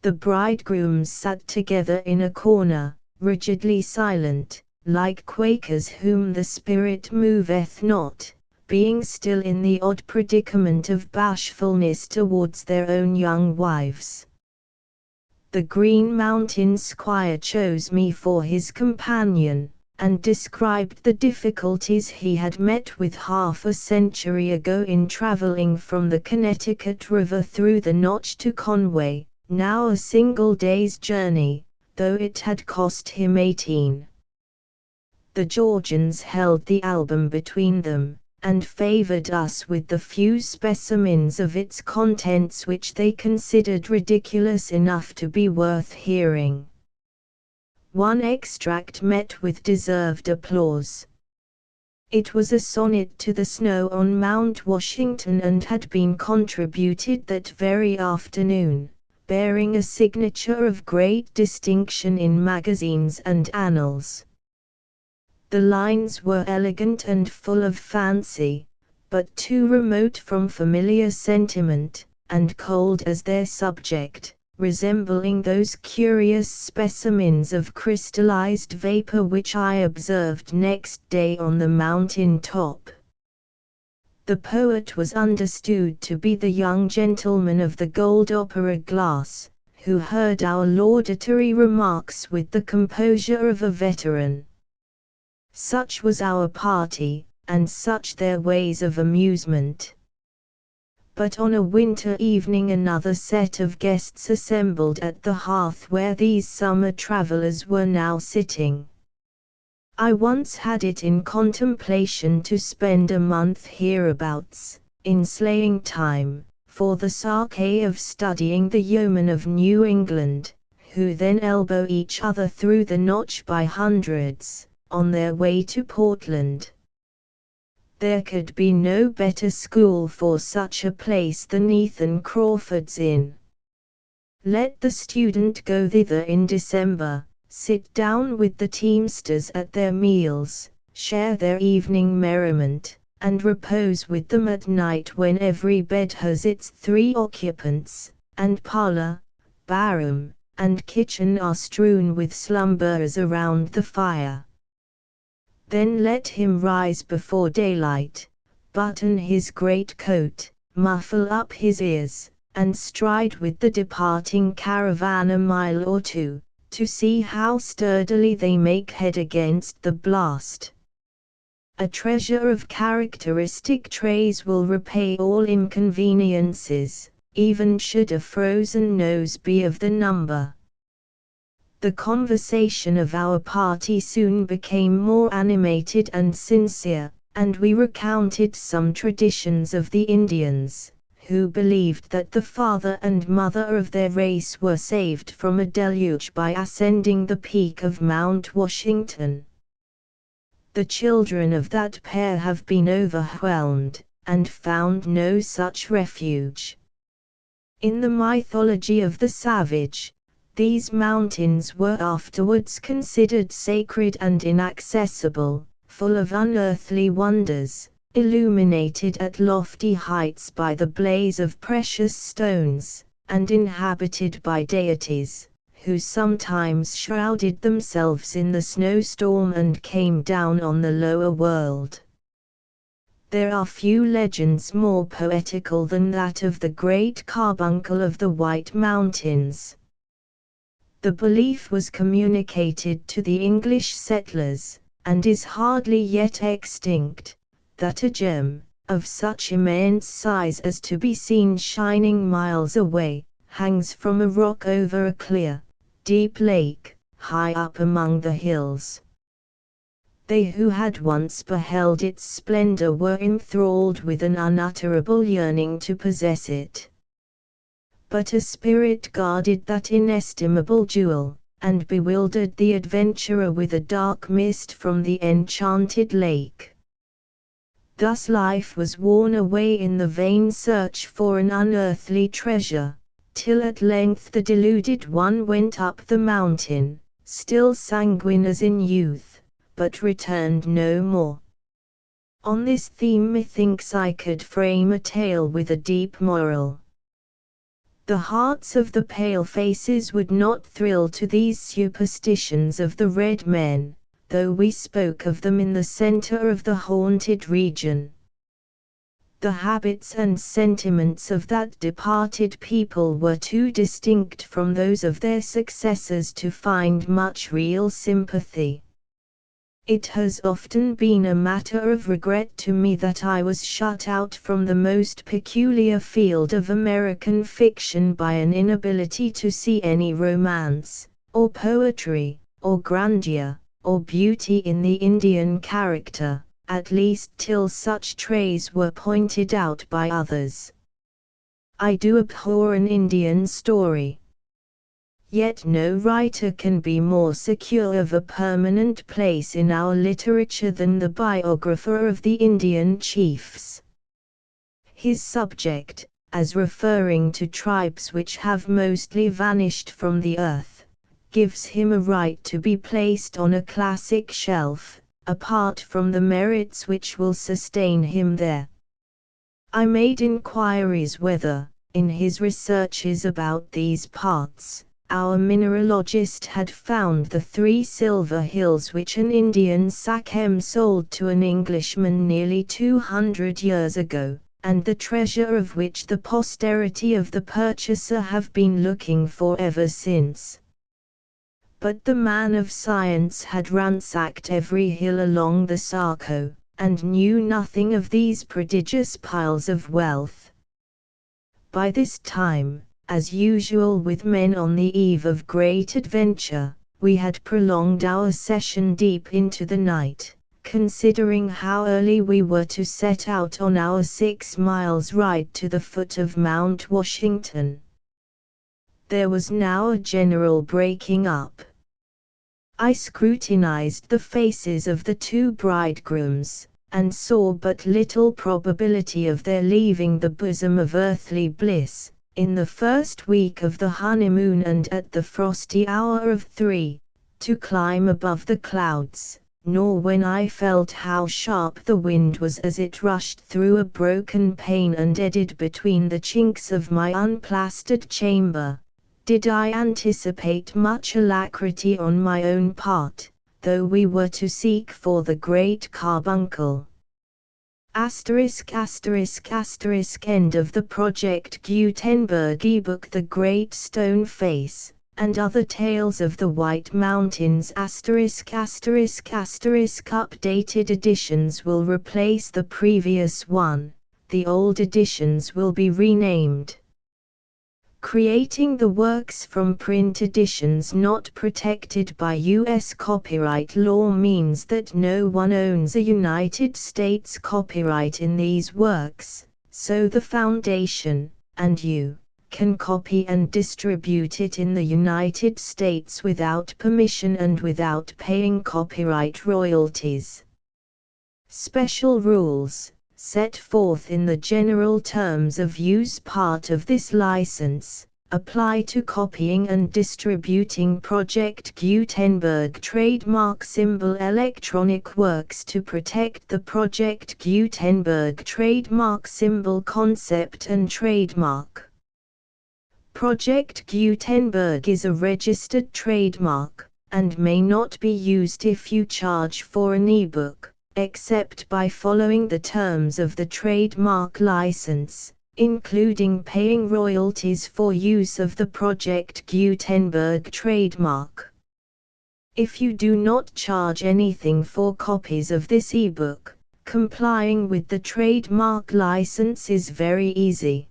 The bridegrooms sat together in a corner, rigidly silent, like Quakers whom the Spirit moveth not, being still in the odd predicament of bashfulness towards their own young wives. The Green Mountain Squire chose me for his companion, and described the difficulties he had met with half a century ago in traveling from the Connecticut River through the Notch to Conway, now a single day's journey, though it had cost him 18. The Georgians held the album between them, and favored us with the few specimens of its contents which they considered ridiculous enough to be worth hearing. One extract met with deserved applause. It was a sonnet to the snow on Mount Washington and had been contributed that very afternoon, bearing a signature of great distinction in magazines and annals. The lines were elegant and full of fancy, but too remote from familiar sentiment, and cold as their subject, resembling those curious specimens of crystallized vapor which I observed next day on the mountain top. The poet was understood to be the young gentleman of the gold opera glass, who heard our laudatory remarks with the composure of a veteran. Such was our party, and such their ways of amusement. But on a winter evening another set of guests assembled at the hearth where these summer travelers were now sitting. I once had it in contemplation to spend a month hereabouts, in slaying time, for the sake of studying the yeomen of New England, who then elbow each other through the Notch by hundreds, on their way to Portland. There could be no better school for such a place than Ethan Crawford's Inn. Let the student go thither in December, sit down with the teamsters at their meals, share their evening merriment, and repose with them at night when every bed has its 3 occupants, and parlor, barroom, and kitchen are strewn with slumberers around the fire. Then let him rise before daylight, button his great coat, muffle up his ears, and stride with the departing caravan a mile or two, to see how sturdily they make head against the blast. A treasure of characteristic traits will repay all inconveniences, even should a frozen nose be of the number. The conversation of our party soon became more animated and sincere, and we recounted some traditions of the Indians, who believed that the father and mother of their race were saved from a deluge by ascending the peak of Mount Washington. The children of that pair have been overwhelmed, and found no such refuge. In the mythology of the savage, these mountains were afterwards considered sacred and inaccessible, full of unearthly wonders, illuminated at lofty heights by the blaze of precious stones, and inhabited by deities, who sometimes shrouded themselves in the snowstorm and came down on the lower world. There are few legends more poetical than that of the great carbuncle of the White Mountains. The belief was communicated to the English settlers, and is hardly yet extinct, that a gem, of such immense size as to be seen shining miles away, hangs from a rock over a clear, deep lake, high up among the hills. They who had once beheld its splendor were enthralled with an unutterable yearning to possess it. But a spirit guarded that inestimable jewel, and bewildered the adventurer with a dark mist from the enchanted lake. Thus life was worn away in the vain search for an unearthly treasure, till at length the deluded one went up the mountain, still sanguine as in youth, but returned no more. On this theme methinks I could frame a tale with a deep moral. The hearts of the palefaces would not thrill to these superstitions of the red men, though we spoke of them in the center of the haunted region. The habits and sentiments of that departed people were too distinct from those of their successors to find much real sympathy. It has often been a matter of regret to me that I was shut out from the most peculiar field of American fiction by an inability to see any romance, or poetry, or grandeur, or beauty in the Indian character, at least till such traits were pointed out by others. I do abhor an Indian story. Yet no writer can be more secure of a permanent place in our literature than the biographer of the Indian chiefs. His subject, as referring to tribes which have mostly vanished from the earth, gives him a right to be placed on a classic shelf, apart from the merits which will sustain him there. I made inquiries whether, in his researches about these parts, our mineralogist had found the 3 silver hills which an Indian Sachem sold to an Englishman nearly 200 years ago, and the treasure of which the posterity of the purchaser have been looking for ever since. But the man of science had ransacked every hill along the Saco, and knew nothing of these prodigious piles of wealth. By this time, as usual with men on the eve of great adventure, we had prolonged our session deep into the night, considering how early we were to set out on our 6 miles ride to the foot of Mount Washington. There was now a general breaking up. I scrutinized the faces of the 2 bridegrooms, and saw but little probability of their leaving the bosom of earthly bliss, in the first week of the honeymoon and at the frosty hour of 3, to climb above the clouds, nor when I felt how sharp the wind was as it rushed through a broken pane and eddied between the chinks of my unplastered chamber, did I anticipate much alacrity on my own part, though we were to seek for the great carbuncle. End of the Project Gutenberg ebook The Great Stone Face, and Other Tales of the White Mountains ******* Updated editions will replace the previous one, the old editions will be renamed. Creating the works from print editions not protected by U.S. copyright law means that no one owns a United States copyright in these works, so the Foundation, and you, can copy and distribute it in the United States without permission and without paying copyright royalties. Special rules, set forth in the general terms of use part of this license, apply to copying and distributing Project Gutenberg trademark symbol electronic works to protect the Project Gutenberg trademark symbol concept and trademark. Project Gutenberg is a registered trademark, and may not be used if you charge for an ebook, except by following the terms of the trademark license, including paying royalties for use of the Project Gutenberg trademark. If you do not charge anything for copies of this ebook, complying with the trademark license is very easy.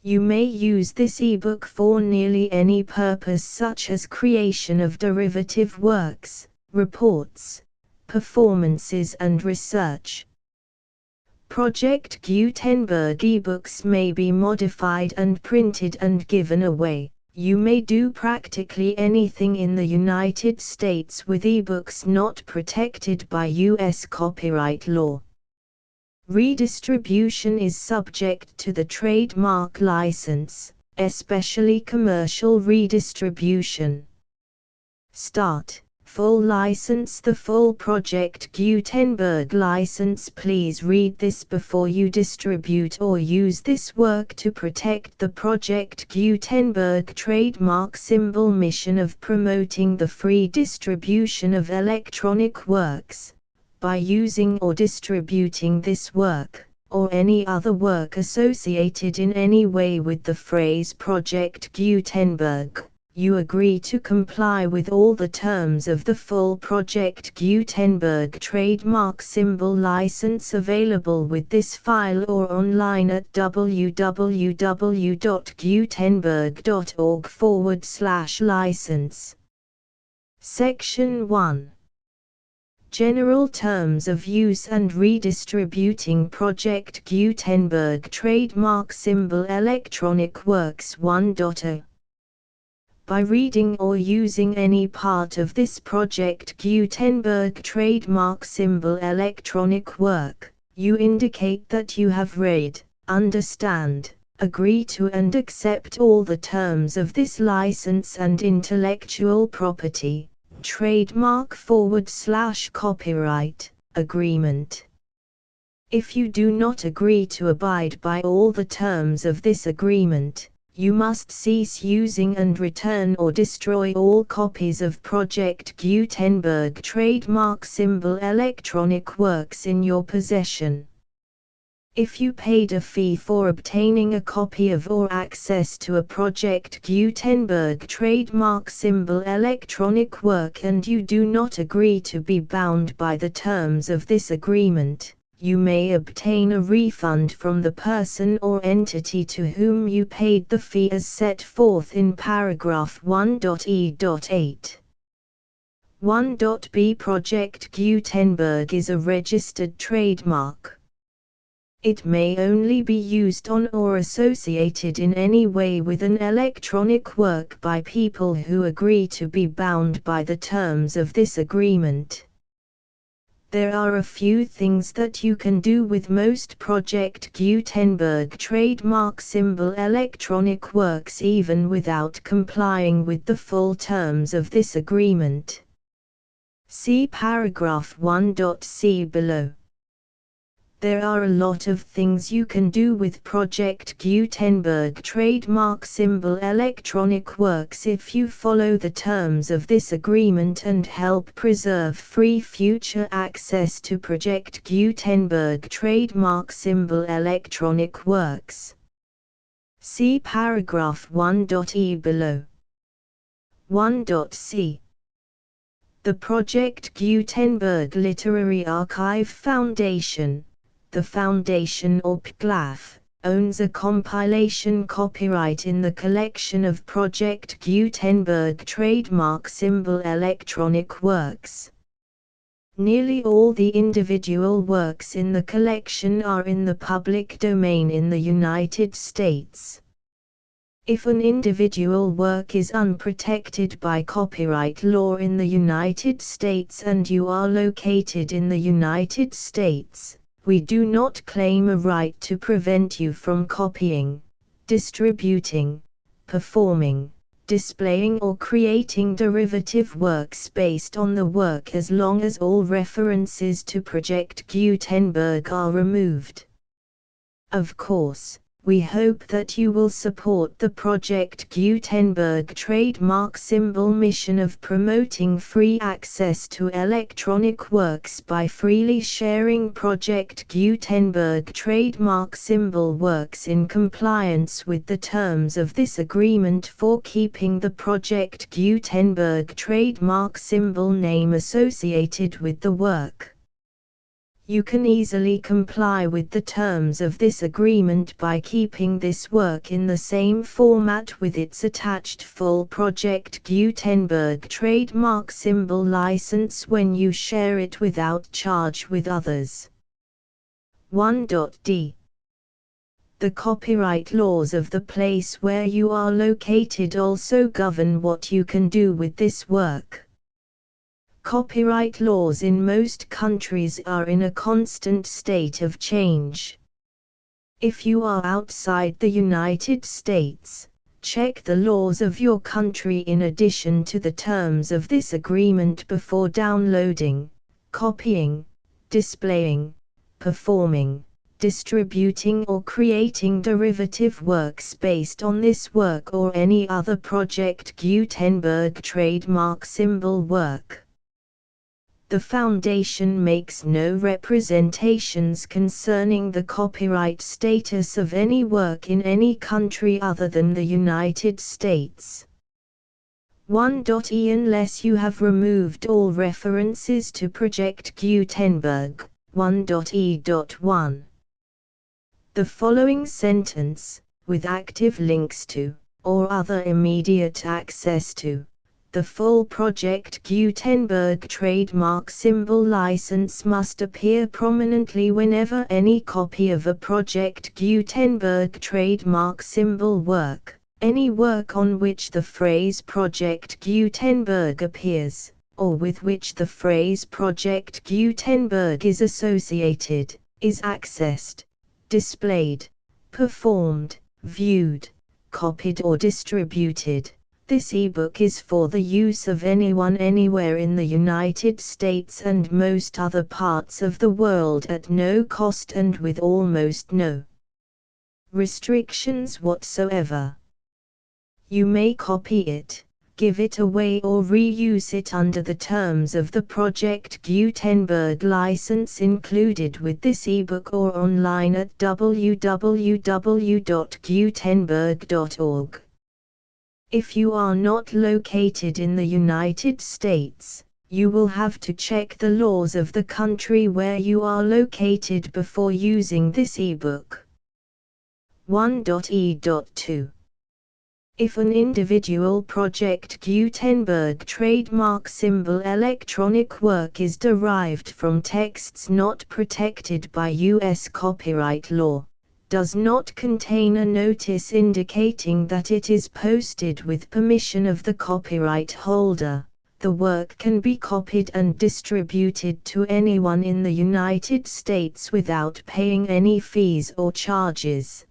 You may use this ebook for nearly any purpose such as creation of derivative works, reports, performances and research. Project Gutenberg ebooks may be modified and printed and given away. You may do practically anything in the United States with ebooks not protected by U.S. copyright law. Redistribution is subject to the trademark license, especially commercial redistribution. Start, Full license. The full Project Gutenberg license. Please read this before you distribute or use this work to protect the Project Gutenberg trademark symbol mission of promoting the free distribution of electronic works. By using or distributing this work, or any other work associated in any way with the phrase Project Gutenberg, you agree to comply with all the terms of the full Project Gutenberg trademark symbol license available with this file or online at www.gutenberg.org/license. Section 1. General Terms of Use and Redistributing Project Gutenberg Trademark Symbol Electronic Works 1.0. By reading or using any part of this Project Gutenberg trademark symbol electronic work, you indicate that you have read, understand, agree to and accept all the terms of this license and intellectual property, trademark/copyright, agreement. If you do not agree to abide by all the terms of this agreement, you must cease using and return or destroy all copies of Project Gutenberg trademark symbol electronic works in your possession. If you paid a fee for obtaining a copy of or access to a Project Gutenberg trademark symbol electronic work and you do not agree to be bound by the terms of this agreement, you may obtain a refund from the person or entity to whom you paid the fee as set forth in paragraph 1.e.8. 1.b. Project Gutenberg is a registered trademark. It may only be used on or associated in any way with an electronic work by people who agree to be bound by the terms of this agreement. There are a few things that you can do with most Project Gutenberg trademark symbol electronic works even without complying with the full terms of this agreement. See paragraph 1.c below. There are a lot of things you can do with Project Gutenberg trademark symbol electronic works if you follow the terms of this agreement and help preserve free future access to Project Gutenberg trademark symbol electronic works. See paragraph 1.e below. 1.c. The Project Gutenberg Literary Archive Foundation, the Foundation or PGLAF, owns a compilation copyright in the collection of Project Gutenberg trademark symbol electronic works. Nearly all the individual works in the collection are in the public domain in the United States. If an individual work is unprotected by copyright law in the United States and you are located in the United States, we do not claim a right to prevent you from copying, distributing, performing, displaying or creating derivative works based on the work as long as all references to Project Gutenberg are removed. Of course, we hope that you will support the Project Gutenberg trademark symbol mission of promoting free access to electronic works by freely sharing Project Gutenberg trademark symbol works in compliance with the terms of this agreement for keeping the Project Gutenberg trademark symbol name associated with the work. You can easily comply with the terms of this agreement by keeping this work in the same format with its attached full Project Gutenberg trademark symbol license when you share it without charge with others. 1.d. The copyright laws of the place where you are located also govern what you can do with this work. Copyright laws in most countries are in a constant state of change. If you are outside the United States, Check the laws of your country in addition to the terms of this agreement before downloading, copying, displaying, performing, distributing or creating derivative works based on this work or any other Project Gutenberg trademark symbol work. The Foundation makes no representations concerning the copyright status of any work in any country other than the United States. 1.e Unless you have removed all references to Project Gutenberg, 1.e.1. The following sentence, with active links to, or other immediate access to, the full Project Gutenberg trademark symbol license must appear prominently whenever any copy of a Project Gutenberg trademark symbol work, any work on which the phrase Project Gutenberg appears, or with which the phrase Project Gutenberg is associated, is accessed, displayed, performed, viewed, copied or distributed. This ebook is for the use of anyone anywhere in the United States and most other parts of the world at no cost and with almost no restrictions whatsoever. You may copy it, give it away or reuse it under the terms of the Project Gutenberg license included with this ebook or online at www.gutenberg.org. If you are not located in the United States, you will have to check the laws of the country where you are located before using this ebook. 1.e.2. If an individual Project Gutenberg trademark symbol electronic work is derived from texts not protected by U.S. copyright law, does not contain a notice indicating that it is posted with permission of the copyright holder, the work can be copied and distributed to anyone in the United States without paying any fees or charges.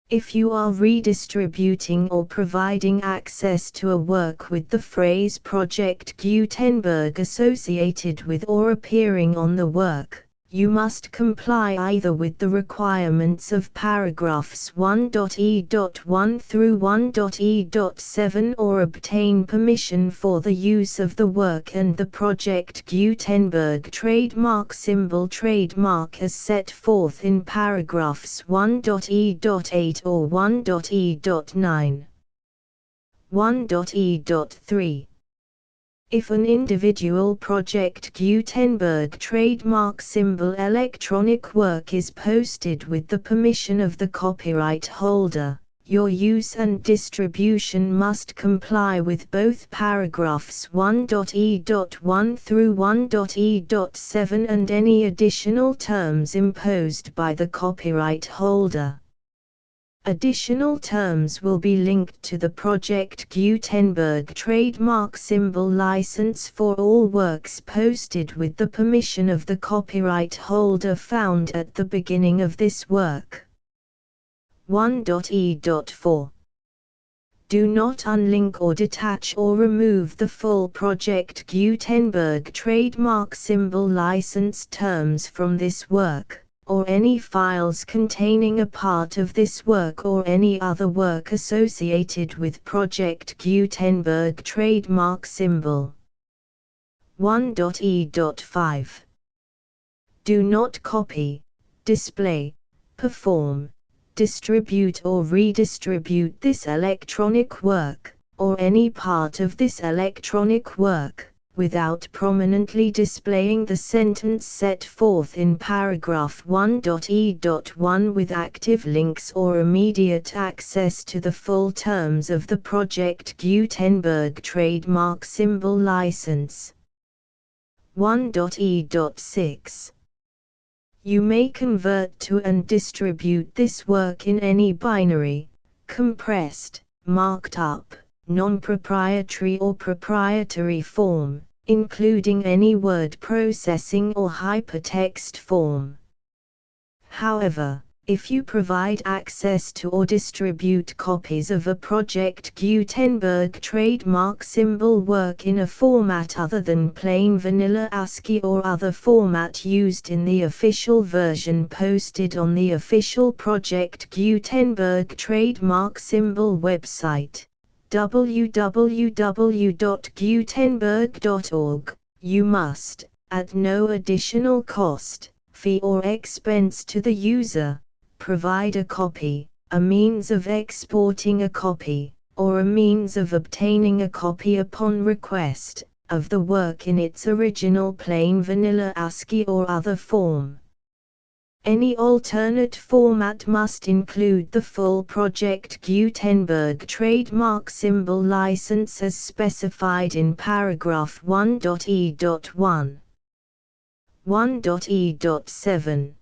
If you are redistributing or providing access to a work with the phrase Project Gutenberg associated with or appearing on the work, you must comply either with the requirements of paragraphs 1.e.1 through 1.e.7 or obtain permission for the use of the work and the Project Gutenberg trademark symbol trademark as set forth in paragraphs 1.e.8 or 1.e.9. 1.e.3. If an individual Project Gutenberg trademark symbol electronic work is posted with the permission of the copyright holder, your use and distribution must comply with both paragraphs 1.e.1 through 1.e.7 and any additional terms imposed by the copyright holder. Additional terms will be linked to the Project Gutenberg trademark symbol license for all works posted with the permission of the copyright holder found at the beginning of this work. 1.e.4. Do not unlink or detach or remove the full Project Gutenberg trademark symbol license terms from this work, or any files containing a part of this work or any other work associated with Project Gutenberg trademark symbol. 1.e.5. Do not copy, display, perform, distribute or redistribute this electronic work, or any part of this electronic work, without prominently displaying the sentence set forth in paragraph 1.e.1 with active links or immediate access to the full terms of the Project Gutenberg trademark symbol license. 1.e.6. You may convert to and distribute this work in any binary, compressed, marked up, non-proprietary or proprietary form, including any word processing or hypertext form. However, If you provide access to or distribute copies of a Project Gutenberg trademark symbol work in a format other than plain vanilla ASCII or other format used in the official version posted on the official Project Gutenberg trademark symbol website, www.gutenberg.org, you must, at no additional cost, fee or expense to the user, provide a copy, a means of exporting a copy, or a means of obtaining a copy upon request, of the work in its original plain vanilla ASCII or other form. Any alternate format must include the full Project Gutenberg trademark symbol license as specified in paragraph 1.e.1. 1.e.7.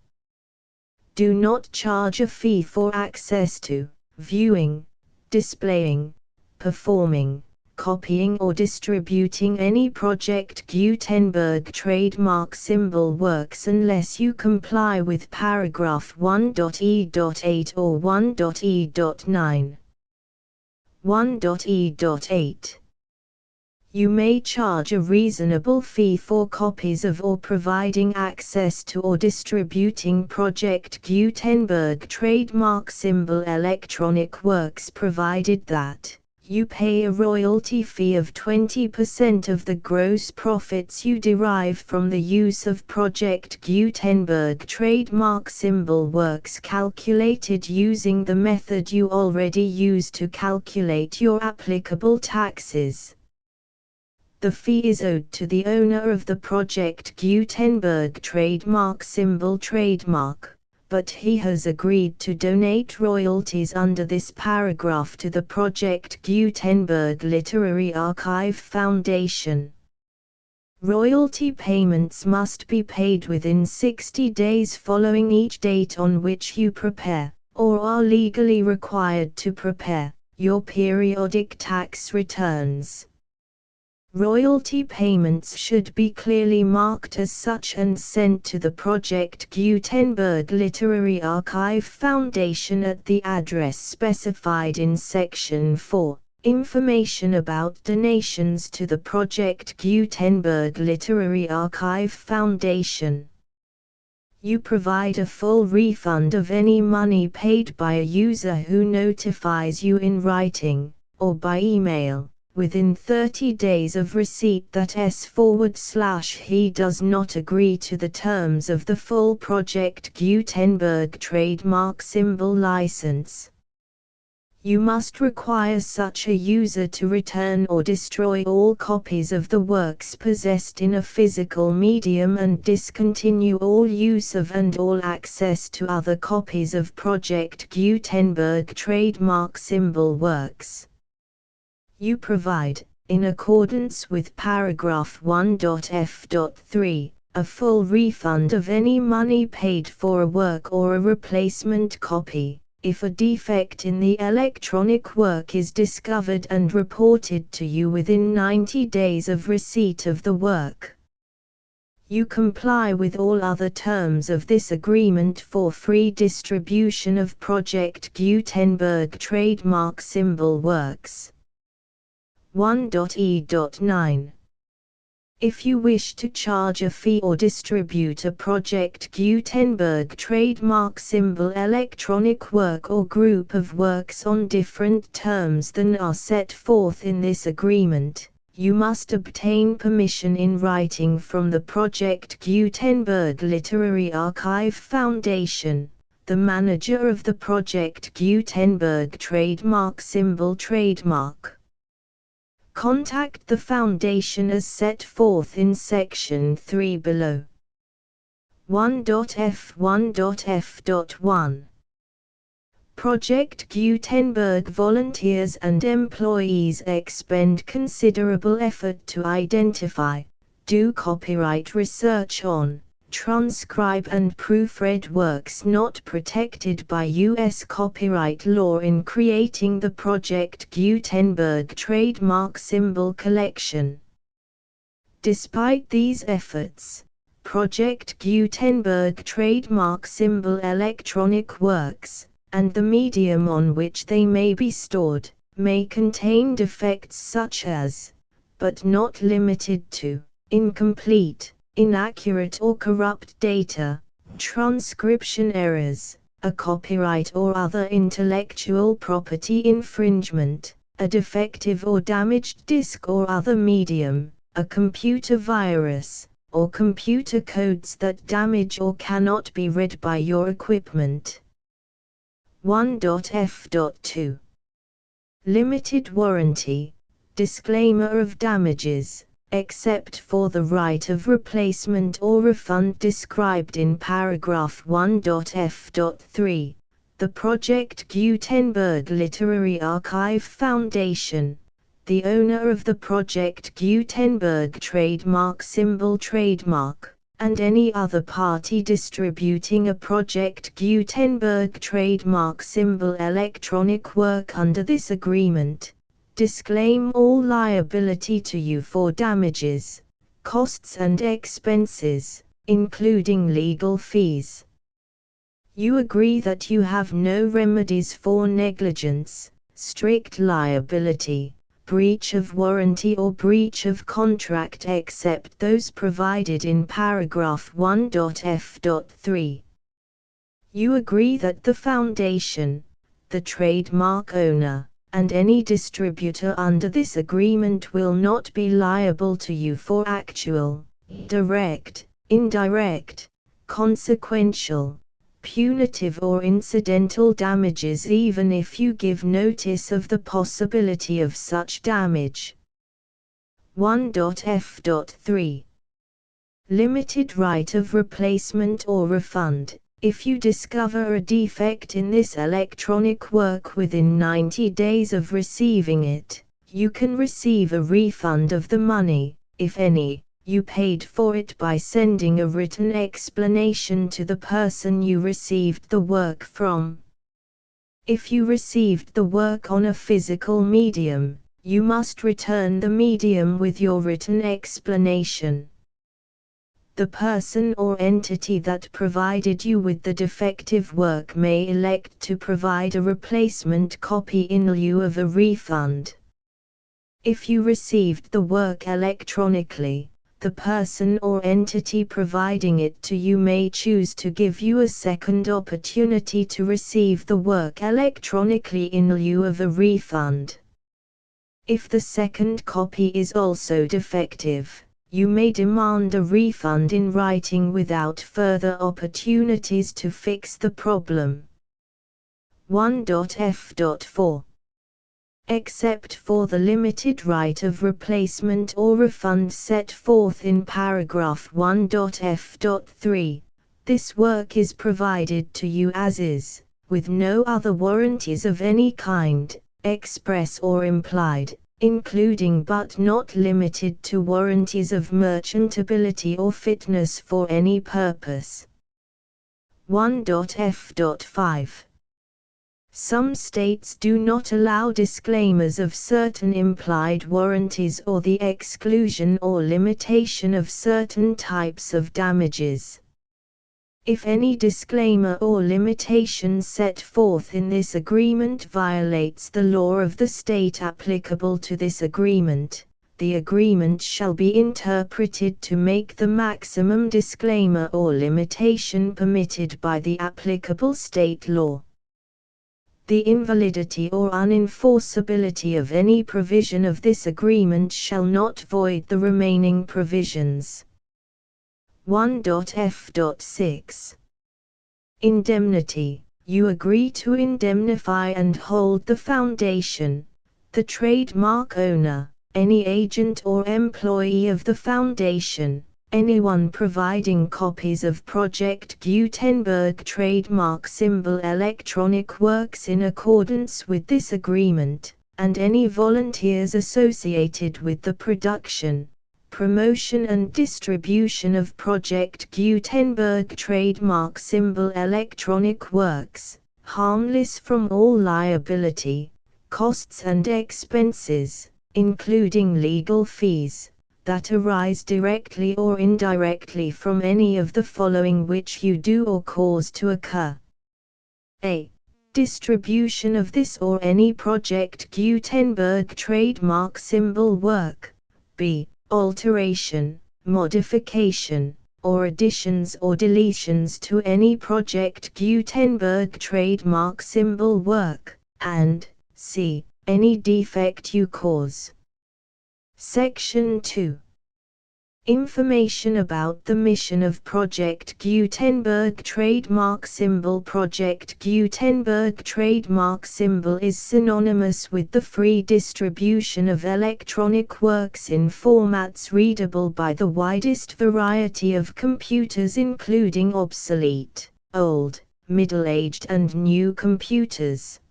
Do not charge a fee for access to, viewing, displaying, performing, copying or distributing any Project Gutenberg trademark symbol works unless you comply with paragraph 1.e.8 or 1.e.9. 1.e.8. You may charge a reasonable fee for copies of or providing access to or distributing Project Gutenberg trademark symbol electronic works provided that you pay a royalty fee of 20% of the gross profits you derive from the use of Project Gutenberg trademark symbol works calculated using the method you already use to calculate your applicable taxes. The fee is owed to the owner of the Project Gutenberg trademark symbol trademark, but he has agreed to donate royalties under this paragraph to the Project Gutenberg Literary Archive Foundation. Royalty payments must be paid within 60 days following each date on which you prepare, or are legally required to prepare, your periodic tax returns. Royalty payments should be clearly marked as such and sent to the Project Gutenberg Literary Archive Foundation at the address specified in Section 4, Information about donations to the Project Gutenberg Literary Archive Foundation. You provide a full refund of any money paid by a user who notifies you in writing, or by email, within 30 days of receipt that he does not agree to the terms of the full Project Gutenberg trademark symbol license. You must require such a user to return or destroy all copies of the works possessed in a physical medium and discontinue all use of and all access to other copies of Project Gutenberg trademark symbol works. You provide, in accordance with paragraph 1.f.3, a full refund of any money paid for a work or a replacement copy, if a defect in the electronic work is discovered and reported to you within 90 days of receipt of the work. You comply with all other terms of this agreement for free distribution of Project Gutenberg trademark symbol works. 1.e.9. If you wish to charge a fee or distribute a Project Gutenberg trademark symbol electronic work or group of works on different terms than are set forth in this agreement, you must obtain permission in writing from the Project Gutenberg Literary Archive Foundation, the manager of the Project Gutenberg trademark symbol trademark. Contact the Foundation as set forth in Section 3 below. 1.f1.f.1. Project Gutenberg volunteers and employees expend considerable effort to identify, do copyright research on, transcribe and proofread works not protected by U.S. copyright law in creating the Project Gutenberg trademark symbol collection. Despite these efforts, Project Gutenberg trademark symbol electronic works, and the medium on which they may be stored, may contain defects such as, but not limited to, incomplete, inaccurate or corrupt data, transcription errors, a copyright or other intellectual property infringement, a defective or damaged disk or other medium, a computer virus, or computer codes that damage or cannot be read by your equipment. 1.f.2 Limited warranty. Disclaimer of damages, except for the right of replacement or refund described in paragraph 1.f.3. The Project Gutenberg Literary Archive Foundation, the owner of the Project Gutenberg trademark symbol trademark, and any other party distributing a Project Gutenberg trademark symbol electronic work under this agreement, disclaim all liability to you for damages, costs and expenses, including legal fees. You agree that you have no remedies for negligence, strict liability, breach of warranty or breach of contract except those provided in paragraph 1.f.3. You agree that the Foundation, the trademark owner, and any distributor under this agreement will not be liable to you for actual, direct, indirect, consequential, punitive or incidental damages even if you give notice of the possibility of such damage. 1.f.3 Limited right of replacement or refund. If you discover a defect in this electronic work within 90 days of receiving it, you can receive a refund of the money, if any, you paid for it by sending a written explanation to the person you received the work from. If you received the work on a physical medium, you must return the medium with your written explanation. The person or entity that provided you with the defective work may elect to provide a replacement copy in lieu of a refund. If you received the work electronically, the person or entity providing it to you may choose to give you a second opportunity to receive the work electronically in lieu of a refund. If the second copy is also defective, you may demand a refund in writing without further opportunities to fix the problem. 1.f.4 Except for the limited right of replacement or refund set forth in paragraph 1.f.3, this work is provided to you as is, with no other warranties of any kind, express or implied, including but not limited to warranties of merchantability or fitness for any purpose. 1.f.5 Some states do not allow disclaimers of certain implied warranties or the exclusion or limitation of certain types of damages. If any disclaimer or limitation set forth in this agreement violates the law of the state applicable to this agreement, the agreement shall be interpreted to make the maximum disclaimer or limitation permitted by the applicable state law. The invalidity or unenforceability of any provision of this agreement shall not void the remaining provisions. 1.f.6 Indemnity. You agree to indemnify and hold the Foundation, the trademark owner, any agent or employee of the Foundation, anyone providing copies of Project Gutenberg trademark symbol electronic works in accordance with this agreement, and any volunteers associated with the production, promotion and distribution of Project Gutenberg trademark symbol electronic works, harmless from all liability, costs and expenses, including legal fees, that arise directly or indirectly from any of the following which you do or cause to occur. A. Distribution of this or any Project Gutenberg trademark symbol work. B. Alteration, modification, or additions or deletions to any Project Gutenberg trademark symbol work, and C. Any defect you cause. Section 2. Information about the mission of Project Gutenberg trademark symbol. Project Gutenberg trademark symbol is synonymous with the free distribution of electronic works in formats readable by the widest variety of computers, including obsolete, old, middle-aged and new computers.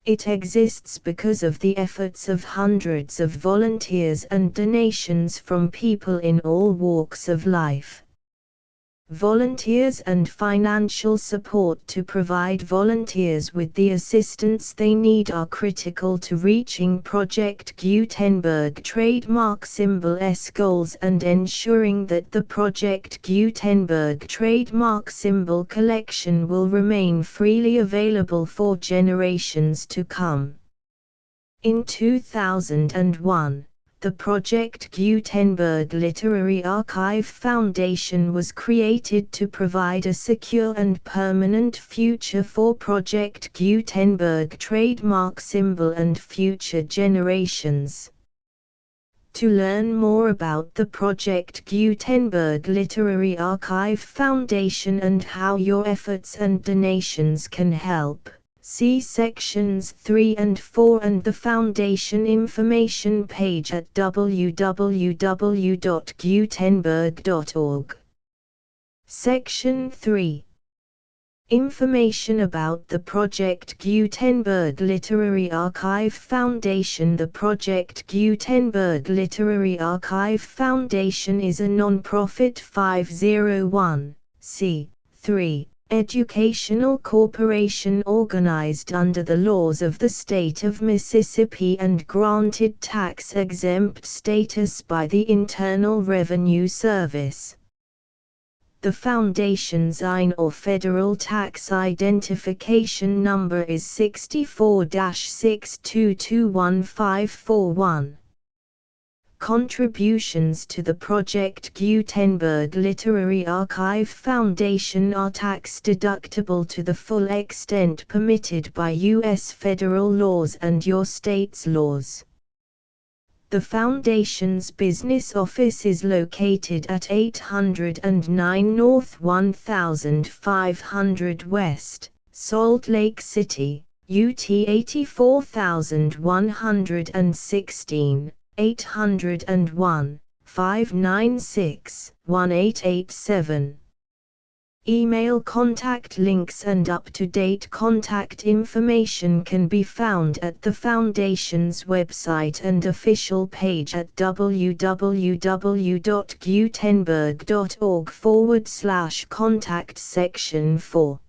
It exists because of the efforts of hundreds of volunteers and donations from people in all walks of life. Volunteers and financial support to provide volunteers with the assistance they need are critical to reaching Project Gutenberg trademark symbol's goals and ensuring that the Project Gutenberg trademark symbol collection will remain freely available for generations to come. In 2001, the Project Gutenberg Literary Archive Foundation was created to provide a secure and permanent future for Project Gutenberg trademark symbol and future generations. To learn more about the Project Gutenberg Literary Archive Foundation and how your efforts and donations can help, see sections 3 and 4 and the Foundation information page at www.gutenberg.org. Section 3. Information about the Project Gutenberg Literary Archive Foundation. The Project Gutenberg Literary Archive Foundation is a non-profit 501(c)(3) educational corporation organized under the laws of the state of Mississippi and granted tax-exempt status by the Internal Revenue Service. The Foundation's IN or Federal Tax Identification Number is 64-6221541. Contributions to the Project Gutenberg Literary Archive Foundation are tax-deductible to the full extent permitted by U.S. federal laws and your state's laws. The Foundation's business office is located at 809 North 1500 West, Salt Lake City, UT 84116. 801-596-1887. Email contact links and up-to-date contact information can be found at the Foundation's website and official page at www.gutenberg.org/contact section 4.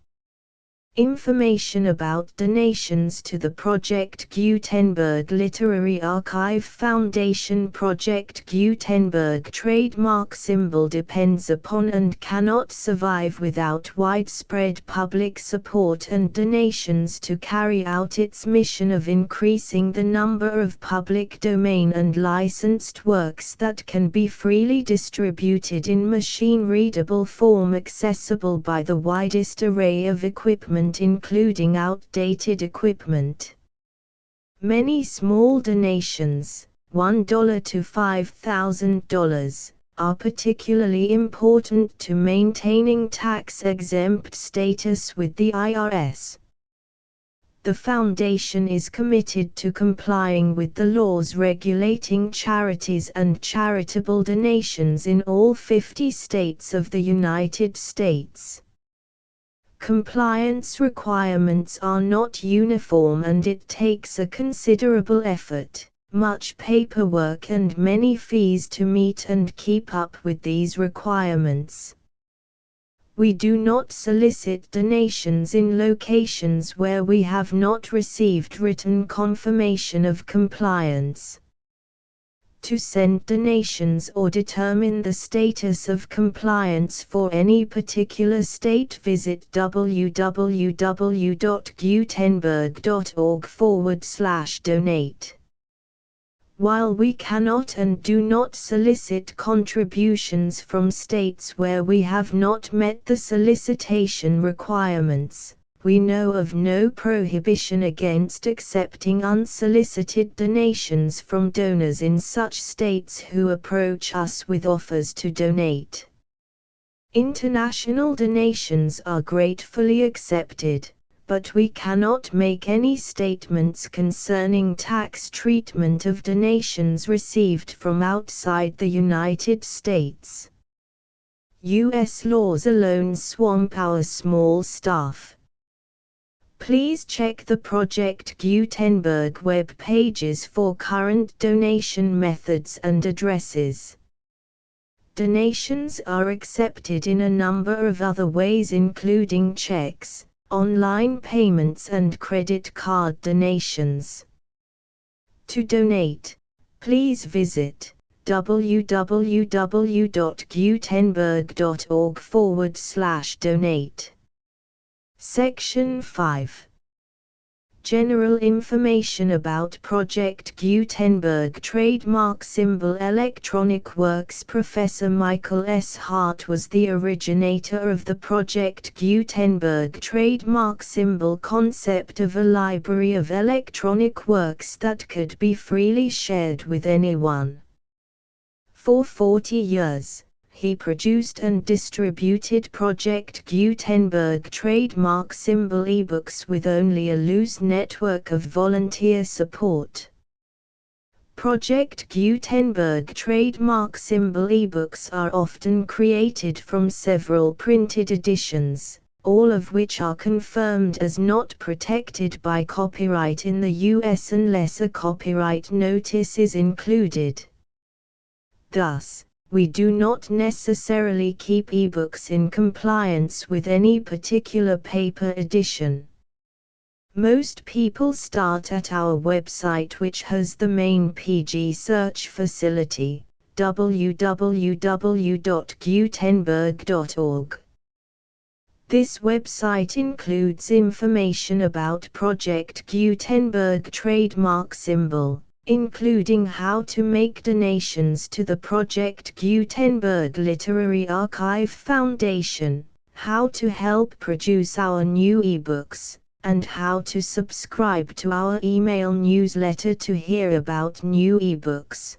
Information about donations to the Project Gutenberg Literary Archive Foundation. Project Gutenberg trademark symbol depends upon and cannot survive without widespread public support and donations to carry out its mission of increasing the number of public domain and licensed works that can be freely distributed in machine-readable form accessible by the widest array of equipment, including outdated equipment. Many small donations, $1 to $5,000, are particularly important to maintaining tax-exempt status with the IRS. The Foundation is committed to complying with the laws regulating charities and charitable donations in all 50 states of the United States. Compliance requirements are not uniform and it takes a considerable effort, much paperwork and many fees to meet and keep up with these requirements. We do not solicit donations in locations where we have not received written confirmation of compliance. To send donations or determine the status of compliance for any particular state, visit www.gutenberg.org/donate. While we cannot and do not solicit contributions from states where we have not met the solicitation requirements, we know of no prohibition against accepting unsolicited donations from donors in such states who approach us with offers to donate. International donations are gratefully accepted, but we cannot make any statements concerning tax treatment of donations received from outside the United States. U.S. laws alone swamp our small staff. Please check the Project Gutenberg web pages for current donation methods and addresses. Donations are accepted in a number of other ways, including checks, online payments and credit card donations. To donate, please visit www.gutenberg.org/donate. Section 5. General information about Project Gutenberg Trademark Symbol Electronic Works. Professor Michael S. Hart was the originator of the Project Gutenberg trademark symbol concept of a library of electronic works that could be freely shared with anyone. For 40 years, he produced and distributed Project Gutenberg trademark symbol ebooks with only a loose network of volunteer support. Project Gutenberg trademark symbol ebooks are often created from several printed editions, all of which are confirmed as not protected by copyright in the US unless a copyright notice is included. Thus, we do not necessarily keep ebooks in compliance with any particular paper edition. Most people start at our website, which has the main PG search facility, www.gutenberg.org. This website includes information about Project Gutenberg trademark symbol, including how to make donations to the Project Gutenberg Literary Archive Foundation, how to help produce our new ebooks, and how to subscribe to our email newsletter to hear about new ebooks.